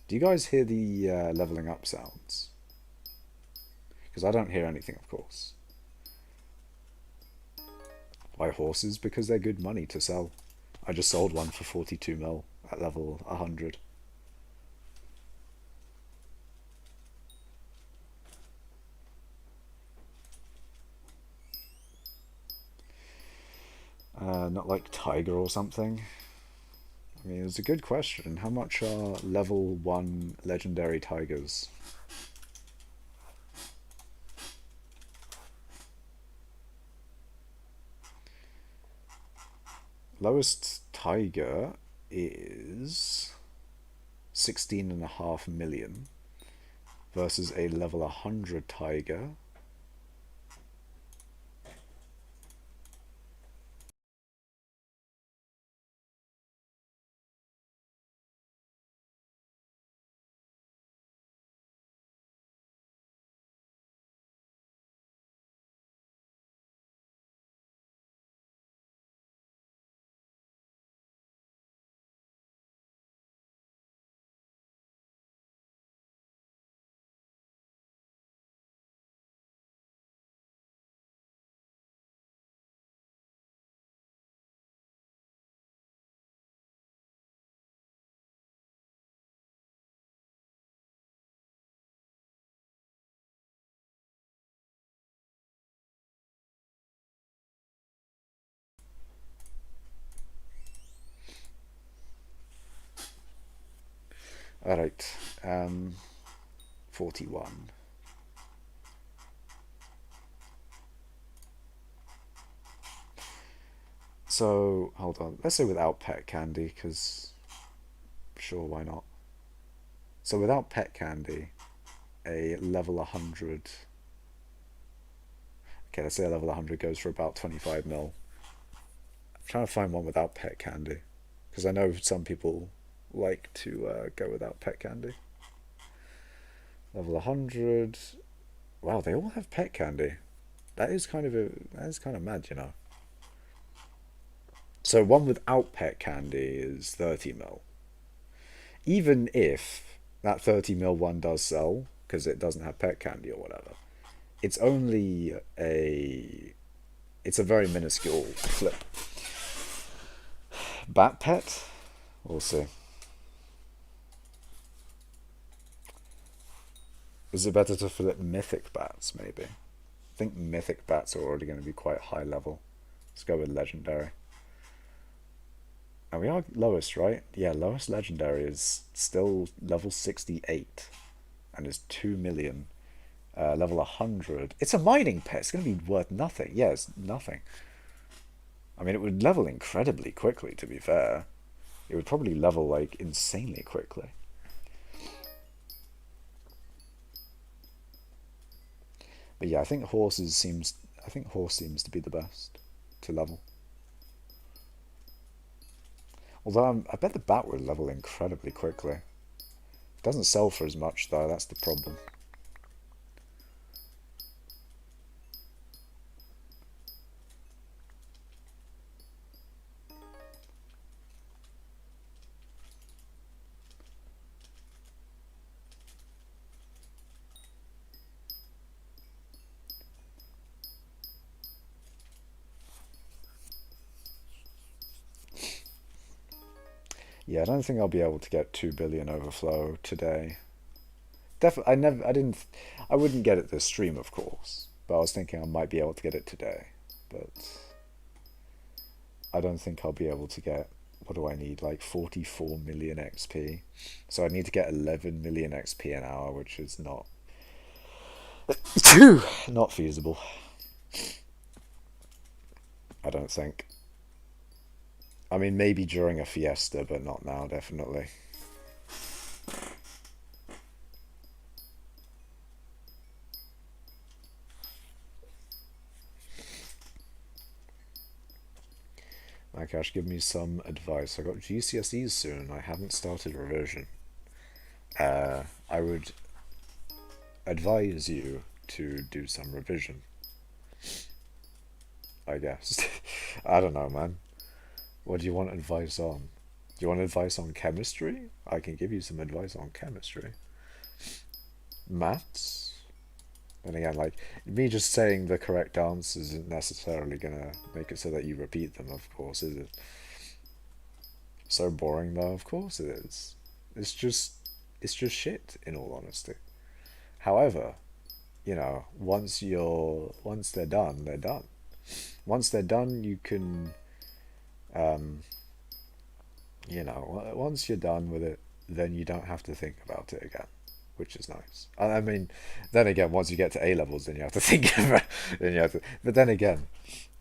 Do you guys hear the leveling up sounds? Because I don't hear anything, of course. Why horses? Because they're good money to sell. I just sold one for 42 mil at level 100. Not like tiger or something. I mean, it's a good question. How much are level 1 legendary tigers? Lowest tiger is 16.5 million versus a level 100 tiger. Alright, 41. So, hold on. Let's say without pet candy, because sure, why not? So, without pet candy, a level 100. Okay, let's say a level 100 goes for about 25 mil. I'm trying to find one without pet candy, because I know some people like to go without pet candy. Level 100. Wow, they all have pet candy. That is kind of mad, you know. So one without pet candy is 30 mil. Even if that 30 mil one does sell because it doesn't have pet candy or whatever, it's only a it's a very minuscule flip. Bat pet? We'll see. Is it better to flip mythic bats, maybe? I think mythic bats are already going to be quite high level. Let's go with legendary. And we are lowest, right? Yeah, lowest legendary is still level 68 and is 2 million. Level 100. It's a mining pet. It's going to be worth nothing. Yeah, it's nothing. I mean, it would level incredibly quickly, to be fair. It would probably level, like, insanely quickly. But yeah, I think horse seems to be the best to level. Although I bet the bat would level incredibly quickly. It doesn't sell for as much, though. That's the problem. Yeah, I don't think I'll be able to get 2 billion overflow today. Definitely, I wouldn't get it this stream, of course, but I was thinking I might be able to get it today. But I don't think I'll be able to get, what do I need, like 44 million XP. So I need to get 11 million XP an hour, which is not feasible. I don't think. I mean, maybe during a fiesta, but not now, definitely. My gosh, give me some advice. I got GCSEs soon. I haven't started revision. I would advise you to do some revision, I guess. I don't know, man. What do you want advice on? Do you want advice on chemistry? I can give you some advice on chemistry. Maths? And again, like, me just saying the correct answers isn't necessarily gonna make it so that you repeat them, of course, is it? So boring though, of course it is. It's just it's just shit, in all honesty. However, you know, once they're done, they're done. Once they're done, you can you know, once you're done with it, then you don't have to think about it again, which is nice. I mean, then again, once you get to A levels, then you have to think about, then you have to. But then again,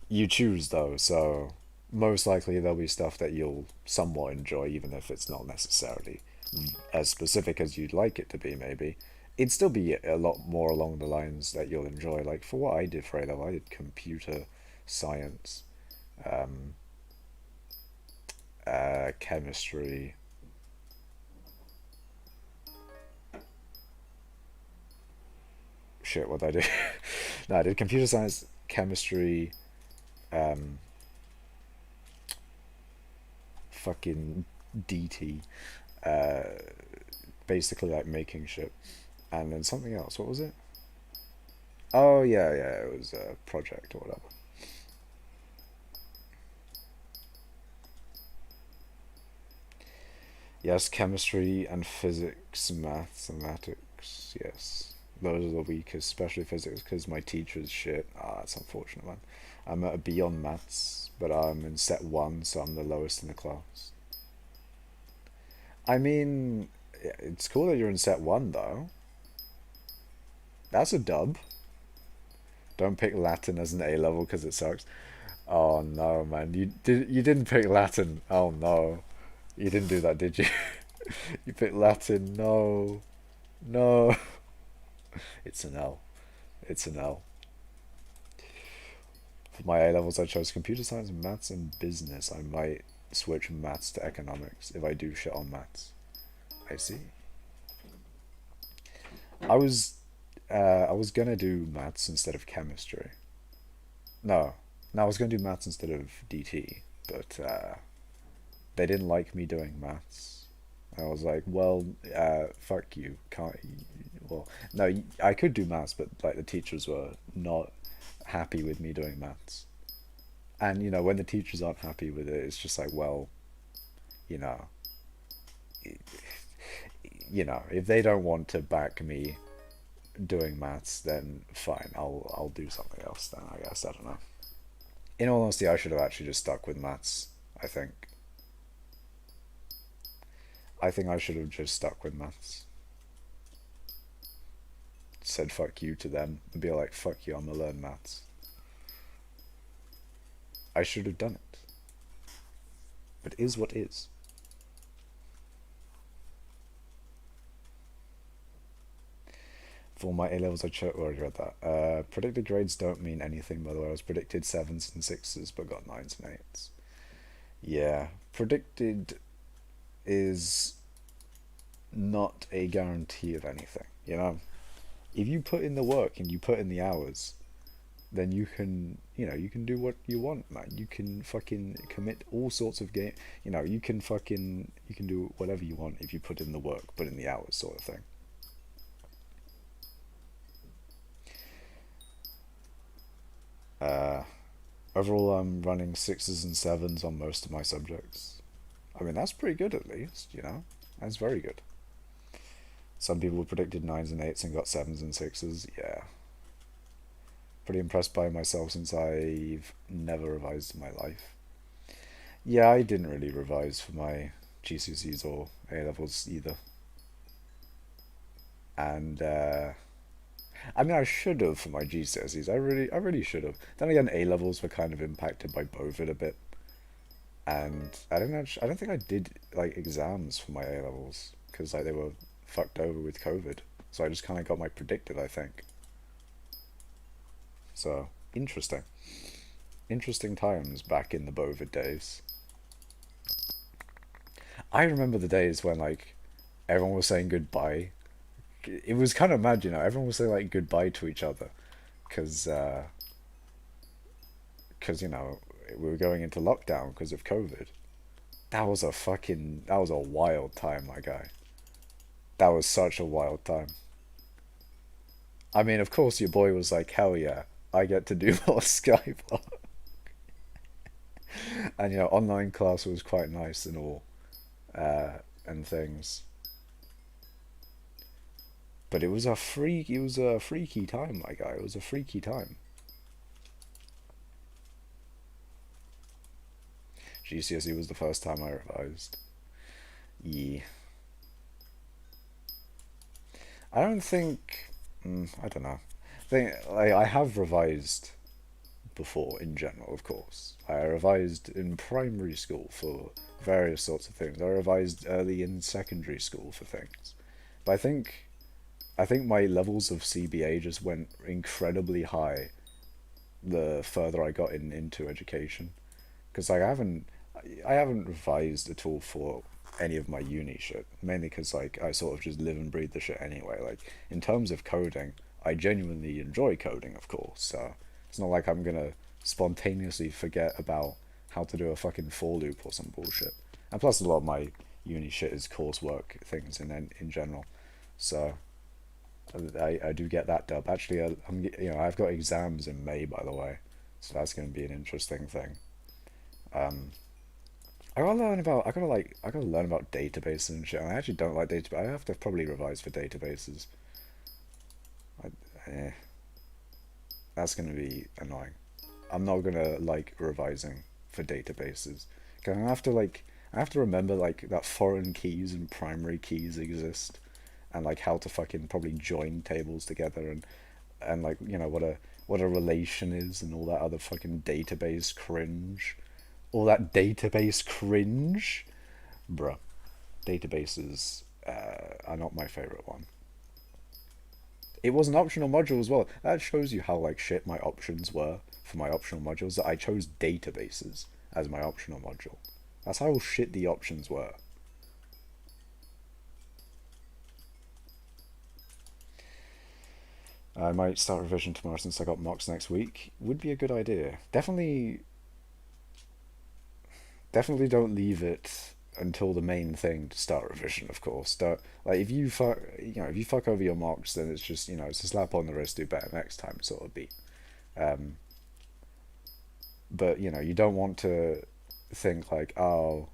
you choose though, so most likely there'll be stuff that you'll somewhat enjoy, even if it's not necessarily as specific as you'd like it to be. Maybe it'd still be a lot more along the lines that you'll enjoy. Like for what I did for A level, I did computer science, chemistry. Shit, what did I do? No, I did computer science, chemistry, um, fucking DT, uh, basically like making shit, and then something else. What was it? Oh yeah, yeah, it was a project or whatever. Yes, chemistry and physics, mathematics. Yes, those are the weakest, especially physics, because my teacher's shit. Ah, that's unfortunate, man. I'm at a B on maths, but I'm in set one, so I'm the lowest in the class. I mean, it's cool that you're in set one, though. That's a dub. Don't pick Latin as an A level because it sucks. Oh no, man, you didn't pick Latin. Oh no, you didn't do that, did you? You picked Latin. No, no. It's an L. It's an L. For my A levels, I chose computer science, maths, and business. I might switch maths to economics if I do shit on maths. I see. I was I was gonna do maths instead of chemistry. No, no, I was gonna do maths instead of DT, but they didn't like me doing maths. I was like, well, fuck you, can't. Well, no, I could do maths, but like the teachers were not happy with me doing maths. And you know, when the teachers aren't happy with it, it's just like, well, you know, you know, if they don't want to back me doing maths, then fine, I'll do something else then, I guess. I don't know. In all honesty, I should have actually just stuck with maths. I think. I think I should have just stuck with maths. Said fuck you to them and be like, fuck you, I'm gonna learn maths. I should have done it. But is what is. For my A levels, already read that. Predicted grades don't mean anything, by the way. I was predicted sevens and sixes, but got nines and eights. Yeah, predicted is not a guarantee of anything. You know, if you put in the work and you put in the hours, then you can, you know, you can do what you want, man. You can fucking commit all sorts of game. You know, you can do whatever you want if you put in the work, put in the hours, sort of thing. Uh, Overall, I'm running sixes and sevens on most of my subjects. I mean, that's pretty good at least, you know? That's very good. Some people predicted nines and eights and got sevens and sixes. Yeah. Pretty impressed by myself since I've never revised in my life. Yeah, I didn't really revise for my GCSEs or A levels either. And I mean, I should have for my GCSEs. I really should have. Then again, A levels were kind of impacted by COVID a bit, and I don't think I did like exams for my A levels because like they were fucked over with COVID. So I just kind of got my predicted, I think. So interesting, interesting times back in the Bovid days. I remember the days when like everyone was saying goodbye. It was kind of mad, you know. Everyone was saying like goodbye to each other, because you know we were going into lockdown because of COVID. That was a wild time, my guy. That was such a wild time. I mean, of course, your boy was like, hell yeah, I get to do more skyblock, and you know, online class was quite nice and all, and things. But it was a freaky time, my guy. It was a freaky time. GCSE was the first time I revised. Yeah. I don't think. I don't know. I have revised before in general, of course. I revised in primary school for various sorts of things. I revised early in secondary school for things. But I think my levels of CBA just went incredibly high the further I got into education, because I haven't revised at all for any of my uni shit, mainly because like I sort of just live and breathe the shit anyway. Like in terms of coding, I genuinely enjoy coding, of course. So it's not like I'm gonna spontaneously forget about how to do a fucking for loop or some bullshit. And plus, a lot of my uni shit is coursework things in general. So I do get that dub. Actually, I've got exams in May, by the way, so that's going to be an interesting thing. Um, I gotta learn about databases and shit. I actually don't like database. I have to probably revise for databases. I, eh, that's gonna be annoying. I'm not gonna like revising for databases. 'Cause I have to remember like that foreign keys and primary keys exist, and like how to fucking probably join tables together, and like what a relation is and all that other fucking database cringe. All that database cringe. Bruh. Databases are not my favorite one. It was an optional module as well. That shows you how like shit my options were for my optional modules, that I chose databases as my optional module. That's how shit the options were. I might start revision tomorrow since I got mocks next week. Would be a good idea. Definitely don't leave it until the main thing to start revision, of course. Don't, like if you fuck over your mocks, then it's just it's a slap on the wrist. Do better next time, sort of beat. Um, but you don't want to think like, oh,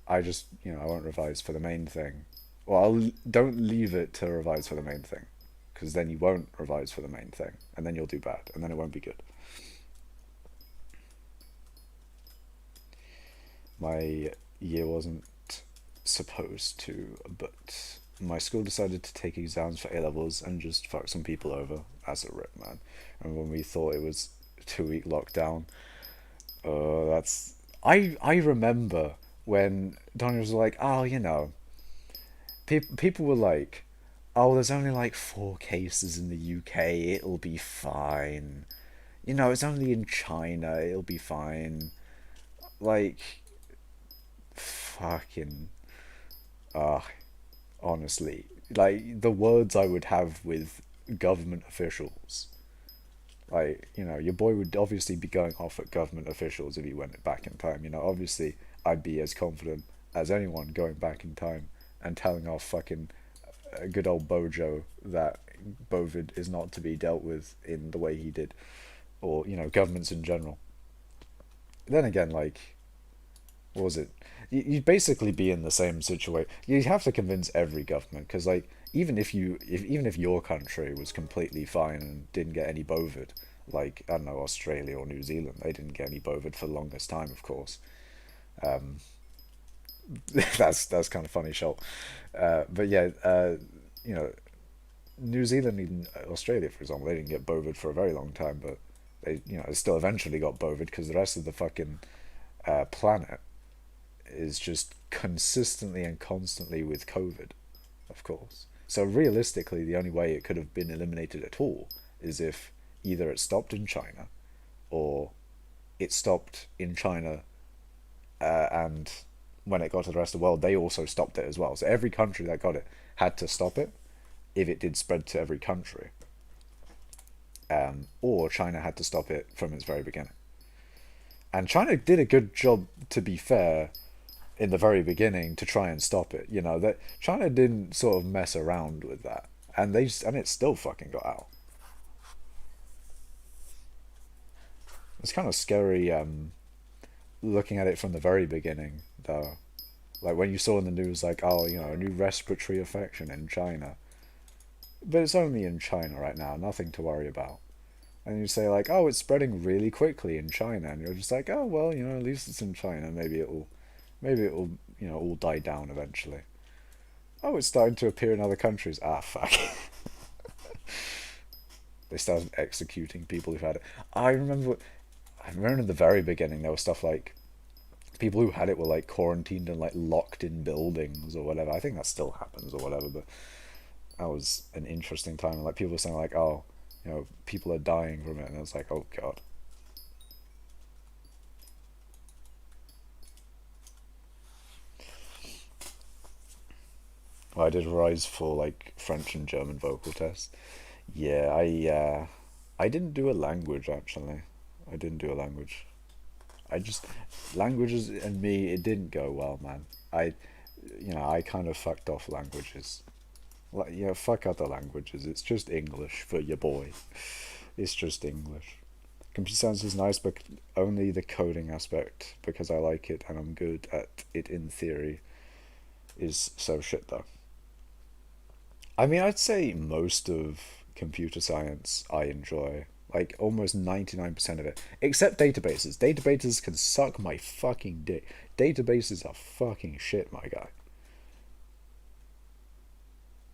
I just I won't revise for the main thing. Well, don't leave it to revise for the main thing, because then you won't revise for the main thing, and then you'll do bad, and then it won't be good. My year wasn't supposed to, but my school decided to take exams for A levels and just fuck some people over as a rip, man. And when we thought it was 2 week lockdown, that's I remember when Donnie was like, oh, people were like, oh, there's only like 4 cases in the UK, it'll be fine. It's only in China, it'll be fine. Like, fucking, uh, honestly, like the words I would have with government officials. Like, your boy would obviously be going off at government officials if he went back in time. Obviously, I'd be as confident as anyone going back in time and telling our fucking good old Bojo that Bovid is not to be dealt with in the way he did, or governments in general. Then again, like, what was it? You'd basically be in the same situation. You'd have to convince every government, because like even if your country was completely fine and didn't get any bovid, like I don't know, Australia or New Zealand, they didn't get any bovid for the longest time, of course. Um, that's kind of funny, shot. But yeah, you know, New Zealand and Australia, for example, they didn't get bovid for a very long time, but they still eventually got bovid because the rest of the fucking planet is just consistently and constantly with COVID, of course. So realistically, the only way it could have been eliminated at all is if either it stopped in China, or it stopped in China, and when it got to the rest of the world, they also stopped it as well. So every country that got it had to stop it if it did spread to every country, or China had to stop it from its very beginning. And China did a good job, to be fair, in the very beginning to try and stop it. That China didn't sort of mess around with that, and it still fucking got out. It's kind of scary, looking at it from the very beginning, though. Like when you saw in the news, like, oh, a new respiratory infection in China, but it's only in China right now, nothing to worry about. And you say like, oh, it's spreading really quickly in China, and you're just like, oh well, at least it's in China. Maybe it'll all die down eventually. Oh, it's starting to appear in other countries. Ah, fuck. They started executing people who've had it. I remember. I remember in the very beginning there was stuff like people who had it were like quarantined and like locked in buildings or whatever. I think that still happens or whatever, but that was an interesting time. Like people were saying like, oh, people are dying from it, and it was like, oh god. Well, I did Rise for like French and German vocal tests. Yeah, I didn't do a language actually. I didn't do a language. I just languages and me it didn't go well, man. I kind of fucked off languages. Like, fuck other languages. It's just English for your boy. It's just English. Computer science is nice, but only the coding aspect because I like it and I'm good at it in theory is so shit though. I mean, I'd say most of computer science I enjoy. Like almost 99% of it. Except databases. Databases can suck my fucking dick. Databases are fucking shit, my guy.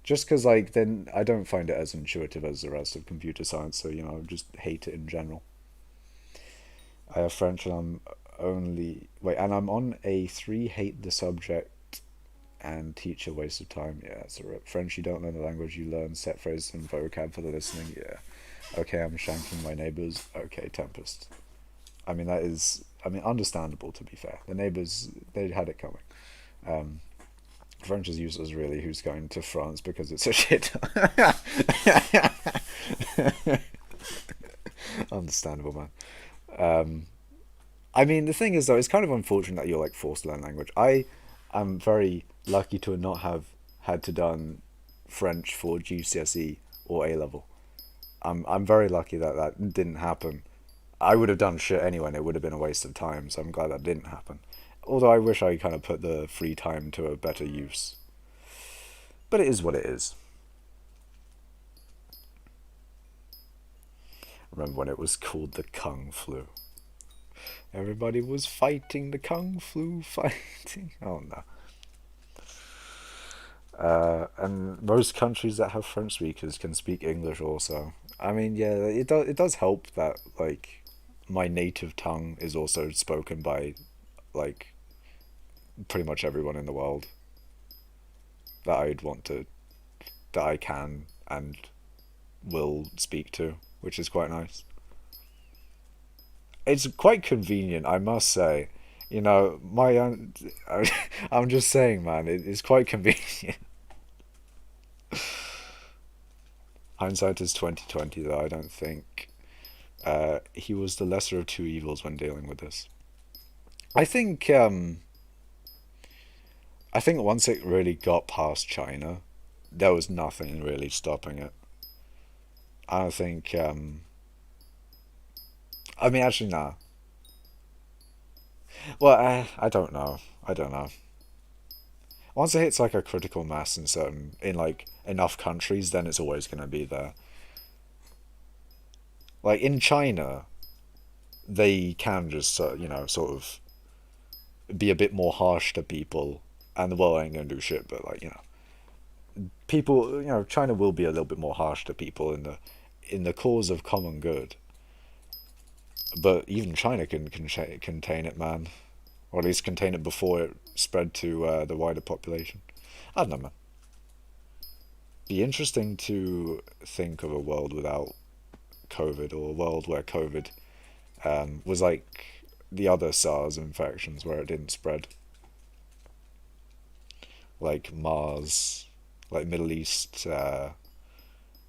Just because, like, then I don't find it as intuitive as the rest of computer science, so, I just hate it in general. I have French and I'm only. Wait, and I'm on a 3 hate the subject and teach a waste of time. Yeah, it's a rip. French, you don't learn the language, you learn set phrases and vocab for the listening. Yeah. Okay, I'm shanking my neighbours. Okay, Tempest. I mean, that is. I mean, understandable to be fair. The neighbours, they had it coming. Um, French is used as really who's going to France because it's a shit. Understandable, man. I mean, the thing is, though, it's kind of unfortunate that you're like forced to learn language. I am very lucky to not have had to done French for GCSE or A level. I'm very lucky that that didn't happen. I would have done shit anyway, and it would have been a waste of time. So I'm glad that didn't happen. Although I wish I kind of put the free time to a better use. But it is what it is. Remember when it was called the Kung Flu? Everybody was fighting the Kung Flu, fighting. Oh no. And most countries that have French speakers can speak English also. I mean, yeah, it does help that like my native tongue is also spoken by like pretty much everyone in the world that I'd want to that I can and will speak to, which is quite nice. It's quite convenient, I must say. My I'm just saying, man, it's quite convenient. Hindsight is 2020, though. I don't think he was the lesser of two evils when dealing with this. I think I think once it really got past China, there was nothing really stopping it. I don't think. I mean, actually, nah. Well, I don't know. I don't know. Once it hits like a critical mass in like enough countries, then it's always gonna be there. Like in China, they can just sort of be a bit more harsh to people, and the world ain't gonna do shit. But like people, China will be a little bit more harsh to people in the cause of common good. But even China can contain it, man, or at least contain it before it spread to the wider population. I don't know, man. Be interesting to think of a world without COVID, or a world where COVID was like the other SARS infections, where it didn't spread, like Mars, like Middle East, or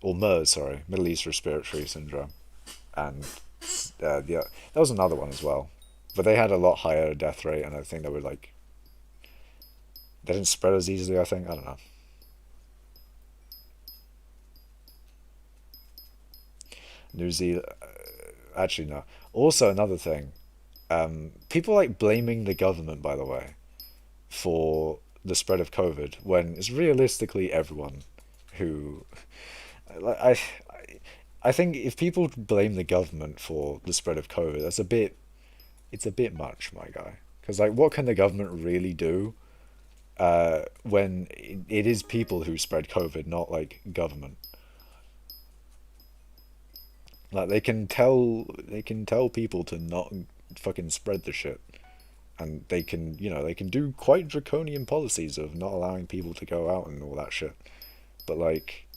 MERS, sorry, Middle East Respiratory Syndrome, and yeah, that was another one as well, but they had a lot higher death rate, and I think they were like they didn't spread as easily. I think I don't know. New Zealand, actually no. Also another thing, people like blaming the government, by the way, for the spread of COVID when it's realistically everyone who like I think if people blame the government for the spread of COVID, it's a bit much, my guy. Because like, what can the government really do? when it is people who spread COVID, not like government. Like they can tell people to not fucking spread the shit, and they can do quite draconian policies of not allowing people to go out and all that shit. But like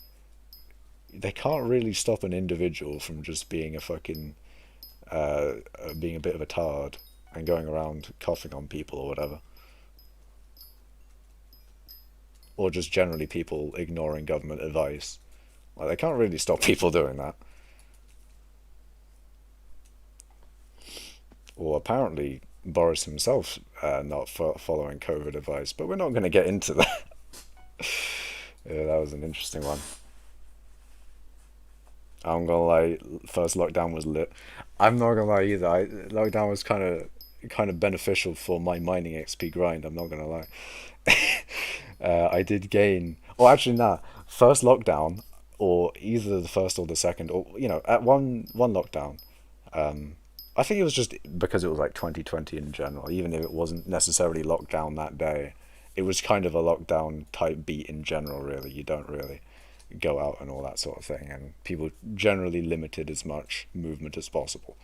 they can't really stop an individual from just being a fucking being a bit of a tard and going around coughing on people or whatever, or just generally people ignoring government advice. Like they can't really stop people doing that. Or apparently Boris himself not following COVID advice, but we're not going to get into that. Yeah, that was an interesting one. I'm gonna lie, first lockdown was lit. I'm not gonna lie either. Lockdown was kind of beneficial for my mining XP grind. I'm not gonna lie. I did gain. Oh, actually, nah. First lockdown, or either the first or the second, or at one lockdown. I think it was just because it was like 2020 in general. Even if it wasn't necessarily lockdown that day, it was kind of a lockdown type beat in general. Really, you don't really go out and all that sort of thing, and people generally limited as much movement as possible.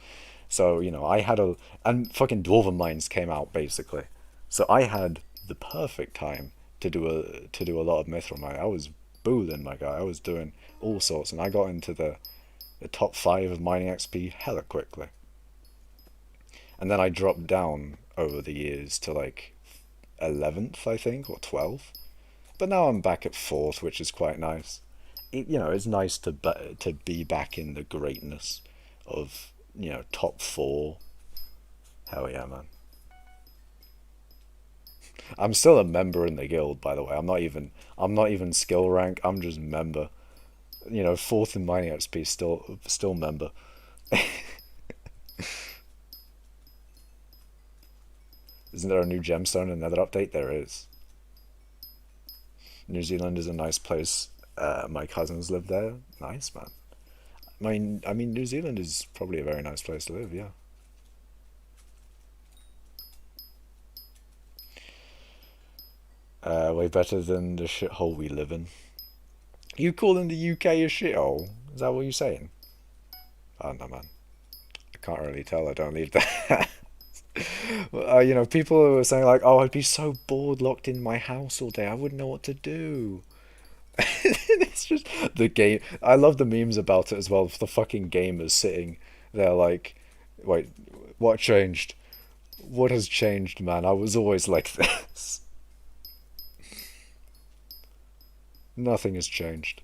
So I had and fucking Dwarven Mines came out basically, so I had the perfect time to do a lot of mithril mining. I was booling, my guy. I was doing all sorts, and I got into the top five of mining XP hella quickly. And then I dropped down over the years to like 11th, I think, or 12th. But now I'm back at fourth, which is quite nice. It's nice to be back in the greatness of top four. Hell yeah, man. I'm still a member in the guild, by the way. I'm not even skill rank. I'm just member. Fourth in mining XP, still member. Isn't there a new gemstone in another update? There is. New Zealand is a nice place. My cousins live there. Nice, man. I mean, New Zealand is probably a very nice place to live. Yeah. Way better than the shithole we live in. You calling the UK a shithole? Is that what you're saying? I don't know, man. I can't really tell. I don't leave that. People were saying like, "Oh, I'd be so bored locked in my house all day. I wouldn't know what to do." It's just the game. I love the memes about it as well. The fucking gamers sitting there like, "Wait, what changed? What has changed, man? I was always like this. Nothing has changed."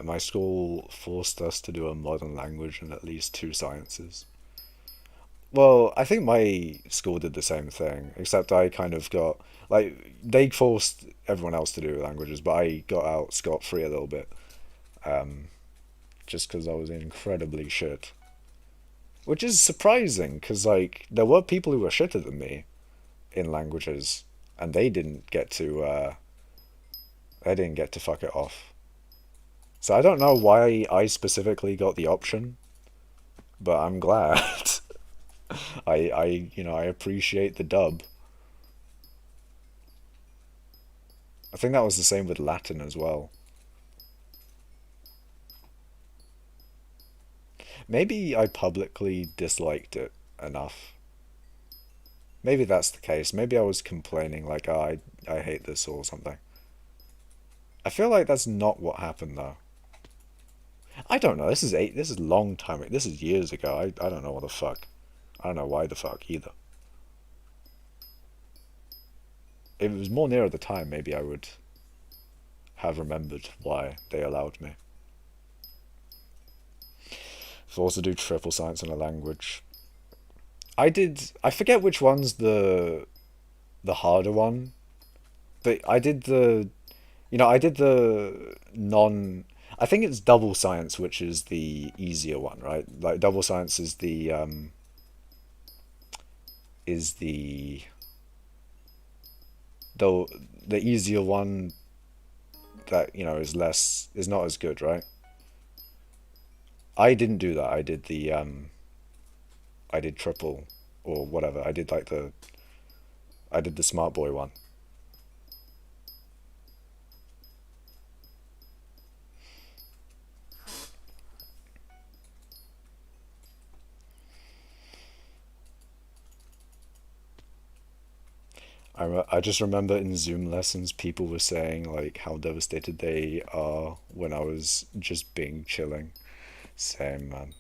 My school forced us to do a modern language and at least two sciences. Well, I think my school did the same thing, except I kind of got like they forced everyone else to do languages, but I got out scot-free a little bit, just because I was incredibly shit. Which is surprising, because like there were people who were shitter than me in languages, and they didn't get to fuck it off. So I don't know why I specifically got the option, but I'm glad. I appreciate the dub. I think that was the same with Latin as well. Maybe I publicly disliked it enough. Maybe that's the case. Maybe I was complaining like, oh, I hate this or something. I feel like that's not what happened though. I don't know. This is long time. This is years ago. I don't know what the fuck. I don't know why the fuck either. If it was more near the time, maybe I would have remembered why they allowed me. Forced to do triple science in a language. I forget which one's the harder one, but I did the non. I think it's double science, which is the easier one, right? Like double science is the the easier one that is not as good, right? I didn't do that. I did triple or whatever. I did the smart boy one. I just remember in Zoom lessons, people were saying like how devastated they are when I was just being chilling. Same, man.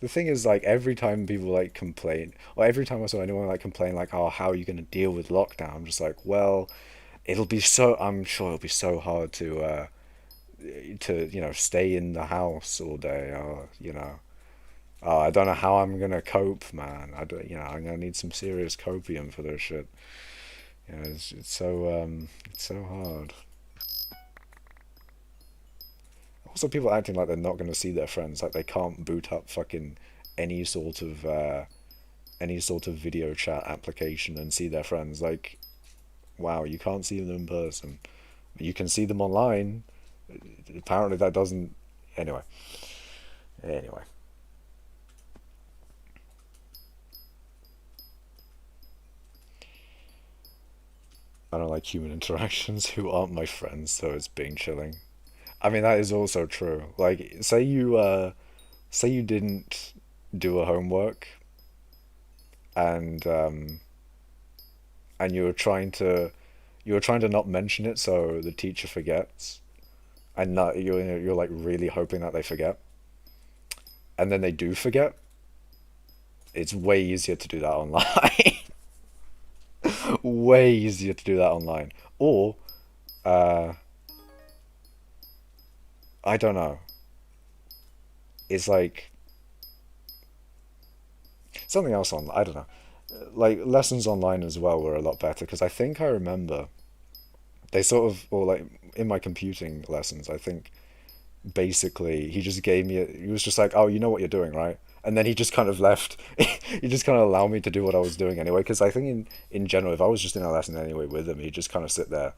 The thing is, like, every time people like complain, or every time I saw anyone like complain, like, oh, how are you gonna deal with lockdown? I'm just like, well, I'm sure it'll be so hard to stay in the house all day, or oh, I don't know how I'm gonna cope, man. I don't, I'm gonna need some serious copium for this shit. It's so hard. Also, people acting like they're not gonna see their friends, like they can't boot up fucking any sort of uh, any sort of video chat application and see their friends. Like, wow, you can't see them in person. You can see them online. Apparently, that doesn't. Anyway, anyway. I don't like human interactions who aren't my friends, so it's being chilling. I mean, that is also true. Like, say you didn't do a homework and and you were trying to not mention it so the teacher forgets, and not you're like really hoping that they forget, and then they do forget. It's way easier to do that online. Way easier to do that online. Or uh, I don't know. It's like something else on. I don't know. Like lessons online as well were a lot better because I think I remember they sort of, or like in my computing lessons, I think basically he just gave me he was just like, oh, you know what you're doing, right? And then he just kind of left. He just kind of allowed me to do what I was doing anyway, because I think in general, if I was just in a lesson anyway with him, he'd just kind of sit there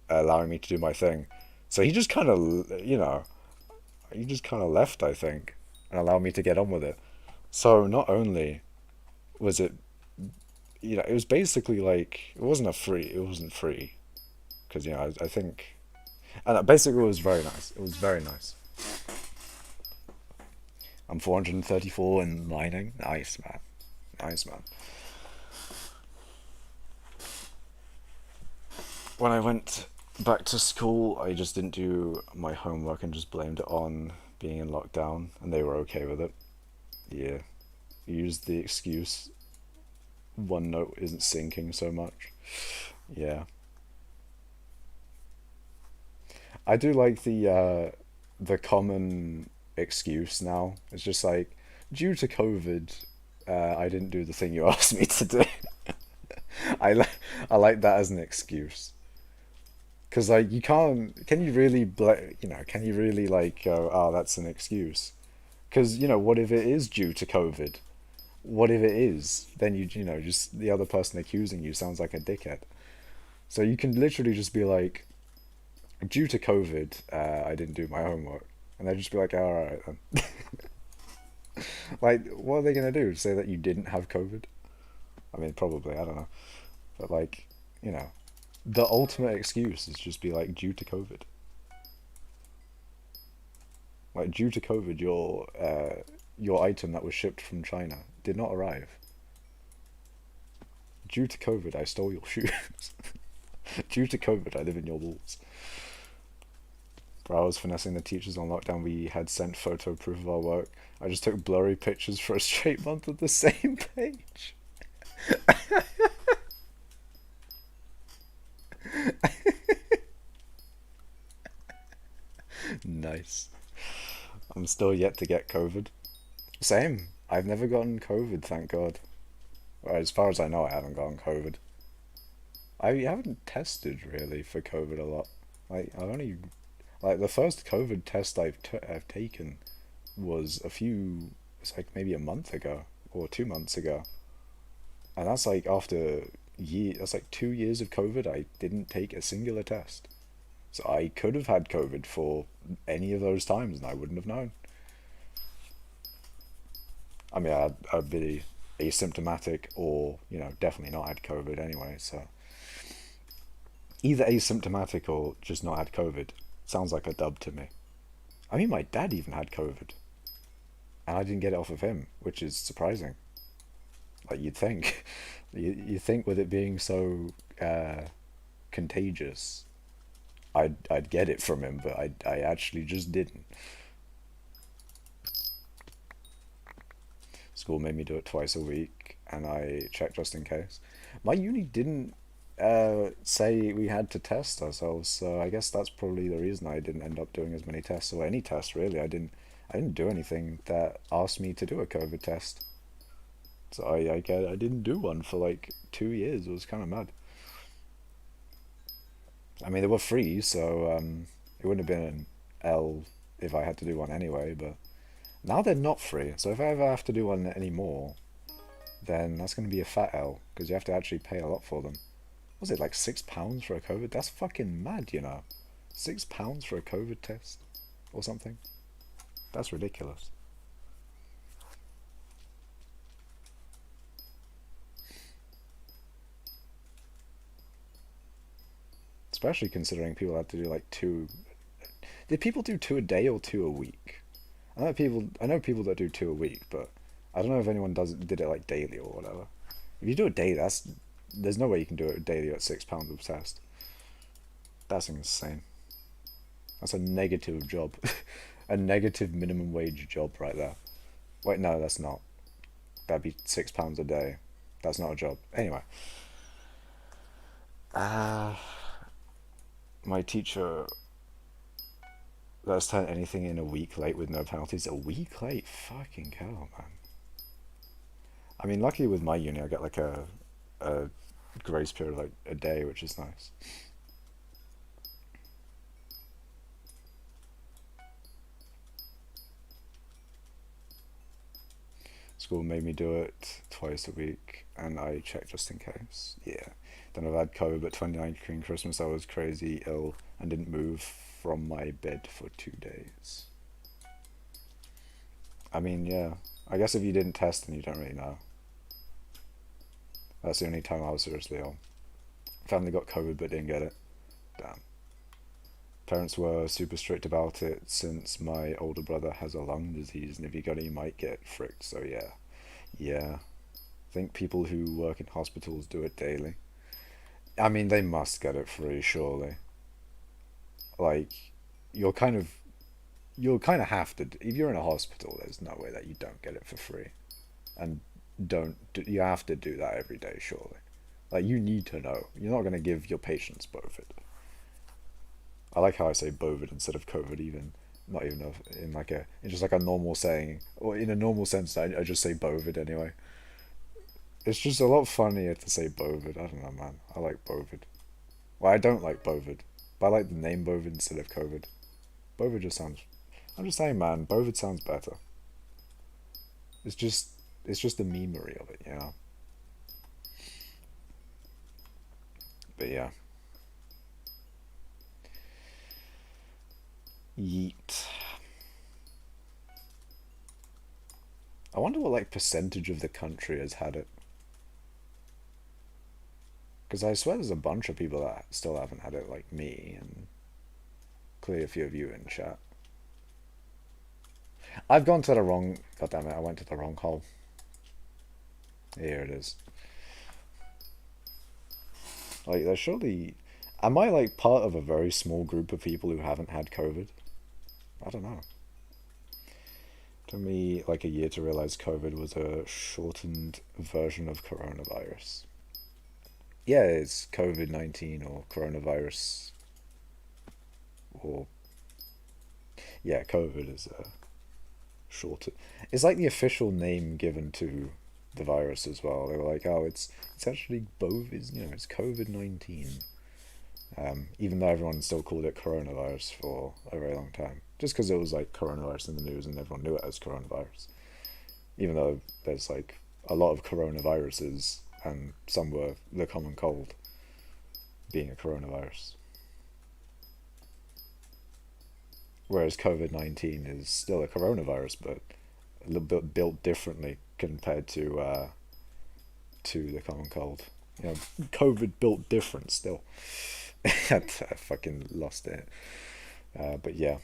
allowing me to do my thing. So he just kind of he just kind of left, I think, and allowed me to get on with it. So not only was it, it was basically like it wasn't free, because I think, and basically it was very nice. It was very nice. I'm 434 in mining. Nice, man. Nice, man. When I went back to school, I just didn't do my homework and just blamed it on being in lockdown, and they were okay with it. Yeah. Used the excuse OneNote isn't syncing so much. Yeah. I do like the common excuse now. It's just like, due to COVID, I didn't do the thing you asked me to do. I like that as an excuse. Because like you can't, can you really can you really like go, oh, that's an excuse? Because what if it is due to COVID? What if it is? Then just the other person accusing you sounds like a dickhead. So you can literally just be like, due to COVID, I didn't do my homework, and they'd just be like, all right then. Like, what are they gonna do? Say that you didn't have COVID? I mean, probably, I don't know, but like, you know, the ultimate excuse is just be like, due to COVID. Like, due to COVID, your item that was shipped from China did not arrive. Due to COVID, I stole your shoes. Due to COVID, I live in your walls. Bro, I was finessing the teachers on lockdown. We had sent photo proof of our work. I just took blurry pictures for a straight month of the same page. Nice. I'm still yet to get COVID. Same. I've never gotten COVID, thank God. Well, as far as I know, I haven't gotten COVID. I haven't tested really for COVID a lot. Like I only like the first COVID test I've taken was it's like maybe a month ago or 2 months ago, and that's like after that's like 2 years of COVID. I didn't take a singular test, so I could have had COVID for any of those times, and I wouldn't have known. I mean, I'd be asymptomatic or, definitely not had COVID anyway. So either asymptomatic or just not had COVID sounds like a dub to me. I mean, my dad even had COVID, and I didn't get it off of him, which is surprising. Like you'd think, you think with it being so contagious, I'd get it from him, but I actually just didn't. School made me do it twice a week, and I checked just in case. My uni didn't say we had to test ourselves, so I guess that's probably the reason I didn't end up doing as many tests or any tests really. I didn't do anything that asked me to do a COVID test. So I didn't do one for like 2 years. It was kind of mad. I mean, they were free, so it wouldn't have been an L if I had to do one anyway. But now they're not free, so if I ever have to do one anymore, then that's going to be a fat L because you have to actually pay a lot for them. Was it like £6 for a COVID? That's fucking mad. £6 for a COVID test or something. That's ridiculous. Especially considering people had to do like two. Did people do two a day or two a week? I know people that do two a week, but I don't know if anyone did it like daily or whatever. If you do it daily, there's no way you can do it daily at £6 of test. That's insane. That's a negative job, a negative minimum wage job right there. Wait, no, that's not. That'd be £6 a day. That's not a job. Anyway, my teacher let us turn anything in a week late with no penalties. A week late? Fucking hell, man. I mean, luckily with my uni, I get like a grace period, like a day, which is nice. School made me do it twice a week, and I checked just in case. Yeah. Then I've had COVID, but 2019 Christmas, I was crazy ill and didn't move from my bed for 2 days. I mean, yeah. I guess if you didn't test, then you don't really know. That's the only time I was seriously ill. Family got COVID but didn't get it. Damn. Parents were super strict about it since my older brother has a lung disease, and if you got it, you might get fricked. So yeah, yeah. I think people who work in hospitals do it daily. I mean, they must get it free, surely. Like, you're kind of, you'll kind of have to. If you're in a hospital, there's no way that you don't get it for free, and you have to do that every day, surely. Like, you need to know. You're not gonna give your patients bovid. I like how I say bovid instead of COVID, even not even in like in just like a normal saying, or in a normal sense. I just say bovid anyway. It's just a lot funnier to say bovid. I don't know, man. I like bovid. Well, I don't like bovid, but I like the name bovid instead of COVID. Bovid just sounds. I'm just saying, man. Bovid sounds better. It's just the memery of it. But yeah. Yeet. I wonder what like percentage of the country has had it. Because I swear there's a bunch of people that still haven't had it, like me, and clearly a few of you in chat. I've gone to the wrong. God damn it! I went to the wrong hole. Here it is. Like, there's surely. Am I like part of a very small group of people who haven't had COVID? I don't know. It took me like a year to realize COVID was a shortened version of coronavirus. Yeah, it's COVID-19 or coronavirus, or yeah, COVID is a shorter. It's like the official name given to the virus as well. They were like, oh, it's actually it's COVID-19. Even though everyone still called it coronavirus for a very long time, just because it was like coronavirus in the news and everyone knew it as coronavirus. Even though there's like a lot of coronaviruses and some were the common cold being a coronavirus. Whereas COVID-19 is still a coronavirus, but a little bit built differently compared to the common cold. You know, COVID built different still. I fucking lost it. But yeah,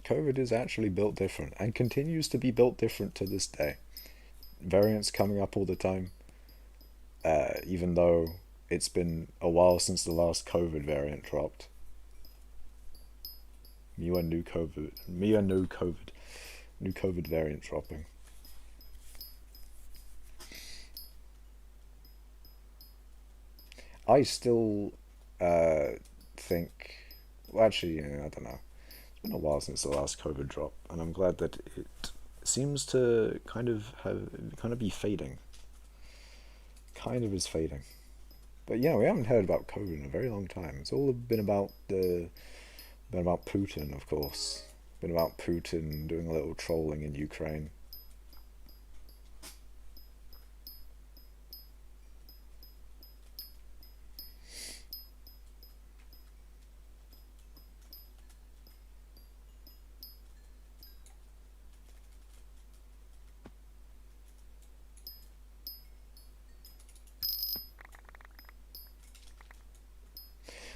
COVID is actually built different and continues to be built different to this day. Variants coming up all the time, even though it's been a while since the last COVID variant dropped. New COVID variant dropping. I still think. Well, actually, I don't know. It's been a while since the last COVID drop, and I'm glad that it seems to kind of be fading. Kind of is fading. But yeah, we haven't heard about COVID in a very long time. It's all been about Putin, of course. Been about Putin doing a little trolling in Ukraine.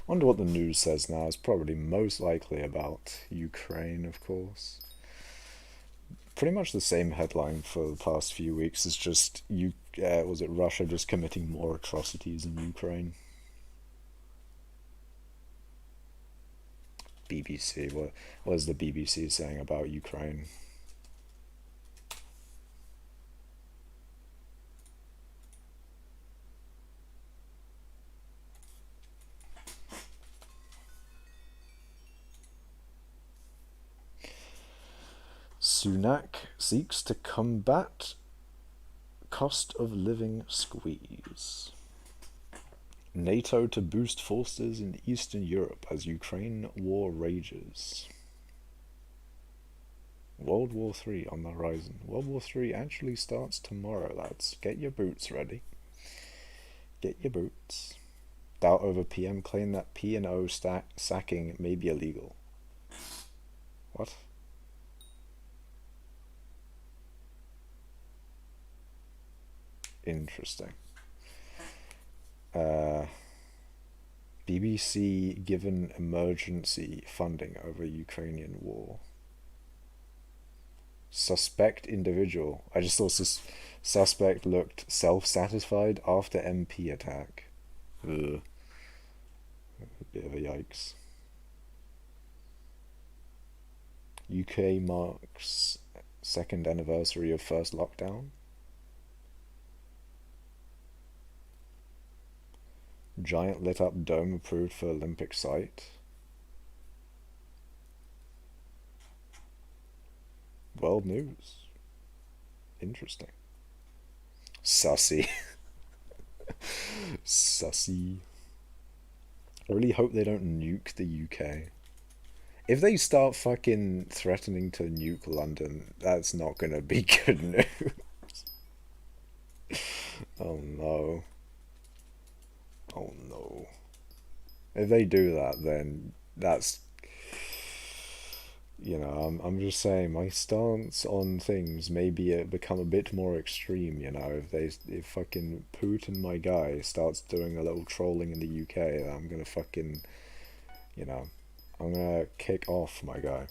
Wonder what the news says now. It's probably most likely about Ukraine, of course. Pretty much the same headline for the past few weeks. It's just was it Russia just committing more atrocities in Ukraine? BBC. What is the BBC saying about Ukraine? Sunak seeks to combat cost of living squeeze. NATO to boost forces in Eastern Europe as Ukraine war rages. World War III on the horizon. World War III actually starts tomorrow, lads. Get your boots ready. Get your boots. Doubt over PM claim that P&O sacking may be illegal. What? Interesting. BBC given emergency funding over Ukrainian war. Suspect individual. I just thought suspect looked self-satisfied after MP attack. Ugh. A bit of a yikes. UK marks second anniversary of first lockdown. Giant lit up dome approved for Olympic site. World news. Interesting. Sussy. Sussy. I really hope they don't nuke the UK. If they start fucking threatening to nuke London, that's not gonna be good news. Oh no. Oh no. If they do that, then that's, I'm just saying my stance on things may become a bit more extreme, if fucking Putin, my guy, starts doing a little trolling in the UK, I'm gonna fucking, I'm gonna kick off, my guy.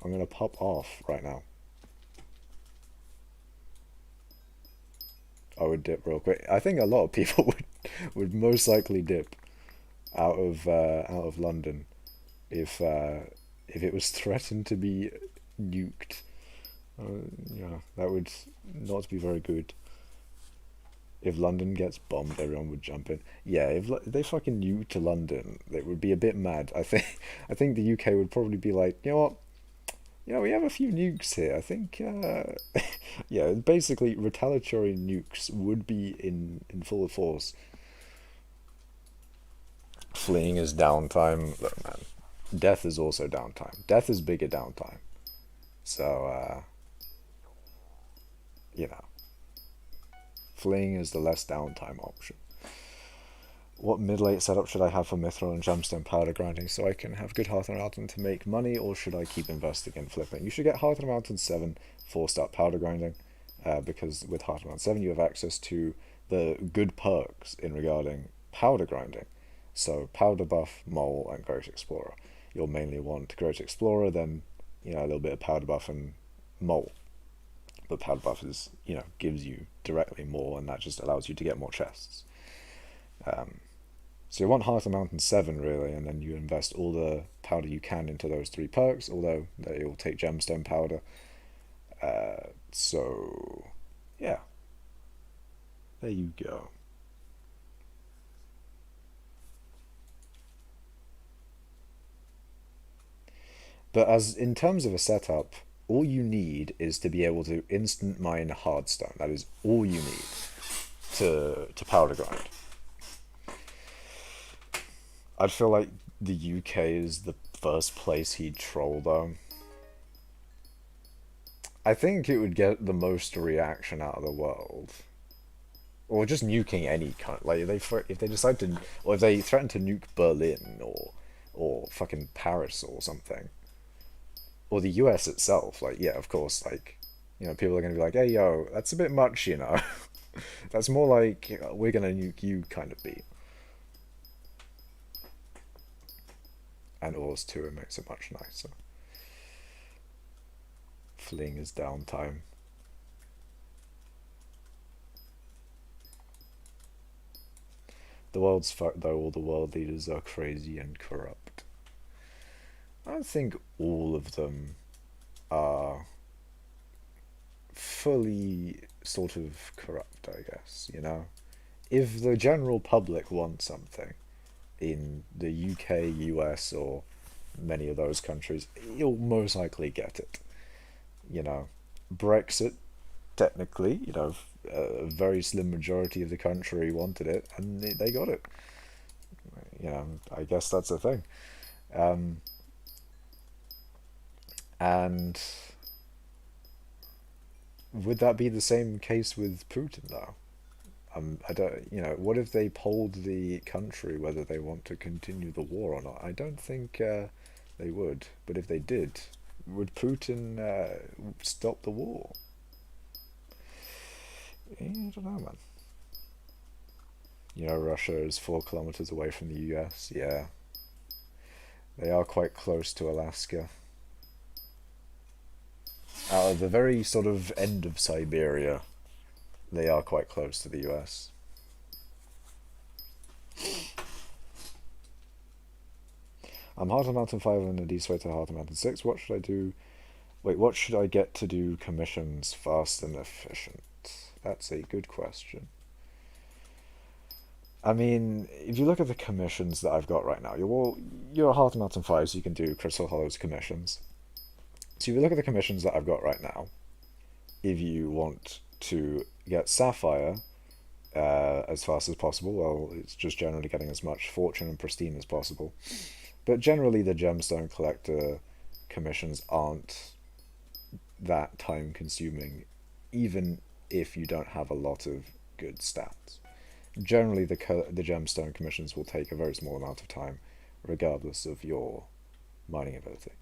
I'm gonna pop off right now. I would dip real quick. I think a lot of people would most likely dip out of London if it was threatened to be nuked. Yeah, that would not be very good. If London gets bombed, everyone would jump in. Yeah, if they fucking nuked London, they would be a bit mad. I think the UK would probably be like, you know what? Yeah, we have a few nukes here. I think, yeah, basically retaliatory nukes would be in full force. Fleeing is downtime. Look, man, death is also downtime. Death is bigger downtime. So, fleeing is the less downtime option. What middle-eight setup should I have for mithril and gemstone powder grinding so I can have good Hearth and Mountain to make money, or should I keep investing in flipping? You should get Hearth and Mountain 7 4-star powder grinding, because with Hearth and Mountain 7 you have access to the good perks in regarding powder grinding. So powder buff, mole, and Great Explorer. You'll mainly want Great Explorer, then a little bit of powder buff and mole. But powder buff is gives you directly more, and that just allows you to get more chests. So you want Hearth and Mountain 7 really, and then you invest all the powder you can into those 3 perks, although they will take gemstone powder. So yeah, there you go. But as in terms of a setup, all you need is to be able to instant mine hardstone. That is all you need to powder grind. I'd feel like the UK is the first place he'd troll though. I think it would get the most reaction out of the world. Or just nuking any kind. Like if they decide to, or if they threaten to nuke Berlin or fucking Paris or something, or the US itself. Like yeah, of course. Like people are gonna be like, hey yo, that's a bit much. That's more like we're gonna nuke you kind of beat. And Ors 2, it makes it much nicer. Fleeing is downtime. The world's fucked though, all the world leaders are crazy and corrupt. I don't think all of them are fully sort of corrupt, I guess, If the general public wants something in the UK, US, or many of those countries, you'll most likely get it. Brexit, technically, a very slim majority of the country wanted it, and they got it. I guess that's the thing. And would that be the same case with Putin, though? I don't, what if they polled the country whether they want to continue the war or not? I don't think they would. But if they did, would Putin stop the war? I don't know, man. Russia is 4 kilometers away from the US. Yeah, they are quite close to Alaska. Out of the very sort of end of Siberia, they are quite close to the US. I'm Heart of Mountain 5 and a D-Sway to Heart of Mountain 6. What should I do? Wait, what should I get to do commissions fast and efficient? That's a good question. I mean, if you look at the commissions that I've got right now, you're a Heart of Mountain 5, so you can do Crystal Hollows commissions. So if you look at the commissions that I've got right now, if you want to get Sapphire as fast as possible, well, it's just generally getting as much Fortune and Pristine as possible. But generally the Gemstone Collector commissions aren't that time consuming, even if you don't have a lot of good stats. Generally the Gemstone commissions will take a very small amount of time, regardless of your mining ability.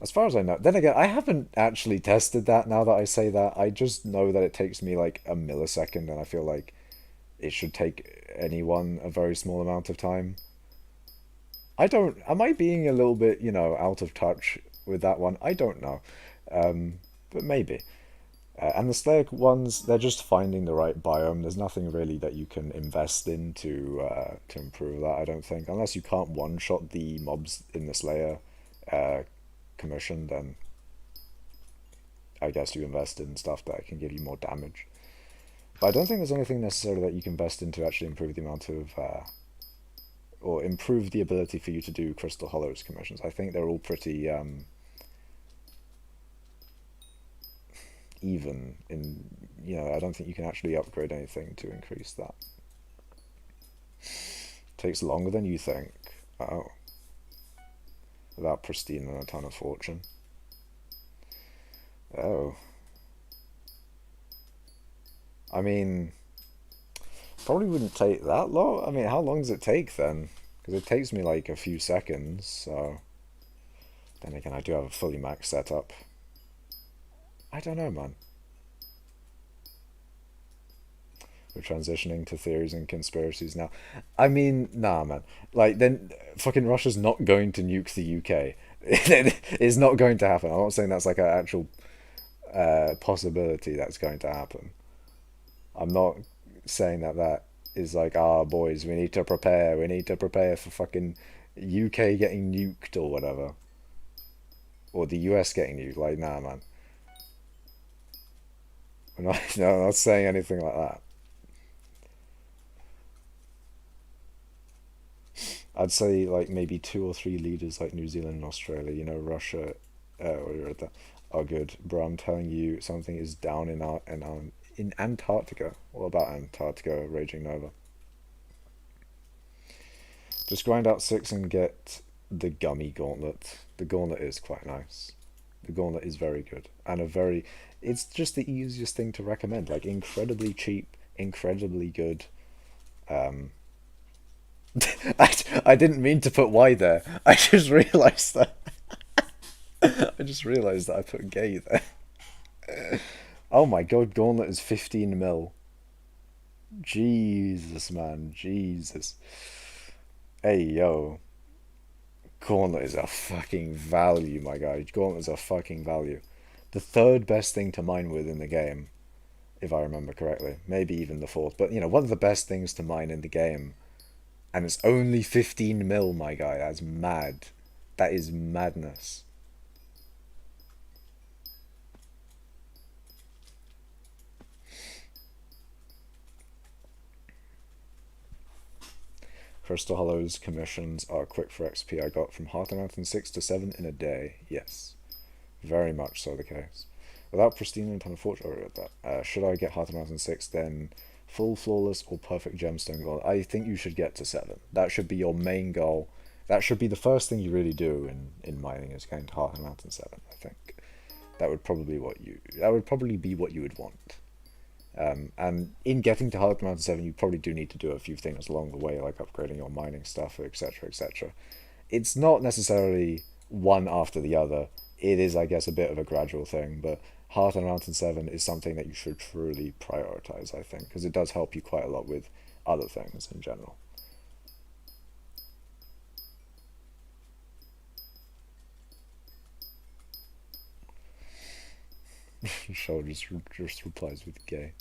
As far as I know. Then again, I haven't actually tested that now that I say that. I just know that it takes me like a millisecond, and I feel like it should take anyone a very small amount of time. I don't... Am I being a little bit, out of touch with that one? I don't know. But maybe. And the Slayer ones, they're just finding the right biome. There's nothing really that you can invest in to improve that, I don't think. Unless you can't one-shot the mobs in the Slayer commission, then I guess you invest in stuff that can give you more damage. But I don't think there's anything necessarily that you can invest in to actually improve the amount of or improve the ability for you to do Crystal Hollows commissions. I think they're all pretty even in, I don't think you can actually upgrade anything to increase that. Takes longer than you think. Oh. Without Pristine and a ton of Fortune. Oh. I mean, Probably wouldn't take that long. I mean, how long does it take then? Because it takes me like a few seconds, so... Then again, I do have a fully maxed setup. I don't know, man. We're transitioning to theories and conspiracies now. I mean, nah, man. Like, then fucking Russia's not going to nuke the UK. It's not going to happen. I'm not saying that's like an actual possibility that's going to happen. I'm not saying that that is like, ah, boys, we need to prepare. We need to prepare for fucking UK getting nuked or whatever. Or the US getting nuked. Like, nah, man. I'm not, no, I'm not saying anything like that. I'd say like maybe two or three leaders like New Zealand and Australia, Russia, or that are good. Bro, I'm telling you, something is down in Antarctica. What about Antarctica raging nova? Just grind out six and get the gummy gauntlet. The gauntlet is quite nice. The gauntlet is very good and a very. It's just the easiest thing to recommend. Like incredibly cheap, incredibly good. Um, I didn't mean to put Y there. I just realised that. I just realised that I put gay there. Oh my god, Gauntlet is 15 mil. Jesus, man. Jesus. Hey, yo. Gauntlet is a fucking value, my guy. Gauntlet is a fucking value. The third best thing to mine with in the game, if I remember correctly. Maybe even the fourth. But, one of the best things to mine in the game. And it's only 15 mil, my guy. That's mad. That is madness. Crystal Hollow's commissions are quick for XP. I got from Heart and Mountain 6 to 7 in a day. Yes. Very much so the case. Without pristine and ton of fortune, I read that. Should I get Heart and Mountain 6 then full flawless or perfect gemstone goal? I think you should get to 7. That should be your main goal. That should be the first thing you really do in mining is getting to Heart and Mountain 7, I think. That would probably be what you would want. And in getting to Heart Mountain 7, you probably do need to do a few things along the way, like upgrading your mining stuff, etc., etc. It's not necessarily one after the other. It is, I guess, a bit of a gradual thing, but Heart and Mountain 7 is something that you should truly prioritize, I think, because it does help you quite a lot with other things in general. Show just replies with gay.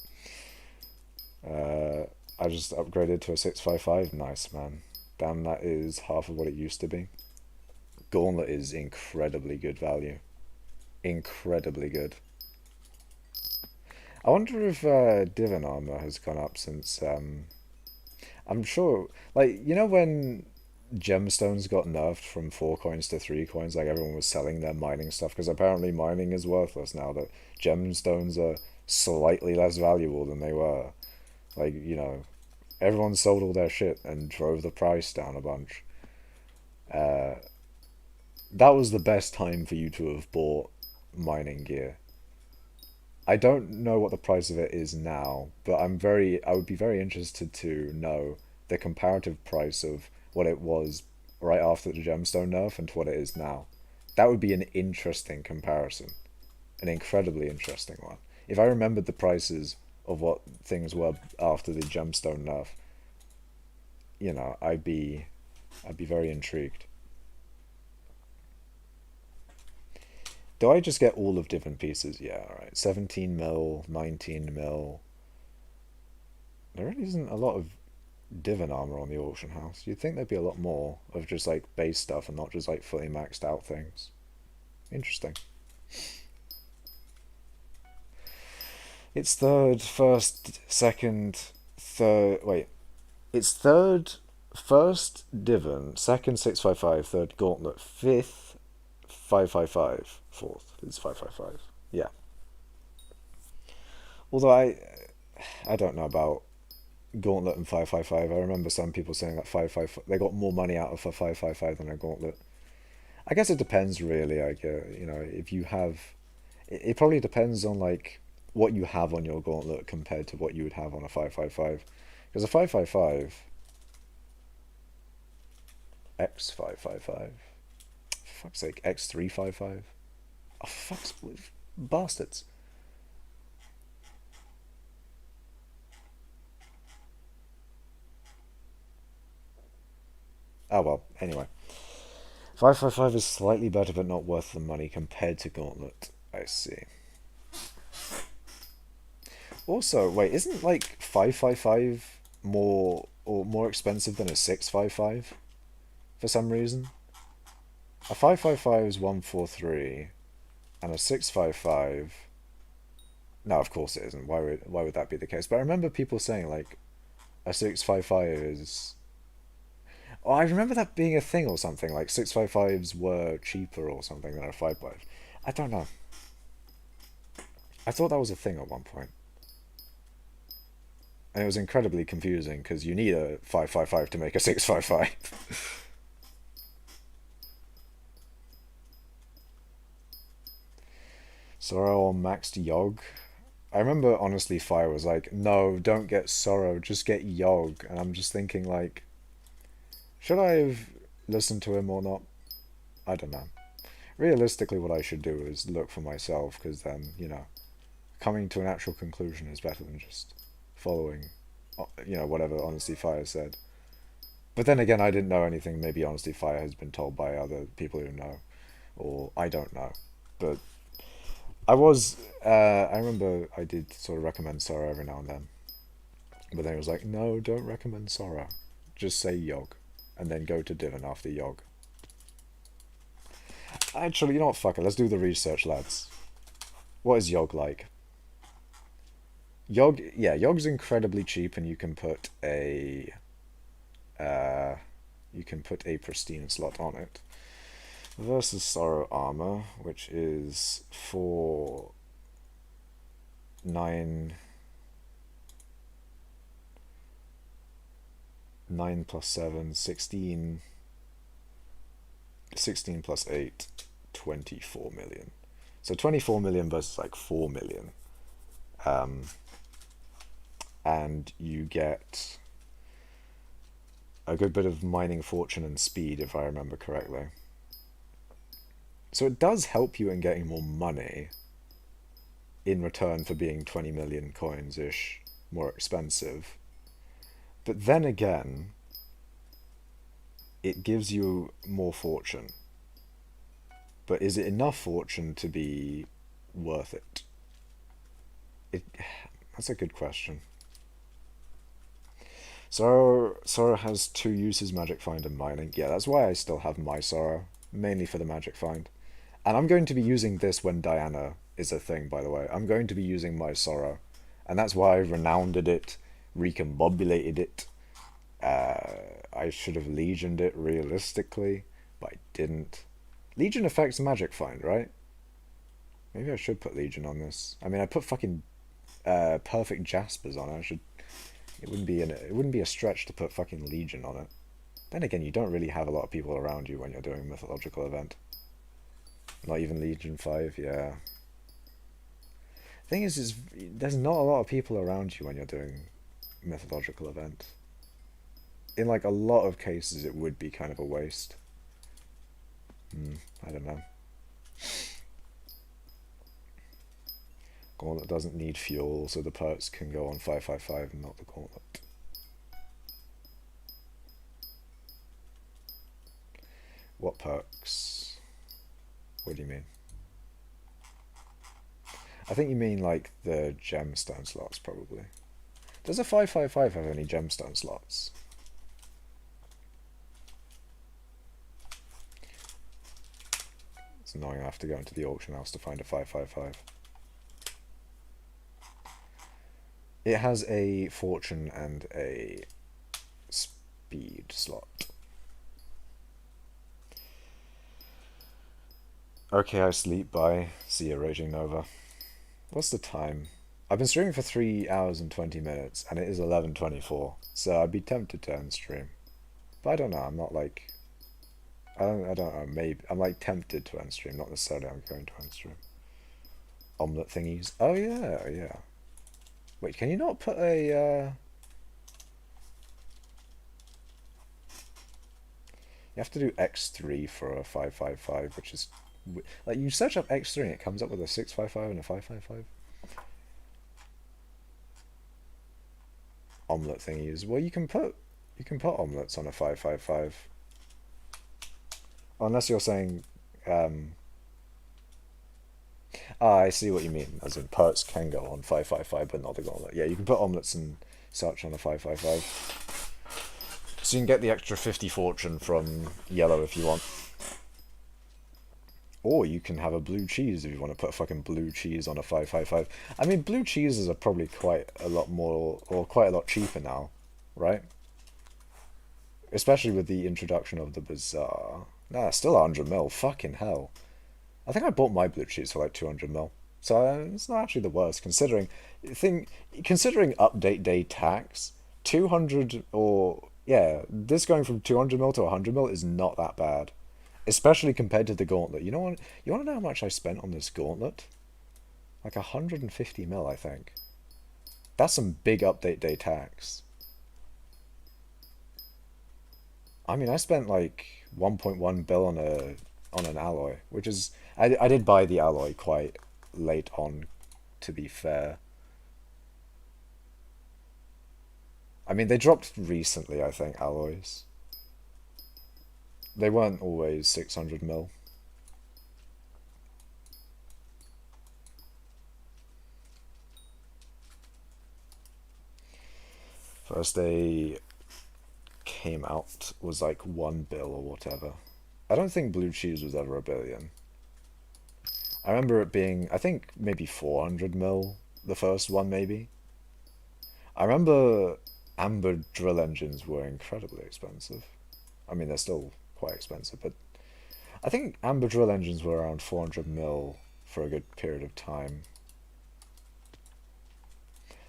I just upgraded to a 655. Nice, man. Damn, that is half of what it used to be. Gauntlet is incredibly good value. Incredibly good. I wonder if Divine Armor has gone up since... I'm sure... Like, when gemstones got nerfed from 4 coins to 3 coins, like everyone was selling their mining stuff, because apparently mining is worthless now that gemstones are slightly less valuable than they were. Like, everyone sold all their shit and drove the price down a bunch. That was the best time for you to have bought mining gear. I don't know what the price of it is now, but I would be very interested to know the comparative price of what it was right after the gemstone nerf and to what it is now. That would be an interesting comparison. An incredibly interesting one. If I remembered the prices of what things were after the gemstone nerf, I'd be very intrigued. Do I just get all of Divin pieces? Yeah, alright. 17 mil, 19 mil. There really isn't a lot of Divin armor on the auction house. You'd think there'd be a lot more of just like base stuff and not just like fully maxed out things. Interesting. It's third, first, second, third. Wait. It's third, first Divin, second 655, third Gauntlet, fifth 555, fourth is 555. Yeah. Although I don't know about Gauntlet and 555. I remember some people saying that 555 they got more money out of a 555 than a Gauntlet. I guess it depends really. Like if you have, it probably depends on like what you have on your Gauntlet compared to what you would have on a 555. Because a 555, X555, for fuck's sake, X355. Oh, fuck's bastards. Oh well, anyway. 555 is slightly better but not worth the money compared to Gauntlet. I see. Also, wait, isn't like 555 more expensive than a 655 for some reason? A 555 is 143 and a 655. No, of course it isn't. Why would that be the case? But I remember people saying like a 655 is. Oh, I remember that being a thing or something. Like 655s were cheaper or something than a 55. I don't know. I thought that was a thing at one point. And it was incredibly confusing because you need a 555 to make a 655. Sorrow or maxed Yogg. I remember honestly Fire was like, no, don't get Sorrow, just get Yogg. And I'm just thinking like, should I have listened to him or not? I don't know. Realistically, what I should do is look for myself because then, coming to an actual conclusion is better than just following, whatever Honesty Fire said. But then again, I didn't know anything. Maybe Honesty Fire has been told by other people who know, or I don't know. But I remember I did sort of recommend Sora every now and then. But then it was like, no, don't recommend Sora. Just say Yogg. And then go to Dylan after Yogg. Actually, you know what? Fuck it. Let's do the research, lads. What is Yogg like? Yogg's incredibly cheap, and you can put a pristine slot on it. Versus Sorrow Armor, which is for 9 plus 7, 16 plus 8, 24 million. So 24 million versus like 4 million. And you get a good bit of mining fortune and speed, if I remember correctly. So it does help you in getting more money in return for being 20 million coins-ish more expensive. But then again, it gives you more fortune. But is it enough fortune to be worth it? That's a good question. Sora has two uses, Magic Find and Mining. Yeah, that's why I still have my Sora, mainly for the Magic Find. And I'm going to be using this when Diana is a thing, by the way. I'm going to be using my Sora. And that's why I renowned it, recombobulated it. I should have legioned it realistically, but I didn't. Legion affects Magic Find, right? Maybe I should put Legion on this. I mean, I put fucking perfect Jaspers on it. It wouldn't be a stretch to put fucking Legion on it. Then again, you don't really have a lot of people around you when you're doing a mythological event. Not even Legion 5, yeah. Thing is there's not a lot of people around you when you're doing mythological event. In like a lot of cases, it would be kind of a waste. I don't know. Gauntlet doesn't need fuel, so the perks can go on 555 and not the Gauntlet. What perks? What do you mean? I think you mean like the gemstone slots, probably. Does a 555 have any gemstone slots? It's annoying I have to go into the auction house to find a 555. It has a fortune and a speed slot. Okay, I sleep. Bye. See you, Raging Nova. What's the time? I've been streaming for 3 hours and 20 minutes, and it is 11:24. So I'd be tempted to end stream, but I don't know. I'm not like. I don't know. Maybe I'm like tempted to end stream. Not necessarily. I'm going to end stream. Omelette thingies. Oh yeah, yeah. Wait, can you not put a You have to do X3 for a 555, which is like you search up X3 and it comes up with a 655 and a 555. Omelette thingies. Well, you can put omelettes on a 555. Unless you're saying, um, I see what you mean. As in, perts can go on 555, but not the gauntlet. Yeah, you can put omelettes and such on a 555. So you can get the extra 50 fortune from yellow if you want. Or you can have a blue cheese if you want to put fucking blue cheese on a 555. I mean, blue cheeses are probably quite a lot more, or quite a lot cheaper now, right? Especially with the introduction of the bazaar. Nah, still 100 mil. Fucking hell. I think I bought my blue cheese for like 200 mil. So it's not actually the worst considering update day tax. 200 or yeah, this going from 200 mil to 100 mil is not that bad, especially compared to the gauntlet. You know what? You want to know how much I spent on this gauntlet? Like 150 mil, I think. That's some big update day tax. I mean, I spent like 1.1 bill on an alloy, which is I did buy the alloy quite late on, to be fair. I mean, they dropped recently, I think, alloys. They weren't always 600 mil. First they came out was like 1 bill or whatever. I don't think blue cheese was ever a billion. I remember it being, I think maybe 400 mil, the first one maybe. I remember amber drill engines were incredibly expensive. I mean, they're still quite expensive, but I think amber drill engines were around 400 mil for a good period of time.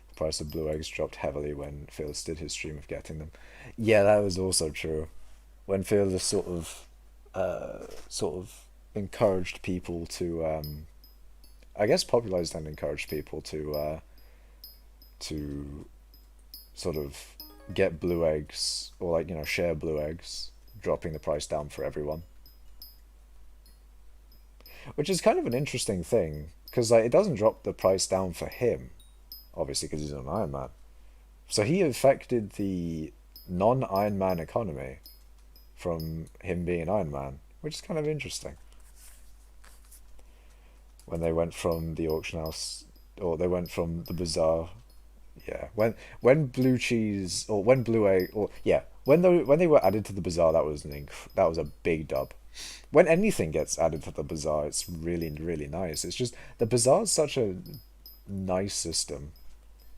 The price of blue eggs dropped heavily when Fearless did his stream of getting them. Yeah, that was also true. When Fearless sort of encouraged people to, I guess popularized and encouraged people to sort of get blue eggs or like, you know, share blue eggs, dropping the price down for everyone. Which is kind of an interesting thing because like it doesn't drop the price down for him, obviously because he's an Iron Man. So he affected the non-Iron Man economy from him being Iron Man, which is kind of interesting. When they went from the auction house, or they went from the bazaar. Yeah, when blue cheese or when blue egg or yeah when they were added to the bazaar, that was that was a big dub. When anything gets added to the bazaar, it's really nice. It's just the bazaar is such a nice system.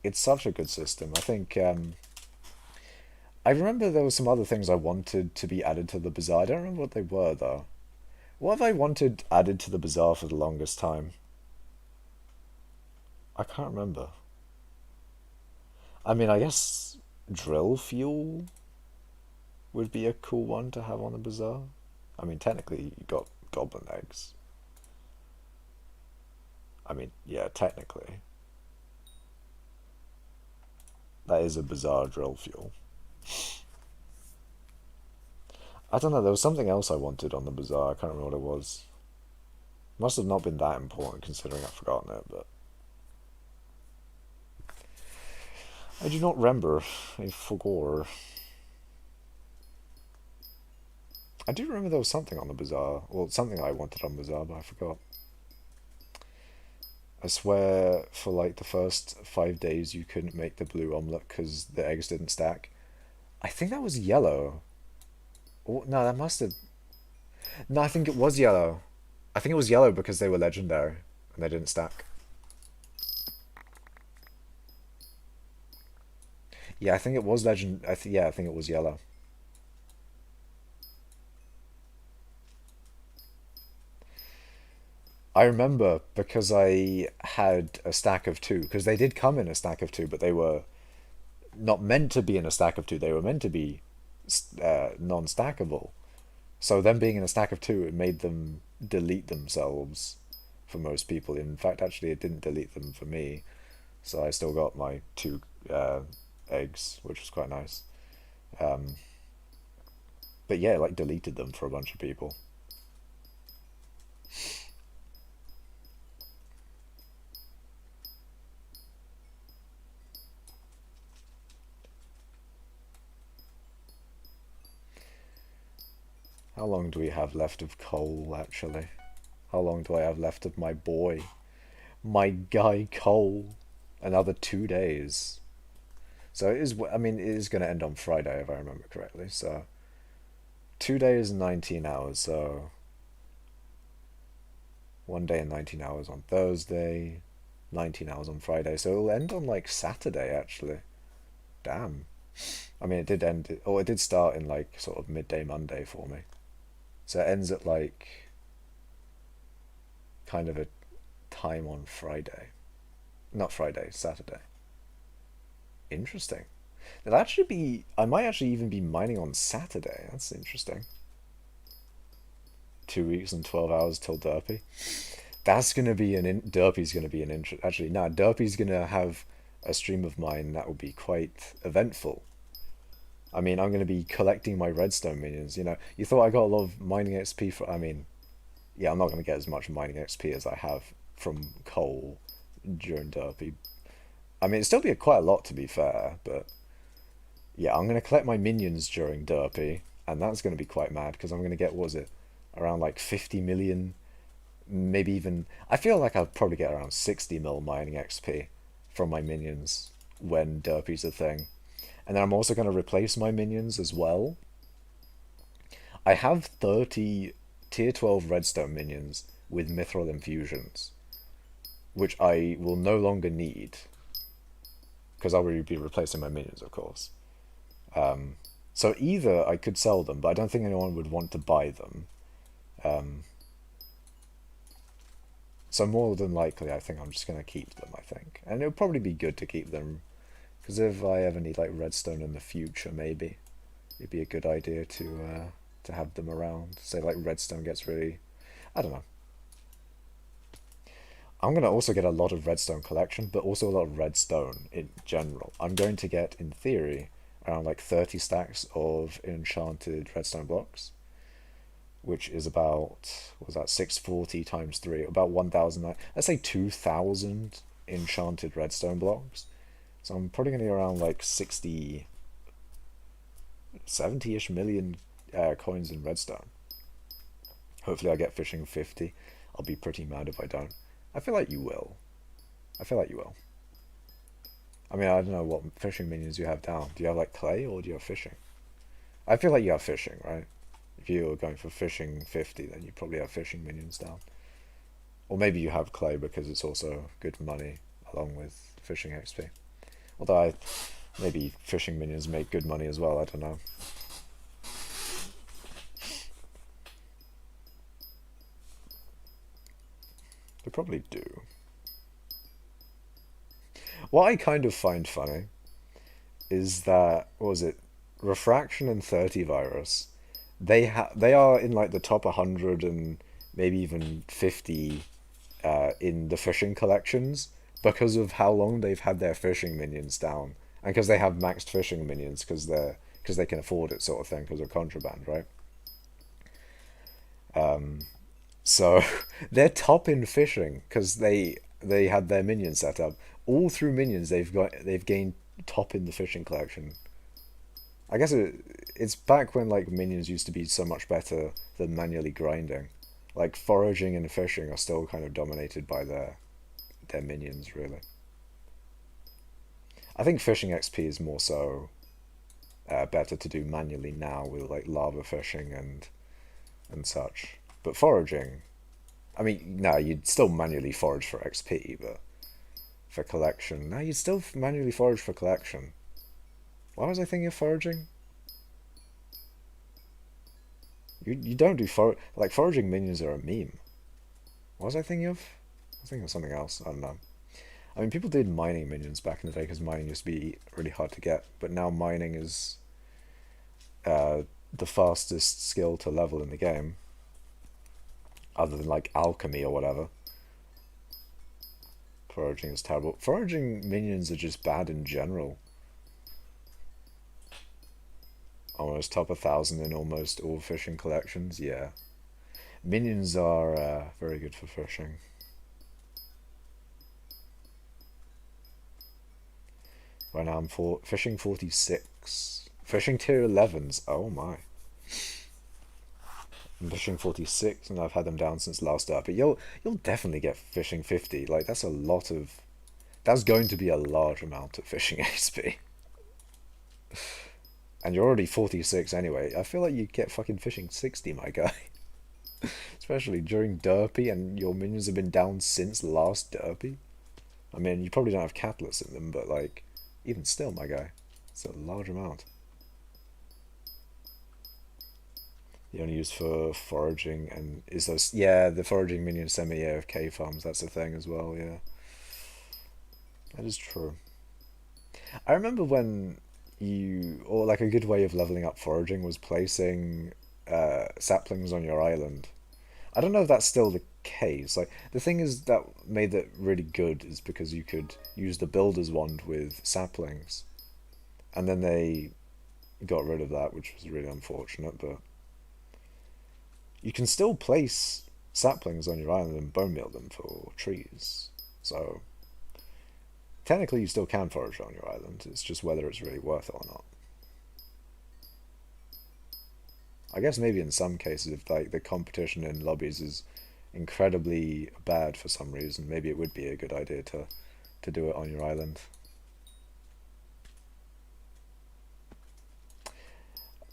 It's such a good system. I think I remember there were some other things I wanted to be added to the bazaar. I don't remember what they were though. What have I wanted added to the bazaar for the longest time? I can't remember. I mean, I guess drill fuel would be a cool one to have on the bazaar. I mean, technically, you got goblin eggs. I mean, yeah, technically. That is a bazaar drill fuel. I don't know, there was something else I wanted on the bazaar. I can't remember what it was. Must have not been that important considering I've forgotten it, but I do not remember. I forgot. I do remember there was something on the bazaar. Well, something I wanted on the bazaar, but I forgot. I swear for like the first 5 days you couldn't make the blue omelette because the eggs didn't stack. I think that was yellow. Oh, no, that must have... No, I think it was yellow. I think it was yellow because they were legendary and they didn't stack. Yeah, I think it was legend. Yeah, I think it was yellow. I remember because I had a stack of two because they did come in a stack of two, but they were not meant to be in a stack of two. They were meant to be non-stackable. So them being in a stack of two, it made them delete themselves for most people. In fact, actually, it didn't delete them for me. So I still got my two eggs, which was quite nice. Um, But yeah, it, like deleted them for a bunch of people. How long do we have left of coal, actually? How long do I have left of my boy? My guy Cole? Another 2 days. So it is, I mean, it is going to end on Friday, if I remember correctly. So 2 days and 19 hours. So 1 day and 19 hours on Thursday, 19 hours on Friday. So it'll end on like Saturday, actually. Damn. I mean, it did end, or it did start in like sort of midday Monday for me. So it ends at like kind of a time on Friday. Not Friday, Saturday. Interesting. It'll actually be, I might actually even be mining on Saturday. That's interesting. 2 weeks and 12 hours till Derpy. That's gonna be Derpy's gonna be an interest. Actually, no, Derpy's gonna have a stream of mine that will be quite eventful. I mean, I'm gonna be collecting my redstone minions. You know, you thought I got a lot of mining XP for. I mean, yeah, I'm not gonna get as much mining XP as I have from coal during Derpy. I mean, it'd still be quite a lot to be fair, but yeah, I'm gonna collect my minions during Derpy, and that's gonna be quite mad because I'm gonna get, what was it, around like 50 million, maybe even. I feel like I'll probably get around 60 mil mining XP from my minions when Derpy's a thing. And then I'm also going to replace my minions as well. I have 30 tier 12 redstone minions with mithril infusions, which I will no longer need because I'll be replacing my minions, of course. So either I could sell them, but I don't think anyone would want to buy them. So more than likely, I think I'm just going to keep them, I think. And it'll probably be good to keep them, because if I ever need like redstone in the future, maybe it'd be a good idea to have them around. Say like redstone gets really, I don't know. I'm gonna also get a lot of redstone collection, but also a lot of redstone in general. I'm going to get, in theory, around like 30 stacks of enchanted redstone blocks, which is about, what was that, 640 times 3, about 1,000, let's say 2,000 enchanted redstone blocks. So I'm probably going to get around like 60, 70-ish million coins in redstone. Hopefully I get fishing 50. I'll be pretty mad if I don't. I feel like you will. I feel like you will. I mean, I don't know what fishing minions you have down. Do you have like clay or do you have fishing? I feel like you have fishing, right? If you're going for fishing 50, then you probably have fishing minions down. Or maybe you have clay because it's also good money along with fishing XP. Although maybe fishing minions make good money as well, I don't know. They probably do. What I kind of find funny is that, what was it, Refraction and 30 Virus, they are in like the top 100 and maybe even 50 in the fishing collections because of how long they've had their fishing minions down, and because they have maxed fishing minions because they can afford it, sort of thing, because of contraband, right? So they're top in fishing because they had their minions set up all through minions. They've gained top in the fishing collection. I guess it's back when like minions used to be so much better than manually grinding. Like foraging and fishing are still kind of dominated by their minions, really. I think fishing XP is more so better to do manually now with like lava fishing and such. But foraging, I mean, no, you'd still manually forage for XP, but for collection, no, you'd still manually forage for collection. Why was I thinking of foraging? You don't do foraging minions are a meme. What was I thinking of? I was thinking of something else. I don't know. I mean, people did mining minions back in the day because mining used to be really hard to get, but now mining is the fastest skill to level in the game, other than like alchemy or whatever. Foraging is terrible. Foraging minions are just bad in general. almost top 1,000 in almost all fishing collections. Yeah, minions are very good for fishing. Right now I'm fishing 46. Fishing tier 11s. Oh my. I'm fishing 46 and I've had them down since last up. But you'll definitely get fishing 50. Like that's a lot of that's going to be a large amount of fishing XP. And you're already 46 anyway. I feel like you get fucking fishing 60, my guy. Especially during Derpy and your minions have been down since last Derpy. I mean, you probably don't have catalysts in them, but like, even still, my guy, it's a large amount. You only use for foraging and is those yeah the foraging minion semi AFK farms. That's a thing as well. Yeah, that is true. I remember when you or like a good way of leveling up foraging was placing saplings on your island. I don't know if that's still the case. Like the thing is that made it really good is because you could use the builder's wand with saplings, and then they got rid of that, which was really unfortunate. But you can still place saplings on your island and bone meal them for trees. So technically, you still can forage on your island. It's just whether it's really worth it or not. I guess maybe in some cases, if like the competition in lobbies is incredibly bad for some reason, maybe it would be a good idea to do it on your island.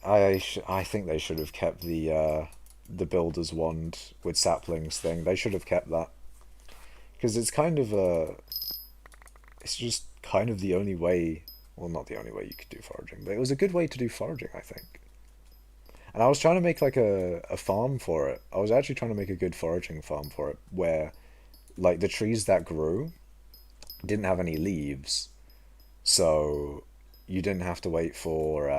I think they should have kept the builder's wand with saplings thing. They should have kept that because it's kind of a it's just kind of the only way. Well, not the only way you could do foraging, but it was a good way to do foraging, I think. And I was trying to make like a farm for it. I was actually trying to make a good foraging farm for it where like the trees that grew didn't have any leaves. So you didn't have to wait for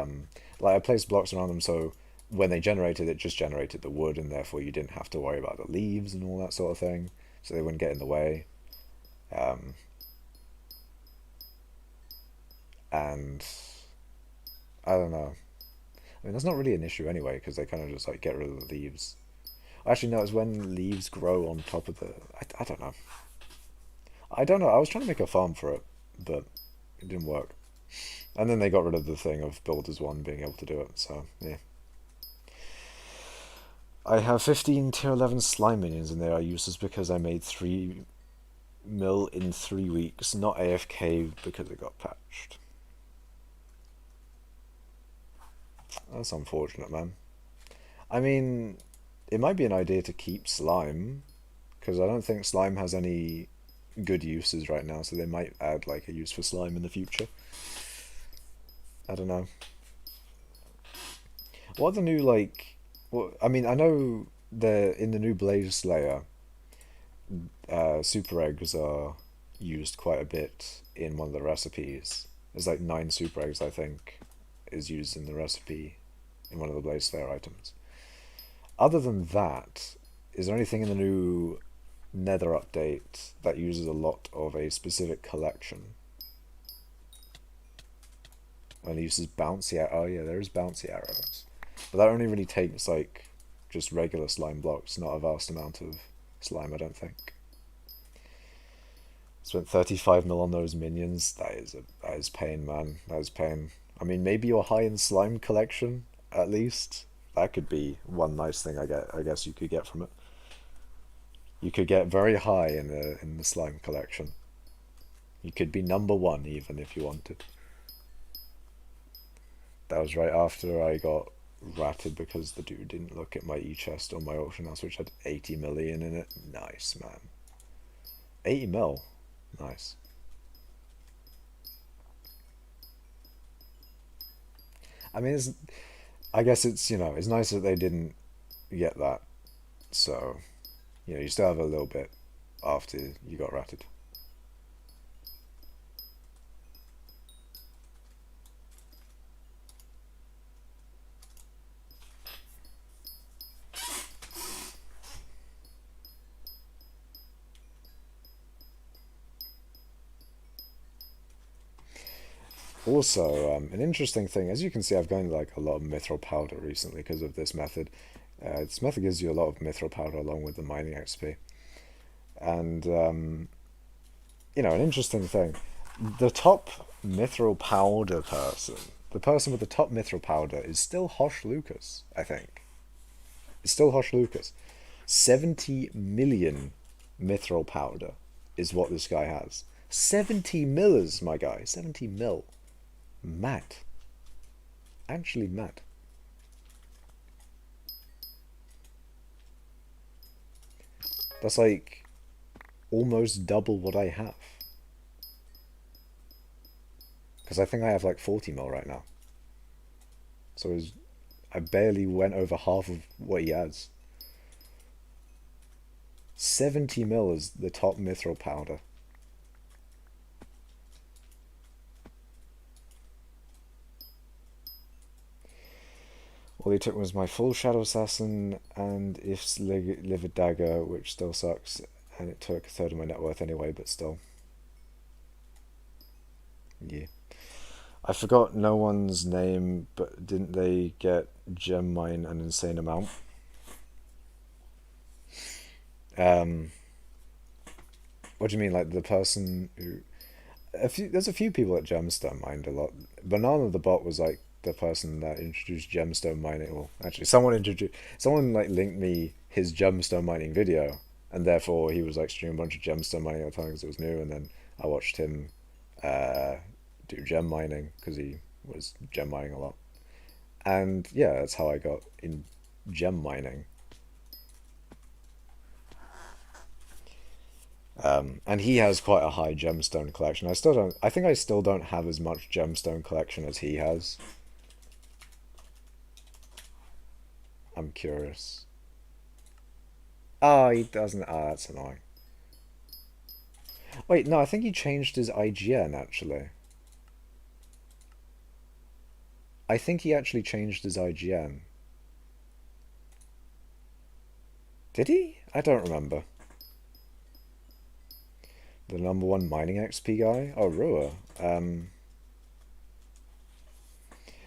like I placed blocks around them so when they generated it just generated the wood and therefore you didn't have to worry about the leaves and all that sort of thing. So they wouldn't get in the way. Um, and I don't know. I mean, that's not really an issue anyway because they kind of just like get rid of the leaves. Actually, no, it's when leaves grow on top of the. I don't know. I don't know. I was trying to make a farm for it, but it didn't work. And then they got rid of the thing of Builders 1 being able to do it, so yeah. I have 15 tier 11 slime minions and they are useless because I made 3 mil in 3 weeks, not AFK because it got patched. That's unfortunate, man. I mean, it might be an idea to keep slime, because I don't think slime has any good uses right now, so they might add like a use for slime in the future. I don't know. What are the new like? Well, I mean, I know in the new Blaze Slayer, super eggs are used quite a bit in one of the recipes. There's like 9 super eggs, I think, is used in the recipe in one of the Blaze Slayer items. Other than that, is there anything in the new Nether update that uses a lot of a specific collection? And it uses bouncy oh yeah, there is bouncy arrows. But that only really takes like just regular slime blocks, not a vast amount of slime, I don't think. Spent 35 mil on those minions. That is pain, man. That is pain. I mean, maybe you're high in slime collection, at least. That could be one nice thing I guess you could get from it. You could get very high in the slime collection. You could be number 1 even if you wanted. That was right after I got ratted because the dude didn't look at my e-chest or my auction house, which had 80 million in it. Nice, man. 80 mil. Nice. I mean, I guess it's, it's nice that they didn't get that. So, you still have a little bit after you got ratted. Also, an interesting thing, as you can see, I've gotten like a lot of mithril powder recently because of this method. This method gives you a lot of mithril powder along with the mining XP. And, an interesting thing, the top mithril powder person, the person with the top mithril powder is still Hosh Lucas, I think. It's still Hosh Lucas. 70 million mithril powder is what this guy has. 70 millers, my guy. 70 mil. Mad. Actually mad. That's like almost double what I have. Because I think I have like 40 mil right now. So I barely went over half of what he has. 70 mil is the top mithril powder. All he took was my full Shadow Assassin and If's Livid Dagger, which still sucks, and it took a third of my net worth anyway, but still. Yeah. I forgot no one's name, but didn't they get gem mine an insane amount? Um, what do you mean, like the person who... There's a few people at Gemstone mined a lot. Banana the bot was like the person that introduced gemstone mining. Well, actually, someone like linked me his gemstone mining video, and therefore he was like streaming a bunch of gemstone mining at the time because it was new, and then I watched him uh, do gem mining because he was gem mining a lot, and yeah, that's how I got in gem mining. And he has quite a high gemstone collection. I still don't. I think I still don't have as much gemstone collection as he has. I'm curious. Oh, he doesn't. Oh, that's annoying. Wait, no, I think he changed his IGN actually. I think he actually changed his IGN. Did he? I don't remember. The number one mining XP guy? Oh, Rua.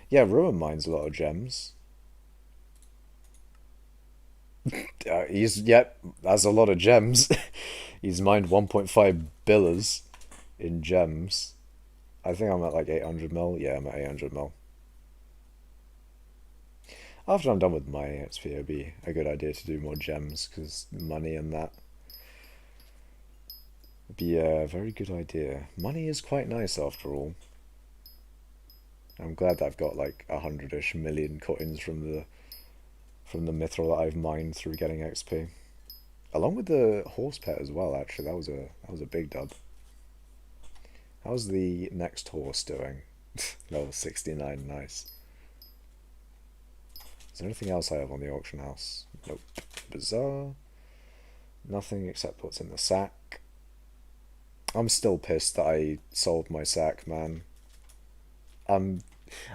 Yeah, Rua mines a lot of gems. Yep, that's a lot of gems. He's mined 1.5 billers in gems. I think I'm at like 800 mil. Yeah, I'm at 800 mil. After I'm done with my XP, it'd be a good idea to do more gems, because money and that would be a very good idea. Money is quite nice after all. I'm glad that I've got like 100-ish million coins from the mithril that I've mined through getting XP. Along with the horse pet as well, actually. That was a big dub. How's the next horse doing? Level 69, nice. Is there anything else I have on the auction house? Nope. Bizarre. Nothing except what's in the sack. I'm still pissed that I sold my sack, man. I'm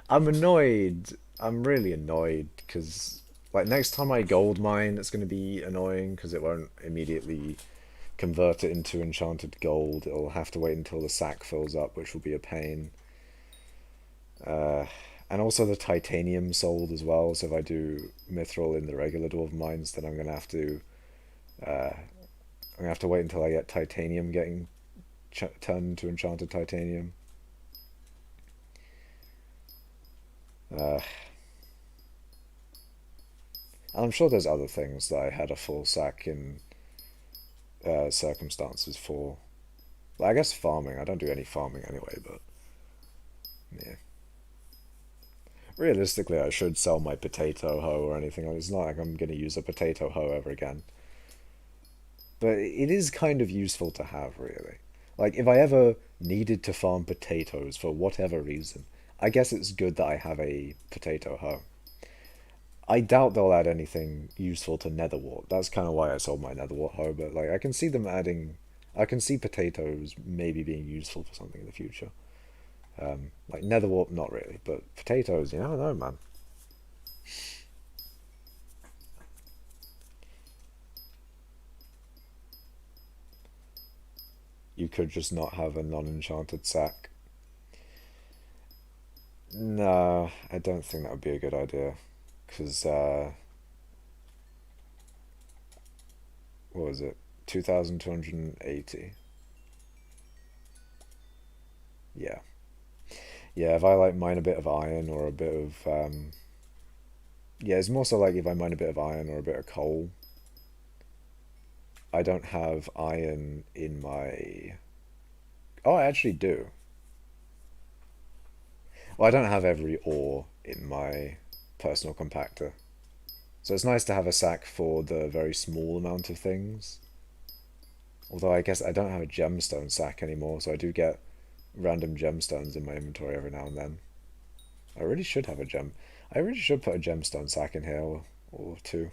I'm annoyed. I'm really annoyed because like next time I gold mine, it's going to be annoying because it won't immediately convert it into enchanted gold. It'll have to wait until the sack fills up, which will be a pain. Uh, and also the titanium sold as well. So if I do mithril in the regular dwarven mines, then I'm gonna have to wait until I get titanium getting turned into enchanted titanium. Uh, and I'm sure there's other things that I had a full sack in circumstances for. Well, I guess farming. I don't do any farming anyway, but yeah. Realistically, I should sell my potato hoe or anything. It's not like I'm going to use a potato hoe ever again. But it is kind of useful to have, really. Like, if I ever needed to farm potatoes for whatever reason, I guess it's good that I have a potato hoe. I doubt they'll add anything useful to netherwart. That's kind of why I sold my netherwart hoe, but like I can see them adding... I can see potatoes maybe being useful for something in the future. Like netherwart, not really, but potatoes, you never know, man. You could just not have a non-enchanted sack. No, I don't think that would be a good idea. Because, what was it? 2,280. Yeah. Yeah, if I like mine a bit of iron or a bit of, yeah, it's more so like if I mine a bit of iron or a bit of coal. I don't have iron in my. Oh, I actually do. Well, I don't have every ore in my personal compactor. So it's nice to have a sack for the very small amount of things. Although I guess I don't have a gemstone sack anymore, so I do get random gemstones in my inventory every now and then. I really should have a gem. I really should put a gemstone sack in here or two.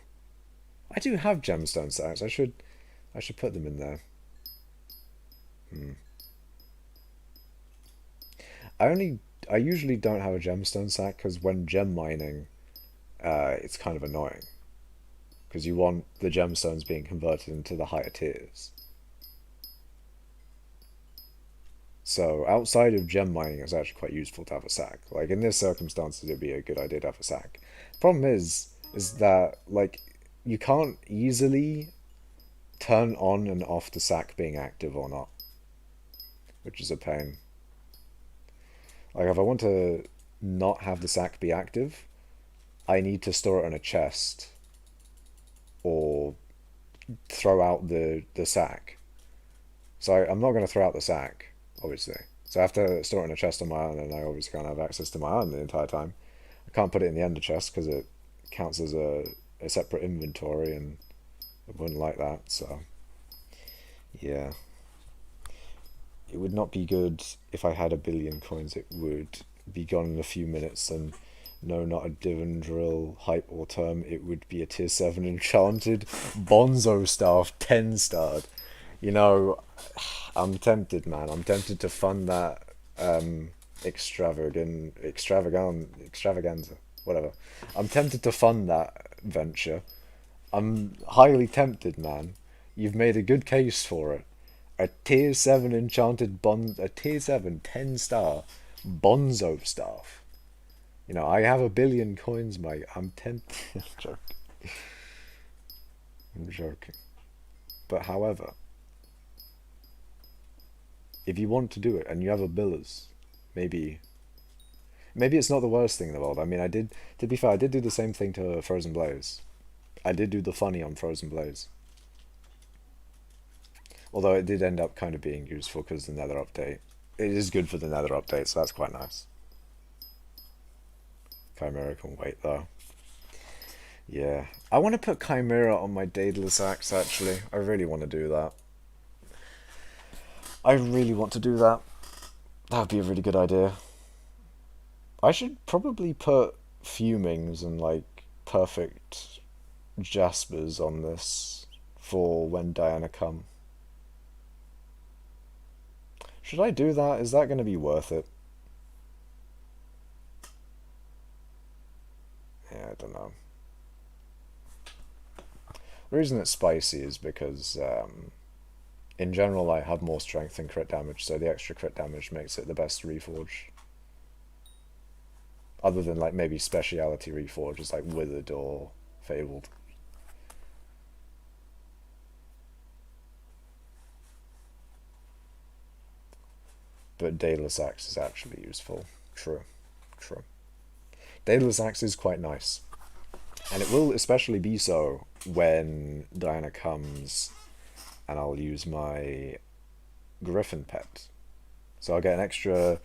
I do have gemstone sacks. I should put them in there. Hmm. I only I usually don't have a gemstone sack because when gem mining, it's kind of annoying because you want the gemstones being converted into the higher tiers. So outside of gem mining, it's actually quite useful to have a sack. Like in this circumstances, it'd be a good idea to have a sack. Problem is that like you can't easily turn on and off the sack being active or not, which is a pain. Like if I want to not have the sack be active, I need to store it in a chest or throw out the sack. So I'm not going to throw out the sack, obviously. So I have to store it in a chest on my own, and I obviously can't have access to my own the entire time. I can't put it in the ender chest because it counts as a separate inventory, and I wouldn't like that. So yeah, it would not be good if I had a billion coins. It would be gone in a few minutes, and no, not a Divin drill hype or term. It would be a tier 7 enchanted bonzo staff 10 starred. You know, I'm tempted, man. I'm tempted to fund that extravaganza, whatever. I'm tempted to fund that venture. I'm highly tempted, man. You've made a good case for it. A tier 7 enchanted a tier 7 10 star bonzo staff. You know, I have a billion coins, mate. I'm tempted. I'm joking. I'm joking. But however, if you want to do it and you have a billers, maybe it's not the worst thing in the world. I mean, I did, to be fair, I did do the same thing to Frozen Blaze. I did do the funny on Frozen Blaze. Although it did end up kind of being useful because the Nether update. It is good for the Nether update, so that's quite nice. Chimera can wait though. Yeah. I want to put Chimera on my Daedalus axe actually. I really want to do that. I really want to do that. That would be a really good idea. I should probably put fumings and like perfect jaspers on this for when Diana come. Should I do that? Is that going to be worth it? Yeah, I don't know. The reason it's spicy is because in general I have more strength and crit damage, so the extra crit damage makes it the best reforge. Other than like maybe speciality reforges like Withered or Fabled. But Daedalus Axe is actually useful. True. True. Daedalus Axe is quite nice. And it will especially be so when Diana comes and I'll use my Griffin pet. So I'll get an extra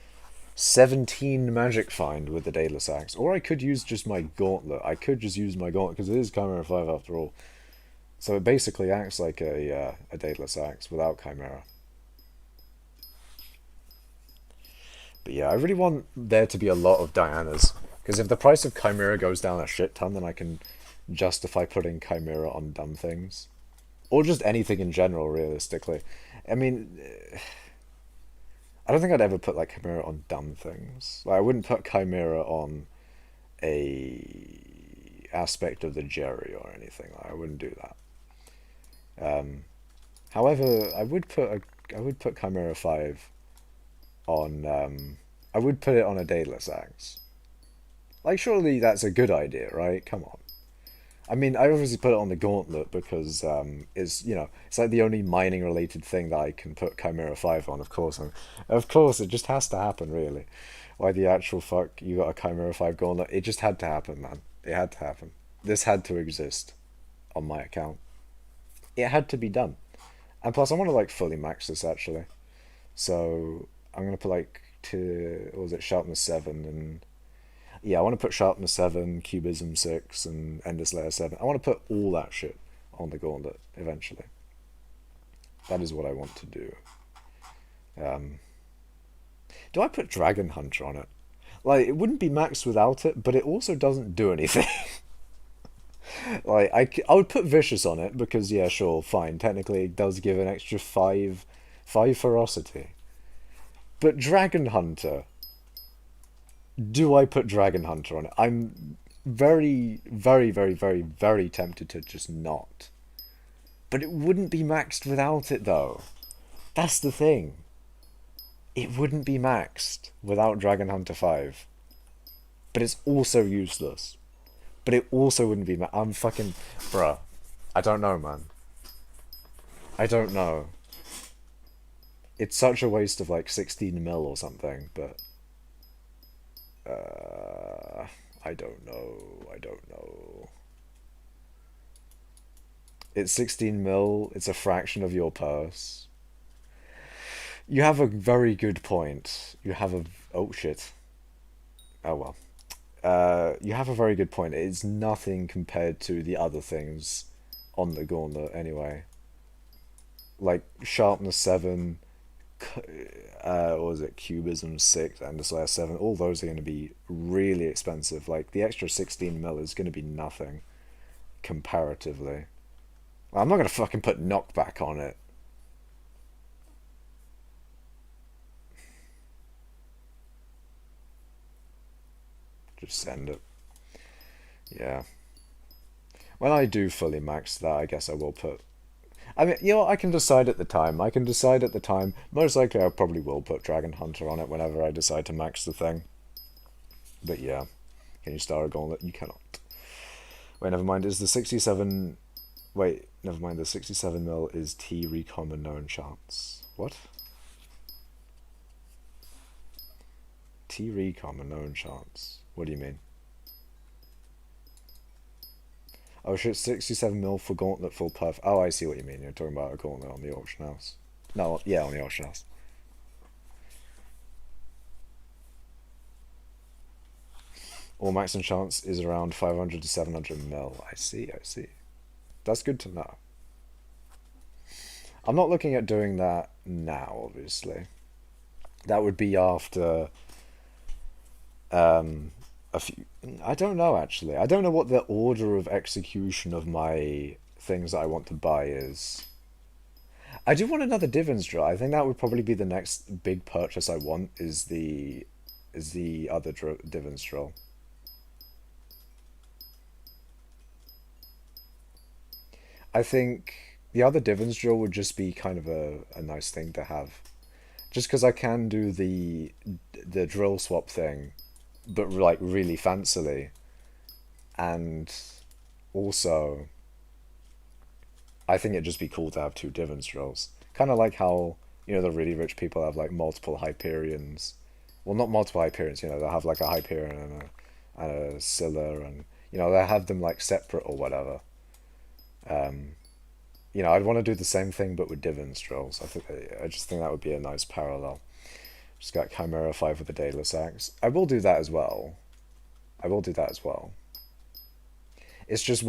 17 magic find with the Daedalus Axe. Or I could use just my gauntlet. I could just use my gauntlet because it is Chimera 5 after all. So it basically acts like a Daedalus Axe without Chimera. But yeah, I really want there to be a lot of Dianas. Because if the price of Chimera goes down a shit ton, then I can justify putting Chimera on dumb things. Or just anything in general, realistically. I mean, I don't think I'd ever put like Chimera on dumb things. Like I wouldn't put Chimera on a aspect of the Jerry or anything. Like, I wouldn't do that. However, I would put Chimera 5 on I would put it on a daedalus axe. Like, surely that's a good idea, right? Come on. I mean, I obviously put it on the gauntlet because it's, it's like the only mining related thing that I can put Chimera 5 on, of course. And of course, it just has to happen, really. Why the actual fuck you got a Chimera 5 gauntlet? It just had to happen, man. It had to happen. This had to exist on my account. It had to be done. And plus, I want to like fully max this actually. So I'm gonna put like what was it, sharpness 7 and yeah, I want to put sharpness 7, cubism 6, and endless layer 7. I want to put all that shit on the gauntlet eventually. That is what I want to do. Um, do I put Dragon Hunter on it? Like, it wouldn't be maxed without it, but it also doesn't do anything. Like, I would put Vicious on it because, yeah, sure, fine. Technically, it does give an extra 5 ferocity. But Dragon Hunter, do I put Dragon Hunter on it? I'm very, very, very, very, very tempted to just not. But it wouldn't be maxed without it, though. That's the thing. It wouldn't be maxed without Dragon Hunter 5. But it's also useless. But it also wouldn't be I'm fucking... Bruh. I don't know, man. I don't know. It's such a waste of like 16 mil or something, but... I don't know. I don't know. It's 16 mil. It's a fraction of your purse. You have a very good point. You have a... Oh, shit. Oh, well. You have a very good point. It's nothing compared to the other things on the gauntlet, anyway. Like, sharpness 7... what was it, cubism 6 and Slayer 7, all those are going to be really expensive. Like the extra 16 mil is going to be nothing comparatively. I'm not going to fucking put knockback on it. Just send it. Yeah, when I do fully max that, I guess I will put... I mean, I can decide at the time. Most likely, I probably will put Dragon Hunter on it whenever I decide to max the thing. But yeah, can you star a gauntlet? You cannot. Wait, never mind. Is the 67... Wait, never mind. The 67 mil is T recom and no enchants. What? T recom and no enchants. What do you mean? Oh shit, 67 mil for gauntlet full perf. Oh, I see what you mean. You're talking about a gauntlet on the auction house. No, yeah, on the auction house. All max enchants is around 500 to 700 mil. I see, I see. That's good to know. I'm not looking at doing that now, obviously. That would be after... a few... I don't know, actually. I don't know what the order of execution of my things that I want to buy is. I do want another Divins drill. I think that would probably be the next big purchase I want, is the other Divins drill. I think the other Divins drill would just be kind of a nice thing to have. Just because I can do the drill swap thing, but like really fancily, and also I think it'd just be cool to have 2 Divins drills, kind of like how the really rich people have like multiple Hyperions. Well, not multiple Hyperions, they'll have like a Hyperion and a Scylla, and they'll have them like separate or whatever. I'd want to do the same thing but with Divins drills. I just think that would be a nice parallel. Just got Chimera 5 with the Daedalus Axe. I will do that as well. It's just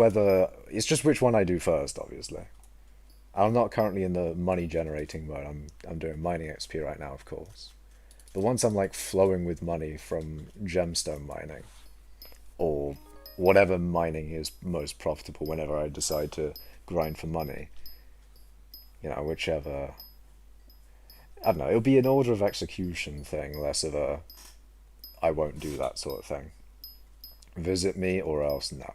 which one I do first, obviously. I'm not currently in the money generating mode. I'm doing mining XP right now, of course. But once I'm like flowing with money from gemstone mining, or whatever mining is most profitable whenever I decide to grind for money, whichever... I don't know, it'll be an order of execution thing, less of a I won't do that sort of thing. Visit me or else no.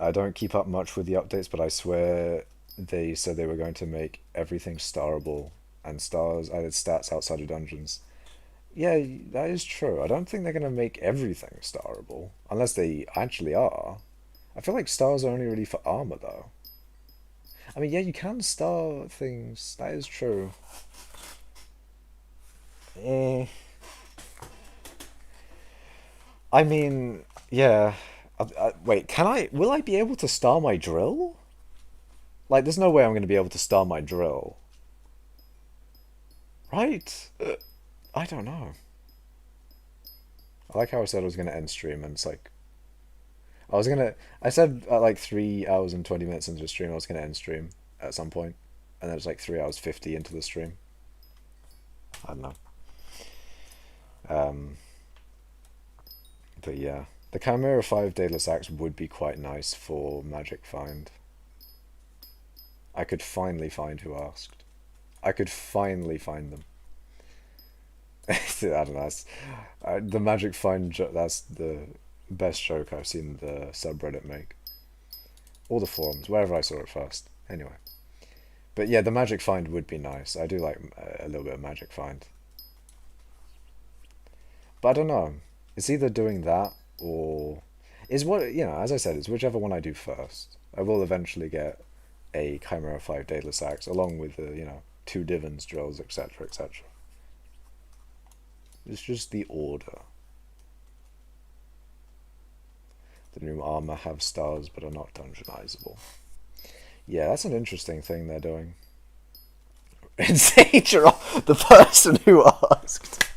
I don't keep up much with the updates, but I swear they said they were going to make everything starable, and stars added stats outside of dungeons. Yeah, that is true. I don't think they're gonna make everything starable, unless they actually are. I feel like stars are only really for armor, though. I mean, yeah, you can star things. That is true. Eh. I mean, yeah. Wait, can I? Will I be able to star my drill? Like, there's no way I'm gonna be able to star my drill, right? I don't know. I like how I said I was gonna end stream, and it's like I was gonna. I said at like 3 hours and 20 minutes into the stream, I was gonna end stream at some point, and then it's like 3 hours 50 into the stream. I don't know. Um, but yeah, the Chimera 5 Daedalus Axe would be quite nice for Magic Find. I could finally find who asked. I could finally find them. I don't know. The Magic Find. That's the best joke I've seen the subreddit make. Or the forums, wherever I saw it first. Anyway. But yeah, the Magic Find would be nice. I do like a little bit of Magic Find. But I don't know. It's either doing that or is what as I said, it's whichever one I do first. I will eventually get a Chimera 5 Daedalus Axe along with the, 2 Divins drills, etc., etc. It's just the order. The new armor have stars but are not dungeonizable. Yeah, that's an interesting thing they're doing. It's Angel, the person who asked.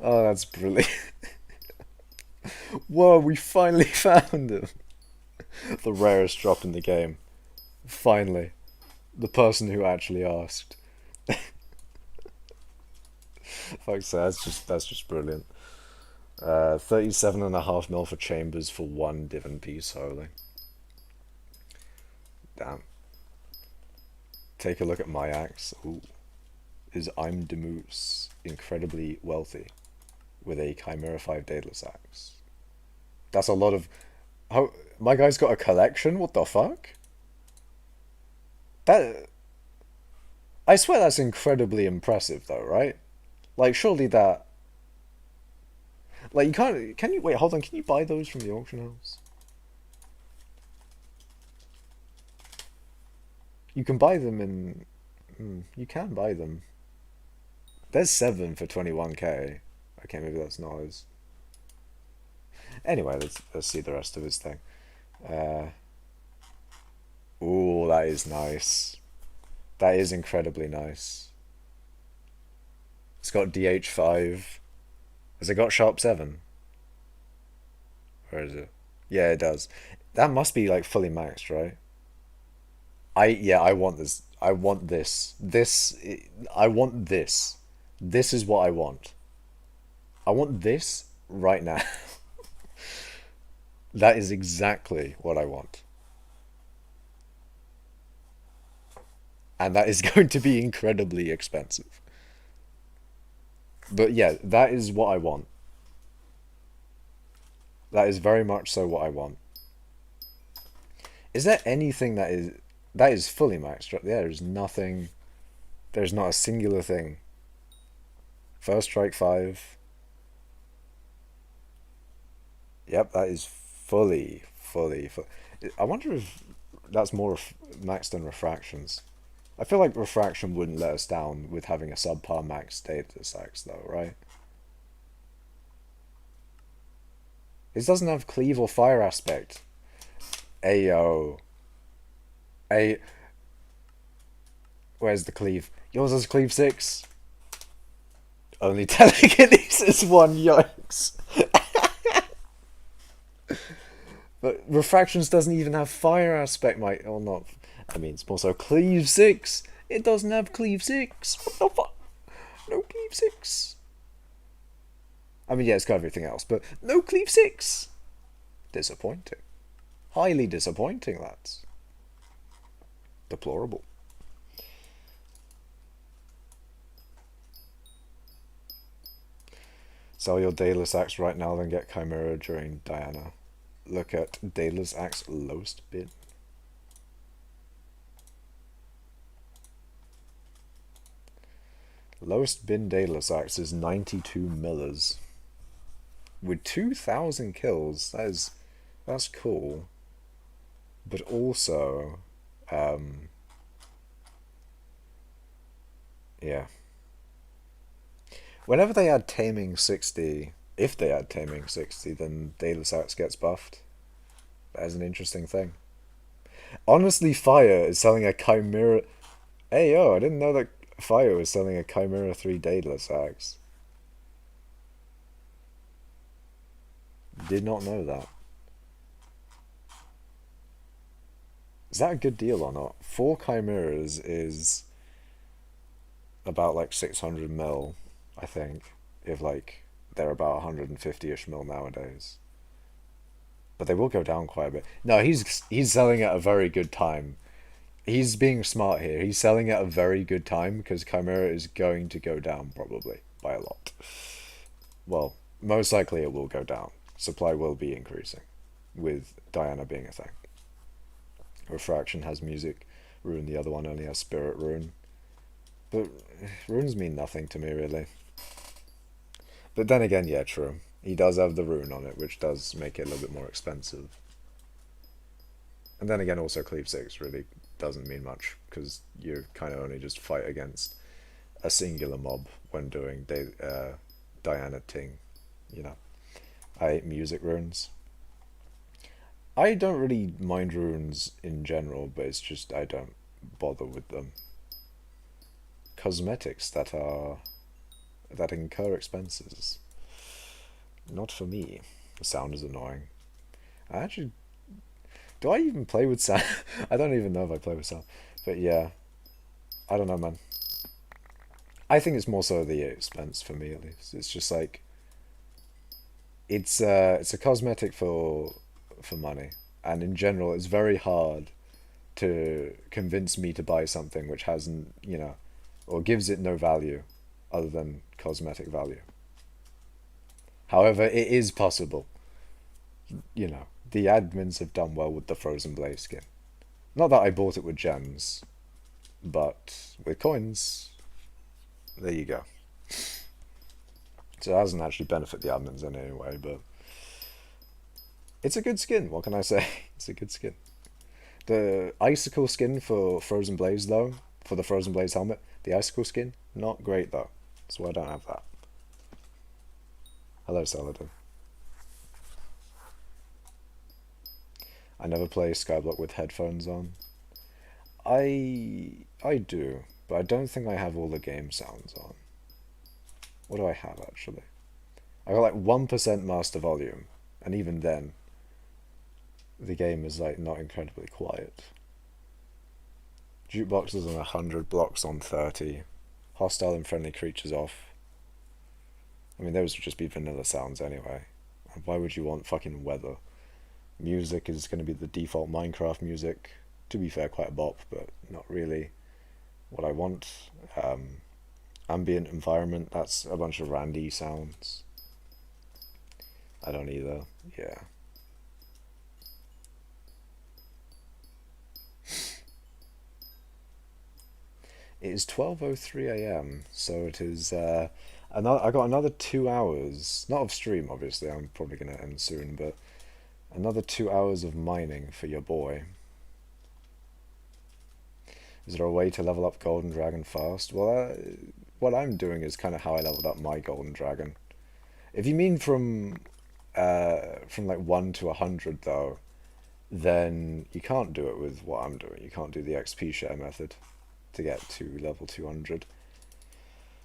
Oh, that's brilliant. Whoa, we finally found him. The rarest drop in the game. Finally. The person who actually asked. Fuck, so that's just brilliant. 37.5 mil for chambers for 1 Divin piece, holy. Damn. Take a look at my axe. Ooh. Is I'm de Moose incredibly wealthy with a Chimera 5 Daedalus Axe. That's a lot of... How... My guy's got a collection? What the fuck? That... I swear that's incredibly impressive though, right? Like, surely that... Like, you can't... Can you... Wait, hold on. Can you buy those from the auction house? You can buy them in... you can buy them. There's 7 for 21k. Okay, maybe that's not his. Anyway, let's see the rest of his thing. Ooh, that is nice. That is incredibly nice. It's got DH5. Has it got Sharp 7? Where is it? Yeah, it does. That must be like fully maxed, right? I want this. I want this. I want this. This is what I want. I want this right now. That is exactly what I want. And that is going to be incredibly expensive. But yeah, that is what I want. That is very much so what I want. Is there anything that is fully maxed? Yeah, there's nothing. There's not a singular thing. First strike 5. Yep, that is fully. I wonder if that's more maxed than refractions. I feel like refraction wouldn't let us down with having a subpar max status Axe though, right? It doesn't have cleave or fire aspect. Ayo. Where's the cleave? Yours has cleave 6. Only telekinesis 1, yikes. But refractions doesn't even have fire aspect, or not. I mean, it's more so cleave 6. It doesn't have cleave 6. What the fuck? No cleave 6. I mean, yeah, it's got everything else, but no cleave 6. Disappointing. Highly disappointing, lads. Deplorable. Sell your Daedalus Axe right now, then get Chimera during Diana. Look at Daedalus Axe lowest bid. Lowest bin Daedalus Axe is 92 millers. With 2,000 kills, that's cool. But also, yeah. Whenever they add Taming 60, if they add Taming 60, then Daedalus Axe gets buffed. That is an interesting thing. Honestly, Fire is selling a Chimera. Hey yo, I didn't know that Fire was selling a Chimera 3 Daedalus Axe. Did not know that. Is that a good deal or not? 4 Chimeras is about like 600 mil, I think. If like they're about 150-ish mil nowadays. But they will go down quite a bit. No, he's selling at a very good time. He's being smart here. He's selling at a very good time because Chimera is going to go down probably by a lot. Well, most likely it will go down. Supply will be increasing with Diana being a thing. Refraction has music rune, the other one only has spirit rune. But runes mean nothing to me really. But then again, yeah, true. He does have the rune on it, which does make it a little bit more expensive. And then again, also Cleave 6 really doesn't mean much, because you kind of only just fight against a singular mob when doing Diana Ting, you know. I hate music runes. I don't really mind runes in general, but it's just I don't bother with them. Cosmetics that incur expenses. Not for me. The sound is annoying. I actually... Do I even play with sound? I don't even know if I play with sound. But yeah. I don't know, man. I think it's more so the expense for me, at least. It's just like... It's a cosmetic for money. And in general, it's very hard to convince me to buy something which hasn't, you know, or gives it no value other than cosmetic value. However, it is possible. You know, the admins have done well with the Frozen Blaze skin. Not that I bought it with gems, but with coins, there you go. So it doesn't actually benefit the admins in any way, but it's a good skin, what can I say? It's a good skin. The Icicle skin for Frozen Blaze, though, for the Frozen Blaze helmet, the Icicle skin, not great, though. That's why I don't have that. Hello, Saladin. I never play skyblock with headphones on. I do, but I don't think I have all the game sounds on. What do I have, actually? I got like 1% master volume, and even then, the game is like not incredibly quiet. Jukebox is on 100, blocks on 30. Hostile and friendly creatures off. I mean, those would just be vanilla sounds anyway. Why would you want fucking weather? Music is going to be the default Minecraft music. To be fair, quite a bop, but not really what I want. Ambient environment, that's a bunch of Randy sounds. I don't either. Yeah. It is 12:03 a.m. so it is I got another 2 hours, not of stream obviously, I'm probably going to end soon, but another 2 hours of mining for your boy. Is there a way to level up Golden Dragon fast? Well, what I'm doing is kind of how I leveled up my Golden Dragon. If you mean from like 1 to 100 though, then you can't do it with what I'm doing. You can't do the XP share method to get to level 200.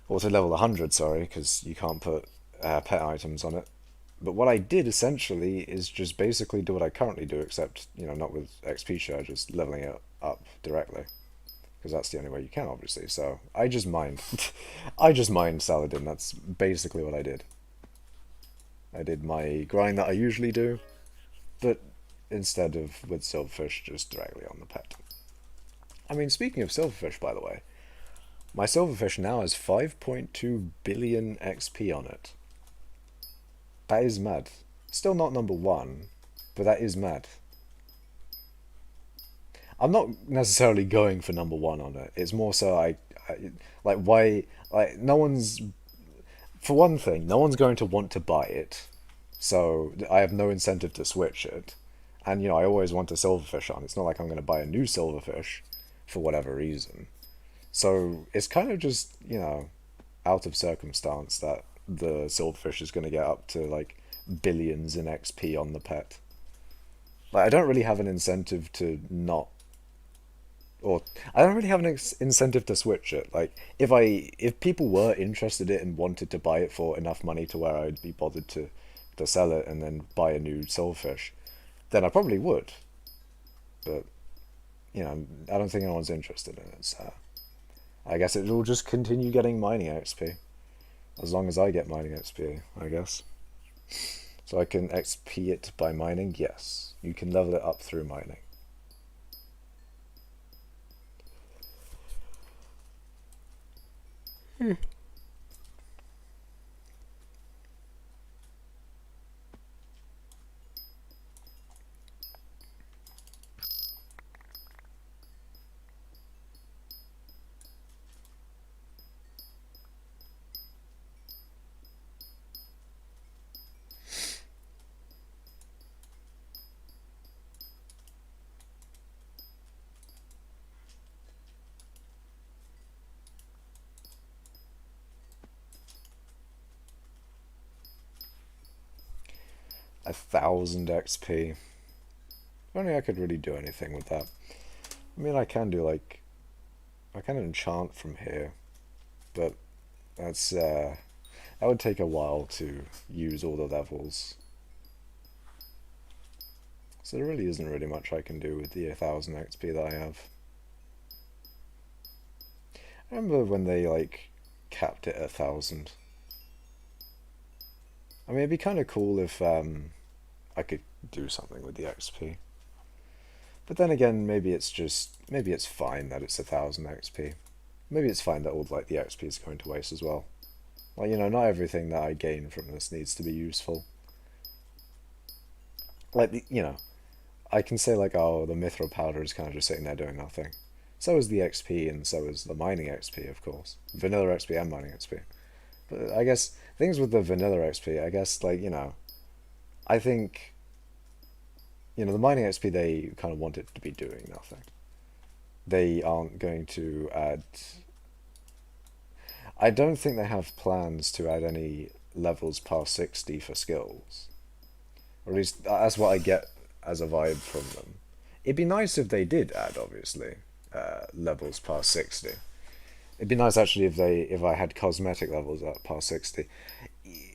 Or to level 100, sorry, because you can't put pet items on it. But what I did essentially is just basically do what I currently do, except, you know, not with XP share, just leveling it up directly. Because that's the only way you can, obviously. So I just mined. I just mined Saladin. That's basically what I did. I did my grind that I usually do, but instead of with Silverfish, just directly on the pet. I mean, speaking of Silverfish, by the way, my Silverfish now has 5.2 billion XP on it. That is mad. Still not number 1, but that is mad. I'm not necessarily going for number 1 on it. It's more so I Like why? Like no one's for one thing, no one's going to want to buy it, so I have no incentive to switch it. And I always want a silverfish on. It's not like I'm going to buy a new silverfish for whatever reason. So it's kind of just, out of circumstance that the silverfish is going to get up to like billions in XP on the pet. Like I don't really have an incentive to not, or I don't really have an incentive to switch it. Like if people were interested in it and wanted to buy it for enough money to where I'd be bothered to sell it and then buy a new silverfish, then I probably would. But I don't think anyone's interested in it. So I guess it will just continue getting mining XP as long as I get mining XP, I guess. So I can XP it by mining. Yes, you can level it up through mining. 1,000 XP. If only I could really do anything with that. I mean, I can do like I can enchant from here, but that's that would take a while to use all the levels. So there really isn't really much I can do with the 1,000 XP that I have. I remember when they like capped it at 1,000. I mean, it'd be kind of cool if I could do something with the XP. But then again, maybe it's fine that it's 1,000 XP. Maybe it's fine that all like the XP is going to waste as well. Like not everything that I gain from this needs to be useful. Like I can say like, oh, the mithril powder is kind of just sitting there doing nothing. So is the XP, and so is the mining XP, of course. Vanilla XP and mining XP. But I guess things with the vanilla XP, I guess like I think the mining XP, they kind of want it to be doing nothing. They aren't going to add. I don't think they have plans to add any levels past 60 for skills. Or at least that's what I get as a vibe from them. It'd be nice if they did add, obviously, levels past 60. It'd be nice actually if I had cosmetic levels up past 60.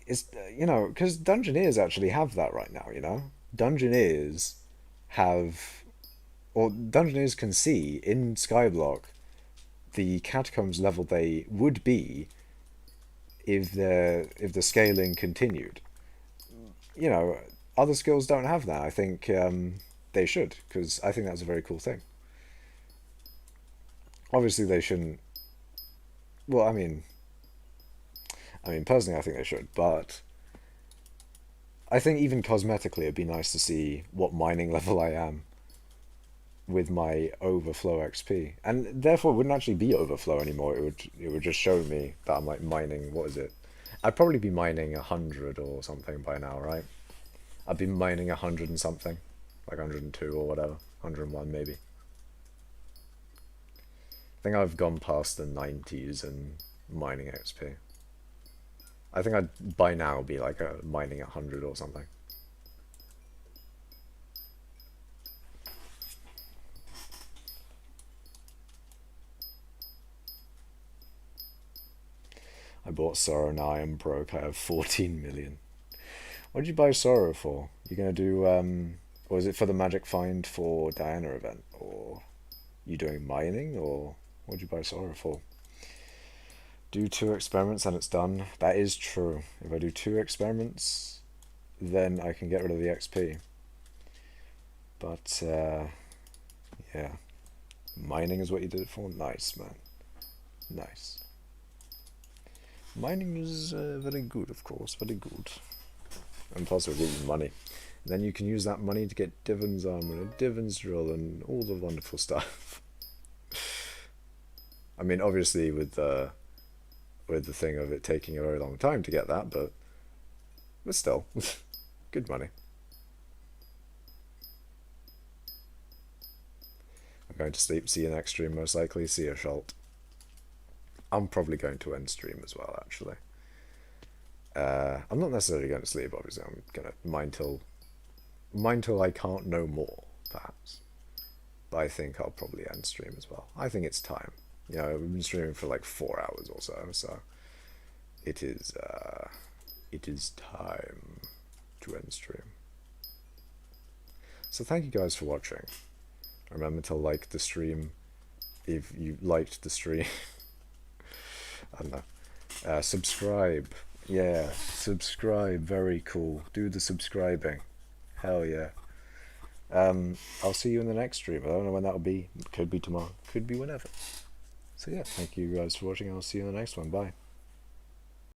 It's because Dungeoneers actually have that right now. Dungeoneers have, or Dungeoneers can see in skyblock the catacombs level they would be if the scaling continued. Other skills don't have that. I think they should, because I think that's a very cool thing. Obviously, they shouldn't. Well, I mean, personally, I think they should, but I think even cosmetically, it'd be nice to see what mining level I am with my overflow XP, and therefore it wouldn't actually be overflow anymore. It would just show me that I'm like mining. What is it? I'd probably be mining 100 or something by now, right? I'd be mining 100 and something, like 102 or whatever, 101 maybe. I think I've gone past the 90s in mining XP. I think I'd by now be like mining 100 or something. I bought Sorrow, now I am broke. I have 14 million. What did you buy Sorrow for? You gonna do or is it for the magic find for Diana event, or you doing mining, or what did you buy Sorrow for? Do 2 experiments and it's done. That is true. If I do 2 experiments, then I can get rid of the XP. But yeah, mining is what you did it for. Nice, man. Nice. Mining is very good, of course, very good. And plus it'll give you money. And then you can use that money to get Divon's armor and a Divon's drill and all the wonderful stuff. I mean, obviously with the thing of it taking a very long time to get that, but still, good money. I'm going to sleep. See you next stream, most likely. See you, Schalt. I'm probably going to end stream as well, actually. I'm not necessarily going to sleep, obviously. I'm going to mine till I can't no more, perhaps. But I think I'll probably end stream as well. I think it's time. You know, we've been streaming for like 4 hours or so it is time to end stream. So thank you guys for watching. Remember to like the stream if you liked the stream. I don't know. Subscribe. Yeah, subscribe. Very cool. Do the subscribing. Hell yeah. I'll see you in the next stream. I don't know when that'll be. Could be tomorrow. Could be whenever. So yeah, thank you guys for watching. I'll see you in the next one. Bye.